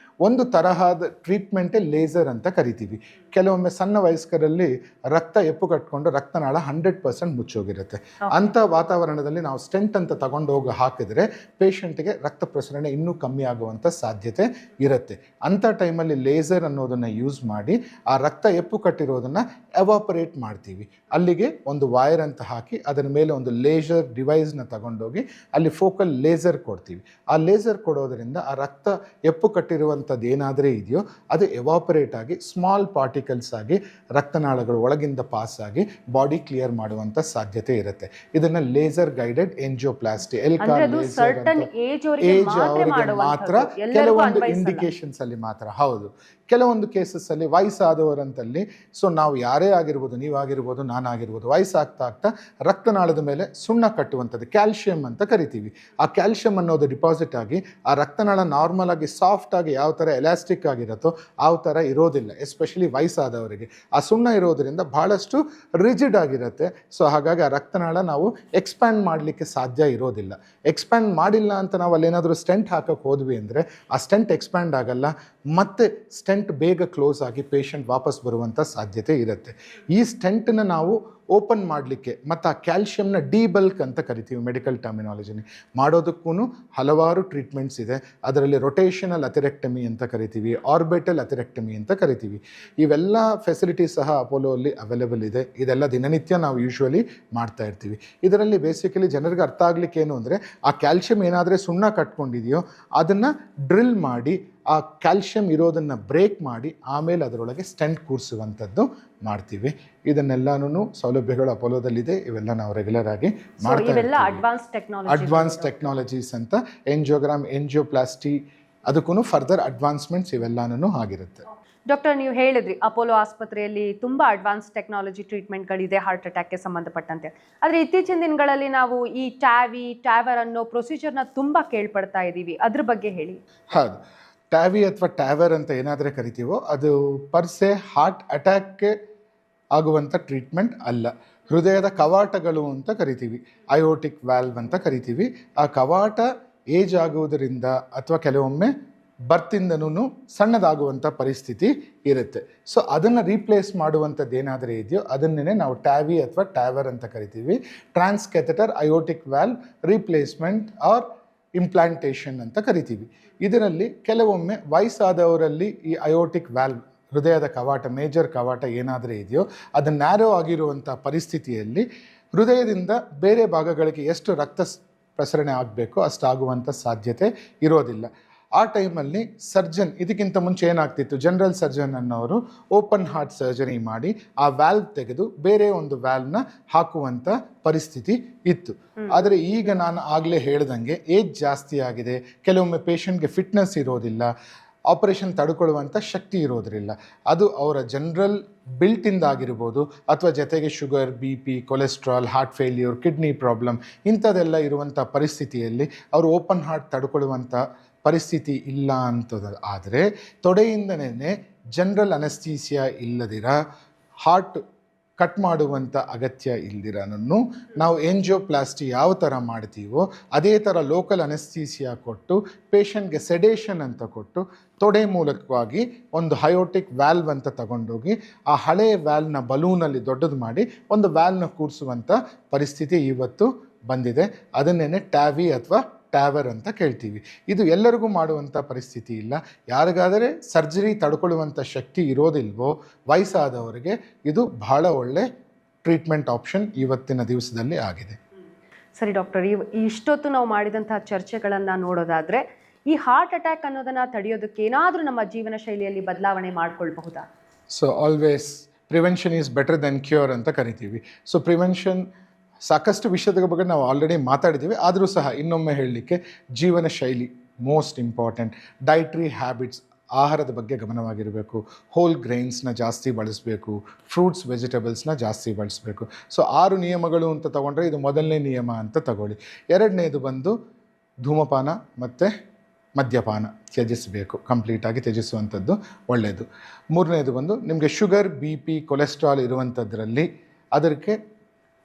S2: ಒಂದು ತರಹದ ಟ್ರೀಟ್ಮೆಂಟೇ ಲೇಸರ್ ಅಂತ ಕರಿತೀವಿ. ಕೆಲವೊಮ್ಮೆ ಸಣ್ಣ ವಯಸ್ಕರಲ್ಲಿ ರಕ್ತ ಎಪ್ಪು ಕಟ್ಕೊಂಡು ರಕ್ತನಾಳ 100% ಮುಚ್ಚೋಗಿರುತ್ತೆ. ಅಂಥ ವಾತಾವರಣದಲ್ಲಿ ನಾವು ಸ್ಟೆಂಟ್ ಅಂತ ತಗೊಂಡು ಹೋಗಿ ಹಾಕಿದ್ರೆ ಪೇಷಂಟ್ಗೆ ರಕ್ತ ಪ್ರಸರಣೆ ಇನ್ನೂ ಕಮ್ಮಿ ಆಗುವಂಥ ಸಾಧ್ಯತೆ ಇರುತ್ತೆ. ಅಂಥ ಟೈಮಲ್ಲಿ ಲೇಸರ್ ಅನ್ನೋದನ್ನು ಯೂಸ್ ಮಾಡಿ ಆ ರಕ್ತ ಎಪ್ಪು ಕಟ್ಟಿರೋದನ್ನು ಎವಾಪರೇಟ್ ಮಾಡ್ತೀವಿ. ಅಲ್ಲಿಗೆ ಒಂದು ವೈರ್ ಅಂತ ಹಾಕಿ ಅದರ ಮೇಲೆ ಒಂದು ಲೇಸರ್ ಡಿವೈಸ್ನ ತಗೊಂಡೋಗಿ ಅಲ್ಲಿ ಫೋಕಲ್ ಲೇಸರ್ ಕೊಡ್ತೀವಿ. ಆ ಲೇಸರ್ ಕೊಡೋದರಿಂದ ಆ ರಕ್ತ ಎಪ್ಪು ಕಟ್ಟಿರುವಂಥದ್ದು ಏನಾದರೆ ಇದೆಯೋ ಅದು ಎವಾಪರೇಟ್ ಆಗಿ ಸ್ಮಾಲ್ ಪಾರ್ಟಿಕಲ್ಸ್ ಆಗಿ ರಕ್ತನಾಳಗಳು ಒಳಗಿಂದ ಪಾಸ್ ಆಗಿ ಬಾಡಿ ಕ್ಲಿಯರ್ ಮಾಡುವಂಥ ಸಾಧ್ಯತೆ ಇರುತ್ತೆ. ಇದನ್ನು ಲೇಸರ್ ಗೈಡೆಡ್ ಏಂಜಿಯೋಪ್ಲಾಸ್ಟಿ ಏಜ್ ಅವರಿಗೆ ಮಾತ್ರ, ಕೆಲವೊಂದು ಇಂಡಿಕೇಶನ್ಸ್ ಅಲ್ಲಿ ಮಾತ್ರ. ಹೌದು, ಕೆಲವೊಂದು ಕೇಸಸ್ಸಲ್ಲಿ ವಯಸ್ಸಾದವರಂತಲ್ಲಿ, ಸೊ ನಾವು ಯಾರೇ ಆಗಿರ್ಬೋದು, ನೀವಾಗಿರ್ಬೋದು, ನಾನಾಗಿರ್ಬೋದು, ವಯಸ್ಸಾಗ್ತಾ ಆಗ್ತಾ ರಕ್ತನಾಳದ ಮೇಲೆ ಸುಣ್ಣ ಕಟ್ಟುವಂಥದ್ದು ಕ್ಯಾಲ್ಶಿಯಂ ಅಂತ ಕರಿತೀವಿ. ಆ ಕ್ಯಾಲ್ಶಿಯಂ ಅನ್ನೋದು ಡಿಪಾಸಿಟ್ ಆಗಿ ಆ ರಕ್ತನಾಳ ನಾರ್ಮಲ್ ಆಗಿ ಸಾಫ್ಟ್ ಆಗಿ ಯಾವ ಯಾವ ಥರ ಎಲಾಸ್ಟಿಕ್ ಆಗಿರುತ್ತೋ ಆ ಥರ ಇರೋದಿಲ್ಲ, ಎಸ್ಪೆಷಲಿ ವಯಸ್ಸಾದವರಿಗೆ. ಆ ಸುಣ್ಣ ಇರೋದರಿಂದ ಭಾಳಷ್ಟು ರಿಜಿಡ್ ಆಗಿರುತ್ತೆ. ಸೊ ಹಾಗಾಗಿ ಆ ರಕ್ತನಾಳ ನಾವು ಎಕ್ಸ್ಪ್ಯಾಂಡ್ ಮಾಡಲಿಕ್ಕೆ ಸಾಧ್ಯ ಇರೋದಿಲ್ಲ. ಎಕ್ಸ್ಪ್ಯಾಂಡ್ ಮಾಡಿಲ್ಲ ಅಂತ ನಾವು ಅಲ್ಲೇನಾದರೂ ಸ್ಟೆಂಟ್ ಹಾಕಕ್ಕೆ ಹೋದ್ವಿ ಅಂದರೆ ಆ ಸ್ಟೆಂಟ್ ಎಕ್ಸ್ಪ್ಯಾಂಡ್ ಆಗಲ್ಲ, ಮತ್ತು ಸ್ಟೆಂಟ್ ಬೇಗ ಕ್ಲೋಸ್ ಆಗಿ ಪೇಷಂಟ್ ವಾಪಸ್ ಬರುವಂಥ ಸಾಧ್ಯತೆ ಇರುತ್ತೆ. ಈ ಸ್ಟೆಂಟನ್ನು ನಾವು ಓಪನ್ ಮಾಡಲಿಕ್ಕೆ ಮತ್ತು ಆ ಕ್ಯಾಲ್ಶಿಯಮ್ನ ಡಿಬಲ್ಕ್ ಅಂತ ಕರಿತೀವಿ ಮೆಡಿಕಲ್ ಟರ್ಮಿನಾಲಜಿನಿ, ಮಾಡೋದಕ್ಕೂ ಹಲವಾರು ಟ್ರೀಟ್ಮೆಂಟ್ಸ್ ಇದೆ. ಅದರಲ್ಲಿ ರೊಟೇಷನಲ್ ಅಥೆರೆಕ್ಟಮಿ ಅಂತ ಕರಿತೀವಿ, ಆರ್ಬಿಟಲ್ ಅಥೆರೆಕ್ಟಮಿ ಅಂತ ಕರಿತೀವಿ. ಇವೆಲ್ಲ ಫೆಸಿಲಿಟೀಸ್ ಸಹ ಅಪೋಲೋ ಅಲ್ಲಿ ಅವೈಲೇಬಲ್ ಇದೆ. ಇದೆಲ್ಲ ದಿನನಿತ್ಯ ನಾವು ಯೂಶ್ವಲಿ ಮಾಡ್ತಾ ಇರ್ತೀವಿ. ಇದರಲ್ಲಿ ಬೇಸಿಕಲಿ ಜನರಿಗೆ ಅರ್ಥ ಆಗಲಿಕ್ಕೆ ಏನು ಅಂದರೆ, ಆ ಕ್ಯಾಲ್ಶಿಯಮ್ ಏನಾದರೆ ಸುಣ್ಣ ಕಟ್ಕೊಂಡಿದೆಯೋ ಅದನ್ನು ಡ್ರಿಲ್ ಮಾಡಿ ಆ ಕ್ಯಾಲ್ಶಿಯಮ್ ಇರೋದನ್ನು ಬ್ರೇಕ್ ಮಾಡಿ ಆಮೇಲೆ ಅದರೊಳಗೆ ಸ್ಟೆಂಟ್ ಕೂರಿಸುವಂಥದ್ದು ಮಾಡ್ತೀವಿ. ಇದನ್ನೆಲ್ಲನೂ ಸೌಲಭ್ಯಗಳು ಅಪೋಲೋದಲ್ಲಿದೆ. ಇವೆಲ್ಲ ನಾವು ರೆಗ್ಯುಲರ್ ಆಗಿ ಮಾಡ್ತಾ ಇರ್ತೀವಿ. ಅಡ್ವಾನ್ಸ್ ಟೆಕ್ನಾಲಜೀಸ್ ಅಂತ ಎಂಜಿಯೋಗ್ರಾಮ್, ಎಂಜಿಯೋಪ್ಲಾಸ್ಟಿ, ಅದಕ್ಕೂ ಫರ್ದರ್ ಅಡ್ವಾನ್ಸ್ಮೆಂಟ್ಸ್ ಇವೆಲ್ಲನೂ ಆಗಿರುತ್ತೆ.
S1: ಡಾಕ್ಟರ್, ನೀವು ಹೇಳಿದ್ರಿ ಅಪೋಲೋ ಆಸ್ಪತ್ರೆಯಲ್ಲಿ ತುಂಬ ಅಡ್ವಾನ್ಸ್ ಟೆಕ್ನಾಲಜಿ ಟ್ರೀಟ್ಮೆಂಟ್ಗಳಿದೆ ಹಾರ್ಟ್ ಅಟ್ಯಾಕ್ಗೆ ಸಂಬಂಧಪಟ್ಟಂತೆ. ಆದರೆ ಇತ್ತೀಚಿನ ದಿನಗಳಲ್ಲಿ ನಾವು ಈ ಟ್ಯಾವರ್ ಅನ್ನೋ ಪ್ರೊಸೀಜರ್ನ ತುಂಬ ಕೇಳ್ಪಡ್ತಾ ಇದ್ದೀವಿ, ಅದ್ರ ಬಗ್ಗೆ ಹೇಳಿ.
S2: ಹೌದು, ಟ್ಯಾವಿ ಅಥವಾ ಟ್ಯಾವರ್ ಅಂತ ಏನಾದರೆ ಕರಿತೀವೋ ಅದು ಪರ್ಸೆ ಹಾರ್ಟ್ ಅಟ್ಯಾಕ್ಗೆ ಆಗುವಂಥ ಟ್ರೀಟ್ಮೆಂಟ್ ಅಲ್ಲ. ಹೃದಯದ ಕವಾಟಗಳು ಅಂತ ಕರಿತೀವಿ, ಅಯೋಟಿಕ್ ವ್ಯಾಲ್ವ್ ಅಂತ ಕರಿತೀವಿ. ಆ ಕವಾಟ ಏಜ್ ಆಗುವುದರಿಂದ ಅಥವಾ ಕೆಲವೊಮ್ಮೆ ಬರ್ತಿಂದನೂ ಸಣ್ಣದಾಗುವಂಥ ಪರಿಸ್ಥಿತಿ ಇರುತ್ತೆ. ಸೊ ಅದನ್ನು ರೀಪ್ಲೇಸ್ ಮಾಡುವಂಥದ್ದು ಏನಾದರೂ ಇದೆಯೋ ಅದನ್ನೇ ನಾವು ಟ್ಯಾವಿ ಅಥವಾ ಟ್ಯಾವರ್ ಅಂತ ಕರಿತೀವಿ. Transcatheter aortic valve replacement or implantation ಅಂತ ಕರಿತೀವಿ. ಇದರಲ್ಲಿ ಕೆಲವೊಮ್ಮೆ ವಯಸ್ಸಾದವರಲ್ಲಿ ಈ ಅಯೋಟಿಕ್ ವ್ಯಾಲ್ವ್, ಹೃದಯದ ಕವಾಟ, ಮೇಜರ್ ಕವಾಟ ಏನಾದರೂ ಇದೆಯೋ ಅದು ನ್ಯಾರೋ ಆಗಿರುವಂಥ ಪರಿಸ್ಥಿತಿಯಲ್ಲಿ ಹೃದಯದಿಂದ ಬೇರೆ ಭಾಗಗಳಿಗೆ ಎಷ್ಟು ರಕ್ತ ಪ್ರಸರಣೆ ಆಗಬೇಕೋ ಅಷ್ಟಾಗುವಂಥ ಸಾಧ್ಯತೆ ಇರೋದಿಲ್ಲ. ಆ ಟೈಮಲ್ಲಿ ಸರ್ಜನ್, ಇದಕ್ಕಿಂತ ಮುಂಚೆ ಏನಾಗ್ತಿತ್ತು, ಜನರಲ್ ಸರ್ಜನ್ ಅನ್ನೋರು ಓಪನ್ ಹಾರ್ಟ್ ಸರ್ಜರಿ ಮಾಡಿ ಆ ವ್ಯಾಲ್ವ್ ತೆಗೆದು ಬೇರೆ ಒಂದು ವ್ಯಾಲ್ವ್ನ ಹಾಕುವಂಥ ಪರಿಸ್ಥಿತಿ ಇತ್ತು. ಆದರೆ ಈಗ ನಾನು ಆಗಲೇ ಹೇಳ್ದಂಗೆ ಏಜ್ ಜಾಸ್ತಿ ಆಗಿದೆ, ಕೆಲವೊಮ್ಮೆ ಪೇಷಂಟ್ಗೆ ಫಿಟ್ನೆಸ್ ಇರೋದಿಲ್ಲ, ಆಪರೇಷನ್ ತಡ್ಕೊಳ್ಳುವಂಥ ಶಕ್ತಿ ಇರೋದ್ರಿಲ್ಲ. ಅದು ಅವರ ಜನರಲ್ ಬಿಲ್ಟಿಂದ ಆಗಿರ್ಬೋದು ಅಥವಾ ಜೊತೆಗೆ sugar, BP, cholesterol, heart failure, kidney problem ಇಂಥದ್ದೆಲ್ಲ ಇರುವಂಥ ಪರಿಸ್ಥಿತಿಯಲ್ಲಿ ಅವರು ಓಪನ್ ಹಾರ್ಟ್ ತಡ್ಕೊಳ್ಳುವಂಥ ಪರಿಸ್ಥಿತಿ ಇಲ್ಲ ಅಂತದ. ಆದರೆ ತೊಡೆಯಿಂದನೇ ಜನರಲ್ ಅನೆಸ್ಥೀಸಿಯಾ ಇಲ್ಲದಿರ, ಹಾರ್ಟ್ ಕಟ್ ಮಾಡುವಂಥ ಅಗತ್ಯ ಇಲ್ದಿರನೂ ನಾವು ಎಂಜಿಯೋಪ್ಲಾಸ್ಟಿ ಯಾವ ಥರ ಮಾಡ್ತೀವೋ ಅದೇ ಥರ ಲೋಕಲ್ ಅನೆಸ್ಥೀಸಿಯಾ ಕೊಟ್ಟು ಪೇಷಂಟ್ಗೆ ಸೆಡೇಷನ್ ಅಂತ ಕೊಟ್ಟು ತೊಡೆ ಮೂಲಕವಾಗಿ ಒಂದು ಹಯೋಟಿಕ್ ವ್ಯಾಲ್ವ್ ಅಂತ ತಗೊಂಡೋಗಿ ಆ ಹಳೆಯ ವ್ಯಾಲ್ವ್ನ ಬಲೂನಲ್ಲಿ ದೊಡ್ಡದು ಮಾಡಿ ಒಂದು ವ್ಯಾಲ್ವ್ನ ಕೂರಿಸುವಂಥ ಪರಿಸ್ಥಿತಿ ಇವತ್ತು ಬಂದಿದೆ. ಅದನ್ನೇ ಟ್ಯಾವಿ ಅಥವಾ ಟ್ಯಾವರ್ ಅಂತ ಕೇಳ್ತೀವಿ. ಇದು ಎಲ್ಲರಿಗೂ ಮಾಡುವಂಥ ಪರಿಸ್ಥಿತಿ ಇಲ್ಲ. ಯಾರಿಗಾದರೆ ಸರ್ಜರಿ ತಡ್ಕೊಳ್ಳುವಂಥ ಶಕ್ತಿ ಇರೋದಿಲ್ವೋ ವಯಸ್ಸಾದವರಿಗೆ ಇದು ಬಹಳ ಒಳ್ಳೆ ಟ್ರೀಟ್ಮೆಂಟ್ ಆಪ್ಷನ್ ಇವತ್ತಿನ ದಿವಸದಲ್ಲಿ ಆಗಿದೆ.
S1: ಸರಿ ಡಾಕ್ಟರ್, ಇಷ್ಟೊತ್ತು ನಾವು ಮಾಡಿದಂತಹ ಚರ್ಚೆಗಳನ್ನು ನೋಡೋದಾದರೆ ಈ ಹಾರ್ಟ್ ಅಟ್ಯಾಕ್ ಅನ್ನೋದನ್ನು ತಡೆಯೋದಕ್ಕೆ ಏನಾದರೂ ನಮ್ಮ ಜೀವನ ಶೈಲಿಯಲ್ಲಿ ಬದಲಾವಣೆ ಮಾಡ್ಕೊಳ್ಬಹುದಾ?
S2: So always prevention is better than cure ಅಂತ ಕರಿತೀವಿ. ಸೊ ಪ್ರಿವೆನ್ಷನ್ ಸಾಕಷ್ಟು ವಿಷಯದ ಬಗ್ಗೆ ನಾವು ಆಲ್ರೆಡಿ ಮಾತಾಡಿದ್ದೀವಿ. ಆದರೂ ಸಹ ಇನ್ನೊಮ್ಮೆ ಹೇಳಲಿಕ್ಕೆ ಜೀವನ ಶೈಲಿ ಮೋಸ್ಟ್ ಇಂಪಾರ್ಟೆಂಟ್. ಡೈಟ್ರಿ ಹ್ಯಾಬಿಟ್ಸ್, ಆಹಾರದ ಬಗ್ಗೆ ಗಮನವಾಗಿರಬೇಕು. ಹೋಲ್ ಗ್ರೈನ್ಸ್ನ ಜಾಸ್ತಿ ಬಳಸಬೇಕು, ಫ್ರೂಟ್ಸ್ ವೆಜಿಟೇಬಲ್ಸ್ನ ಜಾಸ್ತಿ ಬಳಸಬೇಕು. ಸೊ 6 ನಿಯಮಗಳು ಅಂತ ತಗೊಂಡ್ರೆ ಇದು ಮೊದಲನೇ ನಿಯಮ ಅಂತ ತಗೊಳ್ಳಿ. ಎರಡನೇದು ಬಂದು ಧೂಮಪಾನ ಮತ್ತು ಮದ್ಯಪಾನ ತ್ಯಜಿಸಬೇಕು, ಕಂಪ್ಲೀಟಾಗಿ ತ್ಯಜಿಸುವಂಥದ್ದು ಒಳ್ಳೆಯದು. ಮೂರನೇದು ಬಂದು ನಿಮಗೆ ಶುಗರ್, BP, ಕೊಲೆಸ್ಟ್ರಾಲ್ ಇರುವಂಥದ್ರಲ್ಲಿ ಅದಕ್ಕೆ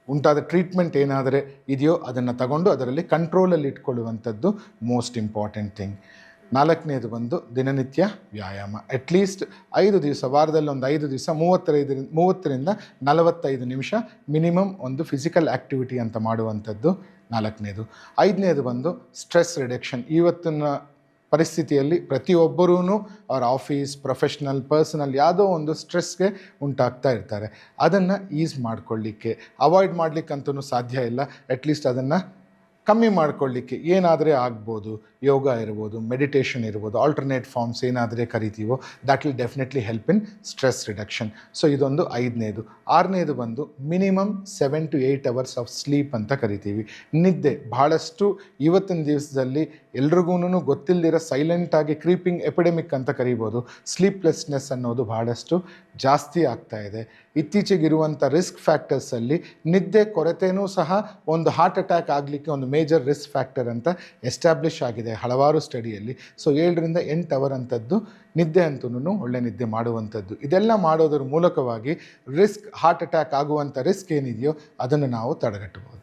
S2: ಉಂಟಾದ ಟ್ರೀಟ್ಮೆಂಟ್ ಏನಾದರೆ ಇದೆಯೋ ಅದನ್ನು ತಗೊಂಡು ಅದರಲ್ಲಿ ಕಂಟ್ರೋಲಲ್ಲಿ ಇಟ್ಕೊಳ್ಳುವಂಥದ್ದು ಮೋಸ್ಟ್ ಇಂಪಾರ್ಟೆಂಟ್ ಥಿಂಗ್. ನಾಲ್ಕನೇದು ಬಂದು ದಿನನಿತ್ಯ ವ್ಯಾಯಾಮ, ಅಟ್ಲೀಸ್ಟ್ 5 ದಿವಸ, ವಾರದಲ್ಲಿ ಒಂದು 5 ದಿವಸ 30ರಿಂದ 45 ನಿಮಿಷ ಮಿನಿಮಮ್ ಒಂದು ಫಿಸಿಕಲ್ ಆ್ಯಕ್ಟಿವಿಟಿ ಅಂತ ಮಾಡುವಂಥದ್ದು ನಾಲ್ಕನೇದು. ಐದನೇದು ಬಂದು ಸ್ಟ್ರೆಸ್ ರಿಡಕ್ಷನ್. ಇವತ್ತಿನ ಪರಿಸ್ಥಿತಿಯಲ್ಲಿ ಪ್ರತಿಯೊಬ್ಬರೂ ಅವ್ರ ಆಫೀಸ್, ಪ್ರೊಫೆಷ್ನಲ್, ಪರ್ಸನಲ್ ಯಾವುದೋ ಒಂದು ಸ್ಟ್ರೆಸ್ಗೆ ಉಂಟಾಗ್ತಾ ಇರ್ತಾರೆ. ಅದನ್ನು ಈಸ್ ಮಾಡಿಕೊಳ್ಳಿಕ್ಕೆ, ಅವಾಯ್ಡ್ ಮಾಡಲಿಕ್ಕಂತೂ ಸಾಧ್ಯ ಇಲ್ಲ, ಅಟ್ಲೀಸ್ಟ್ ಅದನ್ನು ಕಮ್ಮಿ ಮಾಡ್ಕೊಳ್ಳಿಕ್ಕೆ ಏನಾದರೆ ಆಗ್ಬೋದು. ಯೋಗ ಇರ್ಬೋದು, ಮೆಡಿಟೇಷನ್ ಇರ್ಬೋದು, ಆಲ್ಟರ್ನೇಟ್ ಫಾರ್ಮ್ಸ್ ಏನಾದರೆ ಕರಿತೀವೋ that will definitely help in stress reduction. So ಇದೊಂದು ಐದನೇದು. ಆರನೇದು ಬಂದು minimum 7 to 8 hours of sleep ಅಂತ ಕರಿತೀವಿ. ನಿದ್ದೆ ಭಾಳಷ್ಟು ಇವತ್ತಿನ ದಿವಸದಲ್ಲಿ ಎಲ್ರಿಗೂ ಗೊತ್ತಿಲ್ಲದಿರೋ ಸೈಲೆಂಟಾಗಿ ಕ್ರೀಪಿಂಗ್ ಎಪಿಡೆಮಿಕ್ ಅಂತ ಕರಿಬೋದು. ಸ್ಲೀಪ್ಲೆಸ್ನೆಸ್ ಅನ್ನೋದು ಭಾಳಷ್ಟು ಜಾಸ್ತಿ ಆಗ್ತಾ ಇದೆ. ಇತ್ತೀಚೆಗಿರುವಂಥ ರಿಸ್ಕ್ ಫ್ಯಾಕ್ಟರ್ಸಲ್ಲಿ ನಿದ್ದೆ ಕೊರತೆಯೂ ಸಹ ಒಂದು ಹಾರ್ಟ್ ಅಟ್ಯಾಕ್ ಆಗಲಿಕ್ಕೆ ಒಂದು ಮೇಜರ್ ರಿಸ್ಕ್ ಫ್ಯಾಕ್ಟರ್ ಅಂತ ಎಸ್ಟಾಬ್ಲಿಷ್ ಆಗಿದೆ. ಇದೆ ಹಲವಾರು ಸ್ಟಡಿಯಲ್ಲಿ. ಸೊ 7ರಿಂದ 8 ಅವರ್ ಅಂಥದ್ದು ನಿದ್ದೆ ಅಂತೂ ಒಳ್ಳೆ ನಿದ್ದೆ ಮಾಡುವಂಥದ್ದು. ಇದೆಲ್ಲ ಮಾಡೋದ್ರ ಮೂಲಕವಾಗಿ ಹಾರ್ಟ್ ಅಟ್ಯಾಕ್ ಆಗುವಂಥ ರಿಸ್ಕ್ ಏನಿದೆಯೋ ಅದನ್ನು ನಾವು ತಡೆಗಟ್ಟಬಹುದು.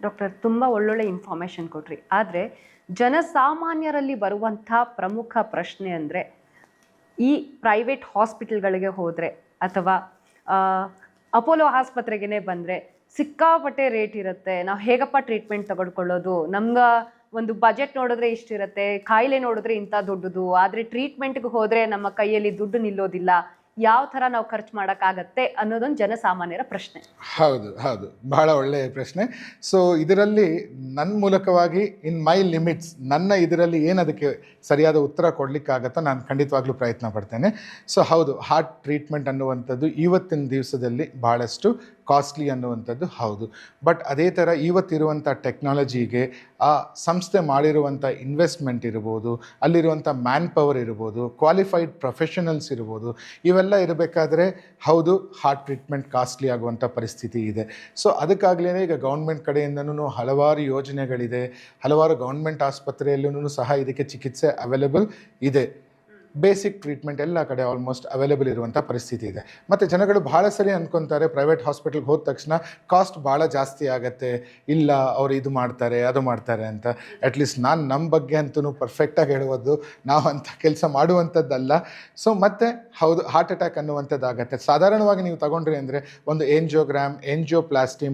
S1: ಡಾಕ್ಟರ್, ತುಂಬ ಒಳ್ಳೊಳ್ಳೆ ಇನ್ಫಾರ್ಮೇಷನ್ ಕೊಟ್ರಿ. ಆದರೆ ಜನಸಾಮಾನ್ಯರಲ್ಲಿ ಬರುವಂಥ ಪ್ರಮುಖ ಪ್ರಶ್ನೆ ಅಂದರೆ, ಈ ಪ್ರೈವೇಟ್ ಹಾಸ್ಪಿಟಲ್ಗಳಿಗೆ ಹೋದರೆ ಅಥವಾ ಅಪೋಲೋ ಆಸ್ಪತ್ರೆಗೆ ಬಂದರೆ ಸಿಕ್ಕಾಪಟ್ಟೆ ರೇಟ್ ಇರುತ್ತೆ. ನಾವು ಹೇಗಪ್ಪ ಟ್ರೀಟ್ಮೆಂಟ್ ತಗೊಳ್ಕೊಳ್ಳೋದು? ನಮ್ಗೆ ಒಂದು ಬಜೆಟ್ ನೋಡಿದ್ರೆ ಇಷ್ಟಿರುತ್ತೆ, ಕಾಯಿಲೆ ನೋಡಿದ್ರೆ ಇಂಥ ದೊಡ್ಡದು, ಆದರೆ ಟ್ರೀಟ್ಮೆಂಟ್ಗೆ ಹೋದರೆ ನಮ್ಮ ಕೈಯಲ್ಲಿ ದುಡ್ಡು ನಿಲ್ಲೋದಿಲ್ಲ, ಯಾವ ಥರ ನಾವು ಖರ್ಚು ಮಾಡೋಕ್ಕಾಗತ್ತೆ ಅನ್ನೋದೊಂದು ಜನಸಾಮಾನ್ಯರ ಪ್ರಶ್ನೆ.
S2: ಹೌದು, ಬಹಳ ಒಳ್ಳೆಯ ಪ್ರಶ್ನೆ. ಸೊ ಇದರಲ್ಲಿ ನನ್ನ ಮೂಲಕವಾಗಿ ಇನ್ ಮೈ ಲಿಮಿಟ್ಸ್, ನನ್ನ ಇದರಲ್ಲಿ ಏನು ಅದಕ್ಕೆ ಸರಿಯಾದ ಉತ್ತರ ಕೊಡಲಿಕ್ಕಾಗತ್ತೋ ನಾನು ಖಂಡಿತವಾಗ್ಲೂ ಪ್ರಯತ್ನ ಪಡ್ತೇನೆ. ಸೊ ಹೌದು, ಹಾರ್ಟ್ ಟ್ರೀಟ್ಮೆಂಟ್ ಅನ್ನುವಂಥದ್ದು ಇವತ್ತಿನ ದಿವಸದಲ್ಲಿ ಭಾಳಷ್ಟು ಕಾಸ್ಟ್ಲಿ ಅನ್ನುವಂಥದ್ದು ಹೌದು. ಬಟ್ ಅದೇ ಥರ ಇವತ್ತಿರುವಂಥ ಟೆಕ್ನಾಲಜಿಗೆ ಆ ಸಂಸ್ಥೆ ಮಾಡಿರುವಂಥ ಇನ್ವೆಸ್ಟ್ಮೆಂಟ್ ಇರ್ಬೋದು, ಅಲ್ಲಿರುವಂಥ ಮ್ಯಾನ್ ಪವರ್ ಇರ್ಬೋದು, ಕ್ವಾಲಿಫೈಡ್ ಪ್ರೊಫೆಷನಲ್ಸ್ ಇರ್ಬೋದು, ಇವೆಲ್ಲ ಇರಬೇಕಾದ್ರೆ ಹೌದು ಹಾರ್ಟ್ ಟ್ರೀಟ್ಮೆಂಟ್ ಕಾಸ್ಟ್ಲಿ ಆಗುವಂಥ ಪರಿಸ್ಥಿತಿ ಇದೆ. ಸೊ ಅದಕ್ಕಾಗಲೇ ಈಗ ಗೌರ್ಮೆಂಟ್ ಕಡೆಯಿಂದನೂ ಹಲವಾರು ಯೋಜನೆಗಳಿದೆ. ಹಲವಾರು ಗೌರ್ಮೆಂಟ್ ಆಸ್ಪತ್ರೆಯಲ್ಲೂ ಸಹ ಇದಕ್ಕೆ ಚಿಕಿತ್ಸೆ ಅವೈಲೇಬಲ್ ಇದೆ. ಬೇಸಿಕ್ ಟ್ರೀಟ್ಮೆಂಟ್ ಎಲ್ಲ ಕಡೆ ಆಲ್ಮೋಸ್ಟ್ ಅವೈಲೇಬಲ್ ಇರುವಂಥ ಪರಿಸ್ಥಿತಿ ಇದೆ. ಮತ್ತು ಜನಗಳು ಭಾಳ ಸರಿ ಅಂದ್ಕೊತಾರೆ ಪ್ರೈವೇಟ್ ಹಾಸ್ಪಿಟಲ್ಗೆ ಹೋದ ತಕ್ಷಣ ಕಾಸ್ಟ್ ಭಾಳ ಜಾಸ್ತಿ ಆಗುತ್ತೆ, ಇಲ್ಲ ಅವರು ಇದು ಮಾಡ್ತಾರೆ ಅದು ಮಾಡ್ತಾರೆ ಅಂತ. ಅಟ್ಲೀಸ್ಟ್ ನಾನು ನಮ್ಮ ಬಗ್ಗೆ ಅಂತೂ ಪರ್ಫೆಕ್ಟಾಗಿ ಹೇಳುವುದು, ನಾವು ಅಂಥ ಕೆಲಸ ಮಾಡುವಂಥದ್ದಲ್ಲ. ಸೊ ಮತ್ತು ಹೌದು, ಹಾರ್ಟ್ ಅಟ್ಯಾಕ್ ಅನ್ನುವಂಥದ್ದು ಆಗುತ್ತೆ. ಸಾಧಾರಣವಾಗಿ ನೀವು ತಗೊಂಡ್ರಿ ಅಂದರೆ ಒಂದು ಎಂಜಿಯೋಪ್ಲಾಸ್ಟಿ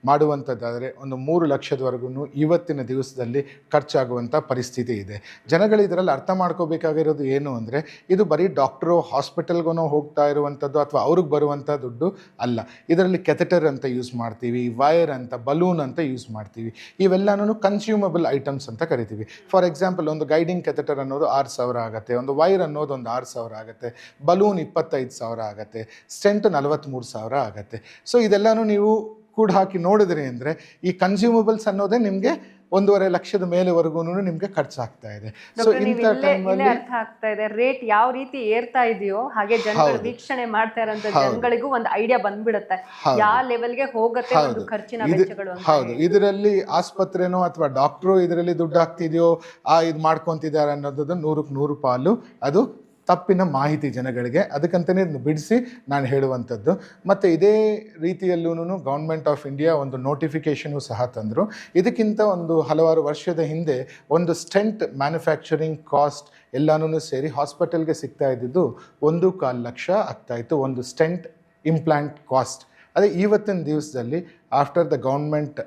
S2: ಮಾಡುವಂಥದ್ದಾದರೆ ಒಂದು 3 ಲಕ್ಷದವರೆಗೂ ಇವತ್ತಿನ ದಿವಸದಲ್ಲಿ ಖರ್ಚಾಗುವಂಥ ಪರಿಸ್ಥಿತಿ ಇದೆ. ಜನಗಳು ಇದರಲ್ಲಿ ಅರ್ಥ ಮಾಡ್ಕೋಬೇಕಾಗಿರೋದು ಏನು ಅಂದರೆ, ಇದು ಬರೀ ಡಾಕ್ಟ್ರು ಹಾಸ್ಪಿಟಲ್ಗೂ ಹೋಗ್ತಾ ಇರುವಂಥದ್ದು ಅಥವಾ ಅವ್ರಿಗೆ ಬರುವಂಥ ದುಡ್ಡು ಅಲ್ಲ. ಇದರಲ್ಲಿ ಕೆಥೆಟರ್ ಅಂತ ಯೂಸ್ ಮಾಡ್ತೀವಿ, ವೈರ್ ಅಂತ, ಬಲೂನ್ ಅಂತ ಯೂಸ್ ಮಾಡ್ತೀವಿ. ಇವೆಲ್ಲನೂ ಕನ್ಸ್ಯೂಮಬಲ್ ಐಟಮ್ಸ್ ಅಂತ ಕರಿತೀವಿ. ಫಾರ್ ಎಕ್ಸಾಂಪಲ್, ಒಂದು ಗೈಡಿಂಗ್ ಕೆಥೆಟರ್ ಅನ್ನೋದು 6,000 ಆಗುತ್ತೆ, ಒಂದು ವೈರ್ ಅನ್ನೋದು ಒಂದು 6,000 ಆಗುತ್ತೆ, ಬಲೂನ್ 25,000 ಆಗುತ್ತೆ, ಸ್ಟೆಂಟ್ 43,000 ಆಗುತ್ತೆ. ಸೊ ಇದೆಲ್ಲನೂ ನೀವು ಕೂಡ ಹಾಕಿ ನೋಡಿದ್ರಿ ಅಂದರೆ ಈ ಕನ್ಸ್ಯೂಮಬಲ್ಸ್ ಅನ್ನೋದೇ ನಿಮಗೆ 1.5 ಲಕ್ಷದ ಮೇಲೆವರೆಗೂ ನಿಮಗೆ ಖರ್ಚಾಗ್ತಾ ಇದೆ. ಸೊ ಇಂಥ ಟೈಮಲ್ಲಿ
S1: ಅರ್ಥ ಆಗ್ತಾ ಇದೆ ರೇಟ್ ಯಾವ ರೀತಿ ಏರ್ತಾ ಇದೆಯೋ ಹಾಗೆ ಜನಗಳು ವೀಕ್ಷಣೆ ಮಾಡ್ತಾ ಇರೋಂಥ ಜನಗಳಿಗೂ ಒಂದು ಐಡಿಯಾ ಬಂದ್ಬಿಡುತ್ತೆ ಯಾವ ಲೆವೆಲ್ಗೆ ಹೋಗುತ್ತೆ ಒಂದು ಖರ್ಚಿನ ವೆಚ್ಚಗಳು.
S2: ಹೌದು, ಇದರಲ್ಲಿ ಆಸ್ಪತ್ರೆನೋ ಅಥವಾ ಡಾಕ್ಟ್ರು ಇದರಲ್ಲಿ ದುಡ್ಡು ಹಾಕ್ತಿದೆಯೋ ಇದು ಮಾಡ್ಕೊತಿದ್ದಾರೆ ಅನ್ನೋದು 100ಕ್ಕೆ 100 ಪಾಲು ಅದು ತಪ್ಪಿನ ಮಾಹಿತಿ ಜನಗಳಿಗೆ. ಅದಕ್ಕಂತಲೇ ಬಿಡಿಸಿ ನಾನು ಹೇಳುವಂಥದ್ದು. ಮತ್ತು ಇದೇ ರೀತಿಯಲ್ಲೂ ಗೌರ್ಮೆಂಟ್ ಆಫ್ ಇಂಡಿಯಾ ಒಂದು ನೋಟಿಫಿಕೇಷನು ಸಹ ತಂದರು. ಇದಕ್ಕಿಂತ ಒಂದು ಹಲವಾರು ವರ್ಷದ ಹಿಂದೆ ಒಂದು ಸ್ಟೆಂಟ್ ಮ್ಯಾನುಫ್ಯಾಕ್ಚರಿಂಗ್ ಕಾಸ್ಟ್ ಎಲ್ಲನೂ ಸೇರಿ ಹಾಸ್ಪಿಟಲ್ಗೆ ಸಿಗ್ತಾ ಇದ್ದಿದ್ದು 1.25 ಲಕ್ಷ ಆಗ್ತಾಯಿತ್ತು, ಒಂದು ಸ್ಟೆಂಟ್ ಇಂಪ್ಲಾಂಟ್ ಕಾಸ್ಟ್. ಅದೇ ಇವತ್ತಿನ ದಿವಸದಲ್ಲಿ after the government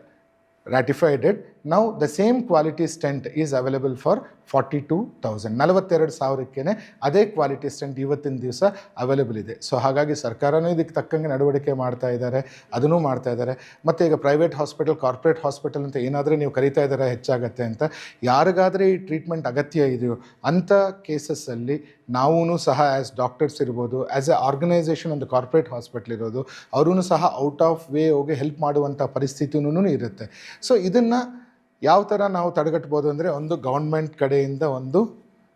S2: ratified it, now the same quality stent is available for 42,000. 42,000ಕ್ಕೆ ಅದೇ ಕ್ವಾಲಿಟಿ ಸ್ಟೆಂಟ್ ಇವತ್ತಿನ ದಿವಸ ಅವೈಲೇಬಲ್ ಇದೆ. ಸೊ ಹಾಗಾಗಿ ಸರ್ಕಾರನೂ ಇದಕ್ಕೆ ತಕ್ಕಂಗೆ ನಡವಳಿಕೆ ಮಾಡ್ತಾ ಇದ್ದಾರೆ, ಅದನ್ನೂ ಮಾಡ್ತಾ ಇದ್ದಾರೆ. ಮತ್ತು ಈಗ ಪ್ರೈವೇಟ್ ಹಾಸ್ಪಿಟಲ್, ಕಾರ್ಪೊರೇಟ್ ಹಾಸ್ಪಿಟಲ್ ಅಂತ ಏನಾದರೂ ನೀವು ಕರಿತಾ ಇದ್ದಾರೆ ಹೆಚ್ಚಾಗತ್ತೆ ಅಂತ, ಯಾರಿಗಾದರೆ ಈ ಟ್ರೀಟ್ಮೆಂಟ್ ಅಗತ್ಯ ಇದೆಯೋ ಅಂಥ ಕೇಸಸ್ಸಲ್ಲಿ ನಾವೂ ಸಹ ಆ್ಯಸ್ ಡಾಕ್ಟರ್ಸ್ ಇರ್ಬೋದು, ಆ್ಯಸ್ ಎ ಆರ್ಗನೈಸೇಷನ್ ಒಂದು ಕಾರ್ಪೊರೇಟ್ ಹಾಸ್ಪಿಟ್ಲ್ ಇರೋದು, ಅವರೂ ಸಹ ಔಟ್ ಆಫ್ ವೇ ಹೋಗಿ ಹೆಲ್ಪ್ ಮಾಡುವಂಥ ಪರಿಸ್ಥಿತಿನೂ ಇರುತ್ತೆ. ಸೊ ಇದನ್ನು ಯಾವ ಥರ ನಾವು ತಡೆಗಟ್ಬೋದು ಅಂದರೆ, ಒಂದು ಗೌರ್ಮೆಂಟ್ ಕಡೆಯಿಂದ ಒಂದು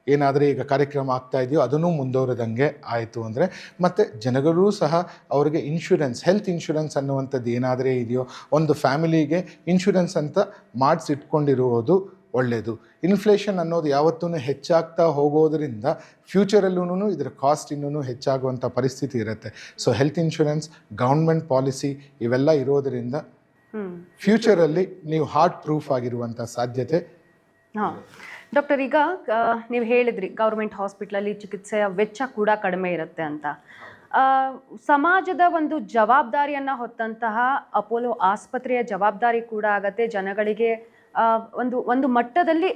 S2: ಏನಾದರೂ ಈಗ ಕಾರ್ಯಕ್ರಮ ಆಗ್ತಾ ಇದೆಯೋ ಅದನ್ನು ಮುಂದುವರೆದಂಗೆ ಆಯಿತು ಅಂದರೆ, ಮತ್ತು ಜನಗಳೂ ಸಹ ಅವರಿಗೆ ಇನ್ಶೂರೆನ್ಸ್, ಹೆಲ್ತ್ ಇನ್ಶೂರೆನ್ಸ್ ಅನ್ನುವಂಥದ್ದು ಏನಾದರೂ ಇದೆಯೋ ಒಂದು ಫ್ಯಾಮಿಲಿಗೆ ಇನ್ಶೂರೆನ್ಸ್ ಅಂತ ಮಾಡಿಸಿಟ್ಕೊಂಡಿರುವುದು ಒಳ್ಳೆಯದು. ಇನ್ಫ್ಲೇಷನ್ ಅನ್ನೋದು ಯಾವತ್ತೂ ಹೆಚ್ಚಾಗ್ತಾ ಹೋಗೋದರಿಂದ ಫ್ಯೂಚರಲ್ಲೂ ಇದರ ಕಾಸ್ಟ್ ಇನ್ನೂ ಹೆಚ್ಚಾಗುವಂಥ ಪರಿಸ್ಥಿತಿ ಇರುತ್ತೆ. So health insurance, government policy ಇವೆಲ್ಲ ಇರೋದರಿಂದ ಫ್ಯೂಚರಲ್ಲಿ ನೀವು ಹಾರ್ಟ್ ಪ್ರೂಫ್ ಆಗಿರುವಂಥ ಸಾಧ್ಯತೆ.
S1: ಹಾಂ ಡಾಕ್ಟರ್, ಈಗ ನೀವು ಹೇಳಿದ್ರಿ ಗೌರ್ಮೆಂಟ್ ಹಾಸ್ಪಿಟ್ಲಲ್ಲಿ ಚಿಕಿತ್ಸೆಯ ವೆಚ್ಚ ಕೂಡ ಕಡಿಮೆ ಇರುತ್ತೆ ಅಂತ. ಸಮಾಜದ ಒಂದು ಜವಾಬ್ದಾರಿಯನ್ನು ಹೊತ್ತಂತಹ ಅಪೋಲೋ ಆಸ್ಪತ್ರೆಯ ಜವಾಬ್ದಾರಿ ಕೂಡ ಆಗತ್ತೆ ಜನಗಳಿಗೆ ಒಂದು ಮಟ್ಟದಲ್ಲಿ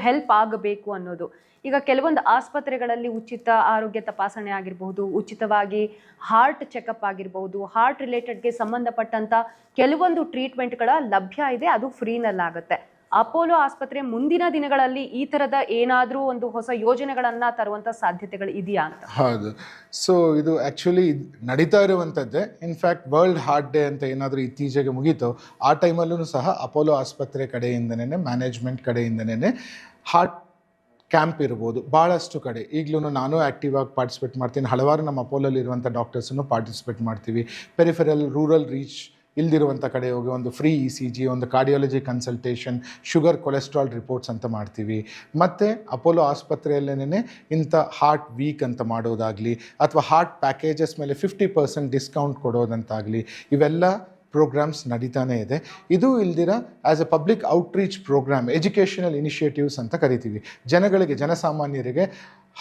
S1: ಹೆಲ್ಪ್ ಆಗಬೇಕು ಅನ್ನೋದು. ಈಗ ಕೆಲವೊಂದು ಆಸ್ಪತ್ರೆಗಳಲ್ಲಿ ಉಚಿತ ಆರೋಗ್ಯ ತಪಾಸಣೆ ಆಗಿರಬಹುದು, ಉಚಿತವಾಗಿ ಹಾರ್ಟ್ ಚೆಕಪ್ ಆಗಿರಬಹುದು, ಹಾರ್ಟ್ ರಿಲೇಟೆಡ್ಗೆ ಸಂಬಂಧಪಟ್ಟಂಥ ಕೆಲವೊಂದು ಟ್ರೀಟ್ಮೆಂಟ್ಗಳ ಲಭ್ಯ ಇದೆ, ಅದು ಫ್ರೀನಲ್ಲಾಗುತ್ತೆ. ಅಪೋಲೋ ಆಸ್ಪತ್ರೆ ಮುಂದಿನ ದಿನಗಳಲ್ಲಿ ಈ ಥರದ ಏನಾದರೂ ಒಂದು ಹೊಸ ಯೋಜನೆಗಳನ್ನು ತರುವಂಥ ಸಾಧ್ಯತೆಗಳು ಇದೆಯಾ ಅಂತ?
S2: ಹೌದು, ಸೊ ಇದು ಆ್ಯಕ್ಚುಲಿ ನಡೀತಾ ಇರುವಂಥದ್ದೇ. ಇನ್ಫ್ಯಾಕ್ಟ್ ವರ್ಲ್ಡ್ ಹಾರ್ಟ್ ಡೇ ಅಂತ ಏನಾದರೂ ಇತ್ತೀಚೆಗೆ ಮುಗೀತೋ ಆ ಟೈಮಲ್ಲೂ ಸಹ ಅಪೋಲೋ ಆಸ್ಪತ್ರೆ ಕಡೆಯಿಂದನೇ, ಮ್ಯಾನೇಜ್ಮೆಂಟ್ ಕಡೆಯಿಂದನೇ ಹಾರ್ಟ್ ಕ್ಯಾಂಪ್ ಇರ್ಬೋದು, ಭಾಳಷ್ಟು ಕಡೆ ಈಗಲೂ ನಾನು ಆ್ಯಕ್ಟಿವ್ ಆಗಿ ಪಾರ್ಟಿಸಿಪೇಟ್ ಮಾಡ್ತೀನಿ. ಹಲವಾರು ನಮ್ಮ ಅಪೋಲೋಲಿ ಇರುವಂಥ ಡಾಕ್ಟರ್ಸನ್ನು ಪಾರ್ಟಿಸಿಪೇಟ್ ಮಾಡ್ತೀವಿ. ಪೆರಿಫೆರಲ್ ರೂರಲ್ ರೀಚ್ ಇಲ್ದಿರುವಂಥ ಕಡೆ ಹೋಗಿ ಒಂದು ಫ್ರೀ ECG, ಒಂದು cardiology consultation, sugar cholesterol reports ಅಂತ ಮಾಡ್ತೀವಿ. ಮತ್ತು ಅಪೋಲೋ ಆಸ್ಪತ್ರೆಯಲ್ಲೇ ಇಂಥ ಹಾರ್ಟ್ ವೀಕ್ ಅಂತ ಮಾಡೋದಾಗಲಿ ಅಥವಾ ಹಾರ್ಟ್ ಪ್ಯಾಕೇಜಸ್ ಮೇಲೆ 50% ಡಿಸ್ಕೌಂಟ್ ಕೊಡೋದಂತಾಗಲಿ, ಇವೆಲ್ಲ ಪ್ರೋಗ್ರಾಮ್ಸ್ ನಡೀತಾನೆ ಇದೆ. ಇದು ಇಲ್ದಿರ as a public outreach programme, educational initiatives ಅಂತ ಕರಿತೀವಿ. ಜನಸಾಮಾನ್ಯರಿಗೆ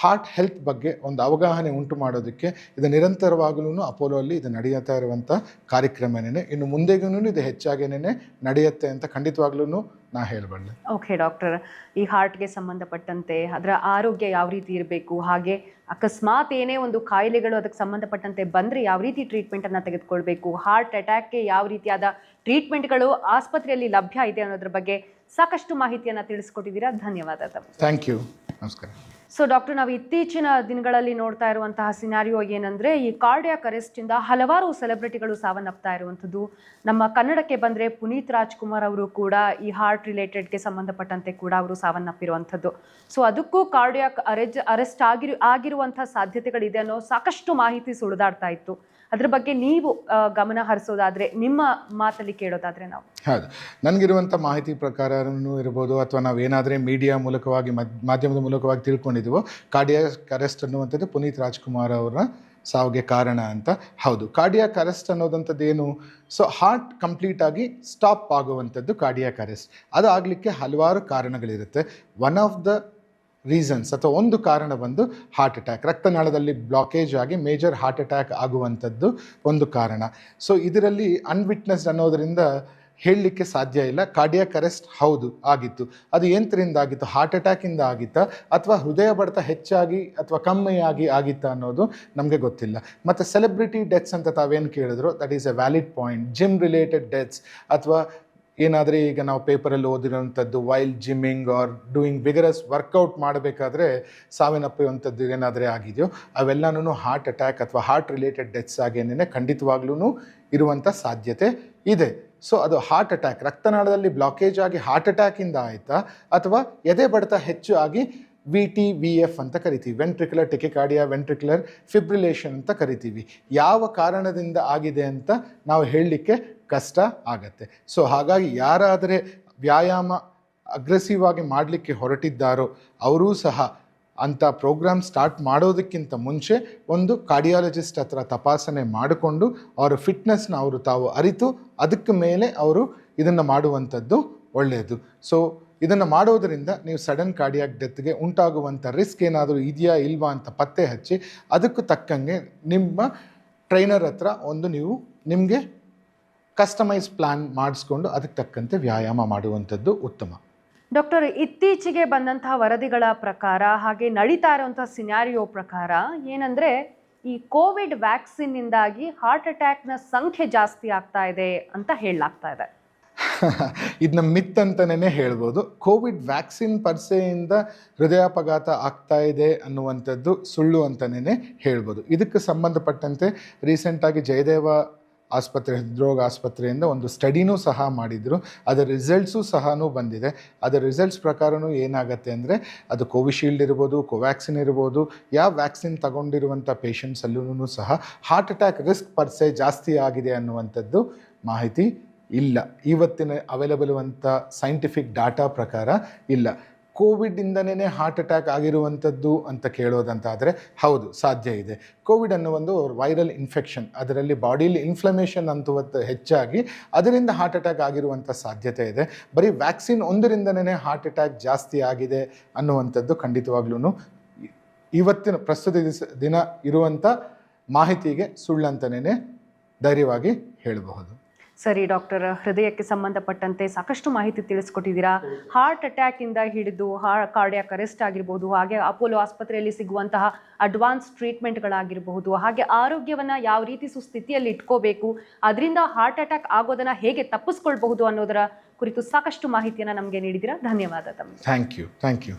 S2: ಹಾರ್ಟ್ ಹೆಲ್ತ್ ಬಗ್ಗೆ ಒಂದು ಅವಗಾಹನೆ ಉಂಟು ಮಾಡೋದಕ್ಕೆ ಇದು ನಿರಂತರವಾಗಲೂ ಅಪೋಲೋಲ್ಲಿ ಇದು ನಡೆಯುತ್ತಾ ಇರುವಂಥ ಕಾರ್ಯಕ್ರಮನೇ. ಇನ್ನು ಮುಂದೆಗೂ ಇದು ಹೆಚ್ಚಾಗೇನೆ ನಡೆಯುತ್ತೆ ಅಂತ ಖಂಡಿತವಾಗ್ಲೂ ನಾ ಹೇಳಬಲ್ಲೆ.
S1: ಓಕೆ ಡಾಕ್ಟರ್, ಈ ಹಾರ್ಟ್ಗೆ ಸಂಬಂಧಪಟ್ಟಂತೆ ಅದರ ಆರೋಗ್ಯ ಯಾವ ರೀತಿ ಇರಬೇಕು, ಹಾಗೆ ಅಕಸ್ಮಾತ್ ಏನೇ ಒಂದು ಕಾಯಿಲೆಗಳು ಅದಕ್ಕೆ ಸಂಬಂಧಪಟ್ಟಂತೆ ಬಂದರೆ ಯಾವ ರೀತಿ ಟ್ರೀಟ್ಮೆಂಟನ್ನು ತೆಗೆದುಕೊಳ್ಬೇಕು, ಹಾರ್ಟ್ ಅಟ್ಯಾಕ್ಗೆ ಯಾವ ರೀತಿಯಾದ ಟ್ರೀಟ್ಮೆಂಟ್ಗಳು ಆಸ್ಪತ್ರೆಯಲ್ಲಿ ಲಭ್ಯ ಇದೆ ಅನ್ನೋದ್ರ ಬಗ್ಗೆ ಸಾಕಷ್ಟು ಮಾಹಿತಿಯನ್ನು ತಿಳಿಸ್ಕೊಟ್ಟಿದ್ದೀರಾ. ಧನ್ಯವಾದ.
S2: Thank you. ನಮಸ್ಕಾರ.
S1: ಸೊ ಡಾಕ್ಟರ್, ನಾವು ಇತ್ತೀಚಿನ ದಿನಗಳಲ್ಲಿ ನೋಡ್ತಾ ಇರುವಂತಹ ಸಿನಾರಿಯೋ ಏನಂದರೆ, ಈ ಕಾರ್ಡಿಯಾಕ್ ಅರೆಸ್ಟಿಂದ ಹಲವಾರು ಸೆಲೆಬ್ರಿಟಿಗಳು ಸಾವನ್ನಪ್ತಾ ಇರುವಂಥದ್ದು. ನಮ್ಮ ಕನ್ನಡಕ್ಕೆ ಬಂದರೆ ಪುನೀತ್ ರಾಜ್ಕುಮಾರ್ ಅವರು ಕೂಡ ಈ ಹಾರ್ಟ್ ರಿಲೇಟೆಡ್ಗೆ ಸಂಬಂಧಪಟ್ಟಂತೆ ಕೂಡ ಅವರು ಸಾವನ್ನಪ್ಪಿರುವಂಥದ್ದು. ಸೊ ಅದಕ್ಕೂ ಕಾರ್ಡಿಯಾಕ್ ಅರೆಸ್ಟ್ ಆಗಿರುವಂಥ ಸಾಧ್ಯತೆಗಳಿದೆ ಅನ್ನೋ ಸಾಕಷ್ಟು ಮಾಹಿತಿ ಸುಳಿದಾಡ್ತಾ ಇತ್ತು. ಅದ್ರ ಬಗ್ಗೆ ನೀವು ಗಮನ ಹರಿಸೋದಾದರೆ, ನಿಮ್ಮ ಮಾತಲ್ಲಿ ಕೇಳೋದಾದರೆ ನಾವು
S2: ಹೌದು, ನನಗಿರುವಂಥ ಮಾಹಿತಿ ಪ್ರಕಾರನೂ ಇರ್ಬೋದು ಅಥವಾ ನಾವೇನಾದರೆ ಮೀಡಿಯಾ ಮೂಲಕವಾಗಿ ಮಾಧ್ಯಮದ ಮೂಲಕವಾಗಿ ತಿಳ್ಕೊಂಡಿದ್ದೀವೋ, ಕಾರ್ಡಿಯಾಕ್ ಅರೆಸ್ಟ್ ಅನ್ನುವಂಥದ್ದು ಪುನೀತ್ ರಾಜ್ಕುಮಾರ್ ಅವರ ಸಾವಿಗೆ ಕಾರಣ ಅಂತ. ಹೌದು, ಕಾರ್ಡಿಯಾಕ್ ಅರೆಸ್ಟ್ ಅನ್ನೋದಂಥದ್ದು ಏನು? ಸೊ ಹಾರ್ಟ್ ಕಂಪ್ಲೀಟಾಗಿ ಸ್ಟಾಪ್ ಆಗುವಂಥದ್ದು ಕಾರ್ಡಿಯಾಕ್ ಅರೆಸ್ಟ್. ಅದು ಆಗಲಿಕ್ಕೆ ಹಲವಾರು ಕಾರಣಗಳಿರುತ್ತೆ. ಒನ್ ಆಫ್ ದ ರೀಸನ್ಸ್ ಅಥವಾ ಒಂದು ಕಾರಣ ಬಂದು ಹಾರ್ಟ್ ಅಟ್ಯಾಕ್, ರಕ್ತನಾಳದಲ್ಲಿ ಬ್ಲಾಕೇಜ್ ಆಗಿ ಮೇಜರ್ ಹಾರ್ಟ್ ಅಟ್ಯಾಕ್ ಆಗುವಂಥದ್ದು ಒಂದು ಕಾರಣ. ಸೊ ಇದರಲ್ಲಿ ಅನ್ವಿಟ್ನೆಸ್ಡ್ ಅನ್ನೋದರಿಂದ ಹೇಳಲಿಕ್ಕೆ ಸಾಧ್ಯ ಇಲ್ಲ. ಕಾರ್ಡಿಯಾಕ್ ಅರೆಸ್ಟ್ ಹೌದು ಆಗಿತ್ತು, ಅದು ಎಂತರಿಂದ ಆಗಿತ್ತು? ಹಾರ್ಟ್ ಅಟ್ಯಾಕಿಂದ ಆಗಿತ್ತಾ ಅಥವಾ ಹೃದಯ ಬಡಿತ ಹೆಚ್ಚಾಗಿ ಅಥವಾ ಕಮ್ಮಿಯಾಗಿ ಆಗಿತ್ತಾ ಅನ್ನೋದು ನಮಗೆ ಗೊತ್ತಿಲ್ಲ. ಮತ್ತು ಸೆಲೆಬ್ರಿಟಿ ಡೆತ್ಸ್ ಅಂತ ತಾವೇನು ಕೇಳಿದ್ರು, that is a valid point. Gym related deaths ಅಥವಾ ಏನಾದರೆ ಈಗ ನಾವು ಪೇಪರಲ್ಲಿ ಓದಿರೋವಂಥದ್ದು while gymming or doing vigorous workout ಮಾಡಬೇಕಾದ್ರೆ ಸಾವನ್ನಪ್ಪುವಂಥದ್ದು ಏನಾದರೆ ಆಗಿದೆಯೋ, ಅವೆಲ್ಲನೂ ಹಾರ್ಟ್ ಅಟ್ಯಾಕ್ ಅಥವಾ ಹಾರ್ಟ್ ರಿಲೇಟೆಡ್ ಡೆತ್ಸ್ ಆಗೇನೇ ಖಂಡಿತವಾಗ್ಲೂ ಇರುವಂಥ ಸಾಧ್ಯತೆ ಇದೆ. ಸೊ ಅದು ಹಾರ್ಟ್ ಅಟ್ಯಾಕ್, ರಕ್ತನಾಳದಲ್ಲಿ ಬ್ಲಾಕೇಜ್ ಆಗಿ ಹಾರ್ಟ್ ಅಟ್ಯಾಕಿಂದ ಆಯಿತಾ ಅಥವಾ ಎದೆ ಬಡಿತ ಹೆಚ್ಚು ಆಗಿ VTVF ಅಂತ ಕರಿತೀವಿ, ವೆಂಟ್ರಿಕ್ಯುಲರ್ ಟೆಕಿಕಾರ್ಡಿಯಾ ವೆಂಟ್ರಿಕ್ಯುಲರ್ ಫಿಬ್ರಿಲೇಷನ್ ಅಂತ ಕರಿತೀವಿ. ಯಾವ ಕಾರಣದಿಂದ ಆಗಿದೆ ಅಂತ ನಾವು ಹೇಳಲಿಕ್ಕೆ ಕಷ್ಟ ಆಗತ್ತೆ. ಸೊ ಹಾಗಾಗಿ ಯಾರಾದರೆ ವ್ಯಾಯಾಮ ಅಗ್ರೆಸಿವ್ ಆಗಿ ಮಾಡಲಿಕ್ಕೆ ಹೊರಟಿದ್ದಾರೋ ಅವರೂ ಸಹ ಅಂಥ ಪ್ರೋಗ್ರಾಮ್ ಸ್ಟಾರ್ಟ್ ಮಾಡೋದಕ್ಕಿಂತ ಮುಂಚೆ ಒಂದು ಕಾರ್ಡಿಯಾಲಜಿಸ್ಟ್ ಹತ್ರ ತಪಾಸಣೆ ಮಾಡಿಕೊಂಡು ಅವರ ಫಿಟ್ನೆಸ್ನ ಅವರು ತಾವು ಅರಿತು ಅದಕ್ಕೆ ಮೇಲೆ ಅವರು ಇದನ್ನು ಮಾಡುವಂಥದ್ದು ಒಳ್ಳೆಯದು. ಸೊ ಇದನ್ನು ಮಾಡೋದರಿಂದ ನೀವು ಸಡನ್ ಕಾರ್ಡಿಯಾಕ್ ಡೆತ್ಗೆ ಉಂಟಾಗುವಂಥ ರಿಸ್ಕ್ ಏನಾದರೂ ಇದೆಯಾ ಇಲ್ವಾ ಅಂತ ಪತ್ತೆ ಹಚ್ಚಿ ಅದಕ್ಕೂ ತಕ್ಕಂಗೆ ನಿಮ್ಮ ಟ್ರೈನರ್ ಹತ್ರ ಒಂದು ನೀವು ನಿಮಗೆ ಕಸ್ಟಮೈಸ್ ಪ್ಲ್ಯಾನ್ ಮಾಡಿಸ್ಕೊಂಡು ಅದಕ್ಕೆ ತಕ್ಕಂತೆ ವ್ಯಾಯಾಮ ಮಾಡುವಂಥದ್ದು ಉತ್ತಮ.
S1: ಡಾಕ್ಟರ್, ಇತ್ತೀಚೆಗೆ ಬಂದಂತಹ ವರದಿಗಳ ಪ್ರಕಾರ ಹಾಗೆ ನಡೀತಾ ಇರುವಂತಹ ಸಿನಾರಿಯೋ ಪ್ರಕಾರ ಏನಂದರೆ, ಈ ಕೋವಿಡ್ ವ್ಯಾಕ್ಸಿನ್ನಿಂದಾಗಿ ಹಾರ್ಟ್ ಅಟ್ಯಾಕ್ನ ಸಂಖ್ಯೆ ಜಾಸ್ತಿ ಆಗ್ತಾ ಇದೆ ಅಂತ ಹೇಳಲಾಗ್ತಾ ಇದೆ.
S2: ಇದನ್ನ ಮಿತ್ ಅಂತಲೇ ಹೇಳ್ಬೋದು. ಕೋವಿಡ್ ವ್ಯಾಕ್ಸಿನ್ ಪರ್ಸೆಯಿಂದ ಹೃದಯಾಪಘಾತ ಆಗ್ತಾ ಇದೆ ಅನ್ನುವಂಥದ್ದು ಸುಳ್ಳು ಅಂತಲೇ ಹೇಳ್ಬೋದು. ಇದಕ್ಕೆ ಸಂಬಂಧಪಟ್ಟಂತೆ ರೀಸೆಂಟಾಗಿ ಜಯದೇವ ಆಸ್ಪತ್ರೆ, ಹೃದ್ರೋಗ ಆಸ್ಪತ್ರೆಯಿಂದ ಒಂದು ಸ್ಟಡಿನೂ ಸಹ ಮಾಡಿದರು. ಅದರ ರಿಸಲ್ಟ್ಸು ಸಹ ಬಂದಿದೆ. ಅದರ ರಿಸಲ್ಟ್ಸ್ ಪ್ರಕಾರವೂ ಏನಾಗುತ್ತೆ ಅಂದರೆ, ಅದು ಕೋವಿಶೀಲ್ಡ್ ಇರ್ಬೋದು, ಕೋವ್ಯಾಕ್ಸಿನ್ ಇರ್ಬೋದು, ಯಾವ ವ್ಯಾಕ್ಸಿನ್ ತಗೊಂಡಿರುವಂಥ ಪೇಷಂಟ್ಸಲ್ಲೂ ಸಹ ಹಾರ್ಟ್ ಅಟ್ಯಾಕ್ ರಿಸ್ಕ್ ಪರ್ಸೆ ಜಾಸ್ತಿ ಆಗಿದೆ ಅನ್ನುವಂಥದ್ದು ಮಾಹಿತಿ ಇಲ್ಲ. ಇವತ್ತಿನ ಅವೈಲಬಲ್ ಇರುವಂಥ ಸೈಂಟಿಫಿಕ್ ಡಾಟಾ ಪ್ರಕಾರ ಇಲ್ಲ. ಕೋವಿಡಿಂದನೇ ಹಾರ್ಟ್ ಅಟ್ಯಾಕ್ ಆಗಿರುವಂಥದ್ದು ಅಂತ ಕೇಳೋದಂತಾದರೆ ಹೌದು, ಸಾಧ್ಯ ಇದೆ. ಕೋವಿಡ್ ಅನ್ನೋ ಒಂದು ವೈರಲ್ ಇನ್ಫೆಕ್ಷನ್, ಅದರಲ್ಲಿ ಬಾಡಿಲಿ ಇನ್ಫ್ಲಮೇಷನ್ ಅಂತುವತ್ತು ಹೆಚ್ಚಾಗಿ ಅದರಿಂದ ಹಾರ್ಟ್ ಅಟ್ಯಾಕ್ ಆಗಿರುವಂಥ ಸಾಧ್ಯತೆ ಇದೆ. ಬರೀ ವ್ಯಾಕ್ಸಿನ್ ಒಂದರಿಂದನೇ ಹಾರ್ಟ್ ಅಟ್ಯಾಕ್ ಜಾಸ್ತಿ ಆಗಿದೆ ಅನ್ನುವಂಥದ್ದು ಖಂಡಿತವಾಗ್ಲೂ ಇವತ್ತಿನ ಪ್ರಸ್ತುತ ದಿನ ಇರುವಂಥ ಮಾಹಿತಿಗೆ ಸುಳ್ಳಂತನೇ ಧೈರ್ಯವಾಗಿ ಹೇಳಬಹುದು.
S1: ಸರಿ ಡಾಕ್ಟರ್, ಹೃದಯಕ್ಕೆ ಸಂಬಂಧಪಟ್ಟಂತೆ ಸಾಕಷ್ಟು ಮಾಹಿತಿ ತಿಳಿಸ್ಕೊಟ್ಟಿದ್ದೀರಾ. ಹಾರ್ಟ್ ಅಟ್ಯಾಕಿಂದ ಹಿಡಿದು ಕಾರ್ಡಿಯಾಕ್ ಅರೆಸ್ಟ್ ಆಗಿರ್ಬೋದು, ಹಾಗೆ ಅಪೋಲೋ ಆಸ್ಪತ್ರೆಯಲ್ಲಿ ಸಿಗುವಂತಹ ಅಡ್ವಾನ್ಸ್ ಟ್ರೀಟ್ಮೆಂಟ್ಗಳಾಗಿರಬಹುದು, ಹಾಗೆ ಆರೋಗ್ಯವನ್ನು ಯಾವ ರೀತಿ ಸುಸ್ಥಿತಿಯಲ್ಲಿ ಇಟ್ಕೋಬೇಕು, ಅದರಿಂದ ಹಾರ್ಟ್ ಅಟ್ಯಾಕ್ ಆಗೋದನ್ನು ಹೇಗೆ ತಪ್ಪಿಸ್ಕೊಳ್ಬಹುದು ಅನ್ನೋದರ ಕುರಿತು ಸಾಕಷ್ಟು ಮಾಹಿತಿಯನ್ನು ನಮಗೆ ನೀಡಿದ್ದೀರಾ. ಧನ್ಯವಾದ ತಮಗೆ.
S2: Thank you.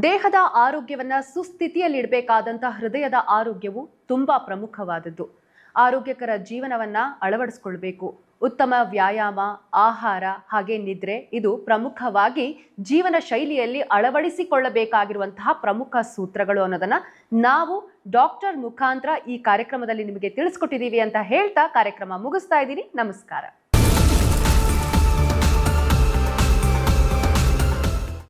S1: ದೇಹದ ಆರೋಗ್ಯವನ್ನು ಸುಸ್ಥಿತಿಯಲ್ಲಿ ಇಡಬೇಕಾದಂಥ ಹೃದಯದ ಆರೋಗ್ಯವು ತುಂಬ ಪ್ರಮುಖವಾದದ್ದು. ಆರೋಗ್ಯಕರ ಜೀವನವನ್ನು ಅಳವಡಿಸ್ಕೊಳ್ಬೇಕು. ಉತ್ತಮ ವ್ಯಾಯಾಮ, ಆಹಾರ ಹಾಗೆ ನಿದ್ರೆ ಇದು ಪ್ರಮುಖವಾಗಿ ಜೀವನ ಶೈಲಿಯಲ್ಲಿ ಅಳವಡಿಸಿಕೊಳ್ಳಬೇಕಾಗಿರುವಂತಹ ಪ್ರಮುಖ ಸೂತ್ರಗಳು ಅನ್ನೋದನ್ನು ನಾವು ಡಾಕ್ಟರ್ ಮುಖಾಂತರ ಈ ಕಾರ್ಯಕ್ರಮದಲ್ಲಿ ನಿಮಗೆ ತಿಳಿಸ್ಕೊಟ್ಟಿದ್ದೀವಿ ಅಂತ ಹೇಳ್ತಾ ಕಾರ್ಯಕ್ರಮ ಮುಗಿಸ್ತಾ ಇದ್ದೀನಿ. ನಮಸ್ಕಾರ.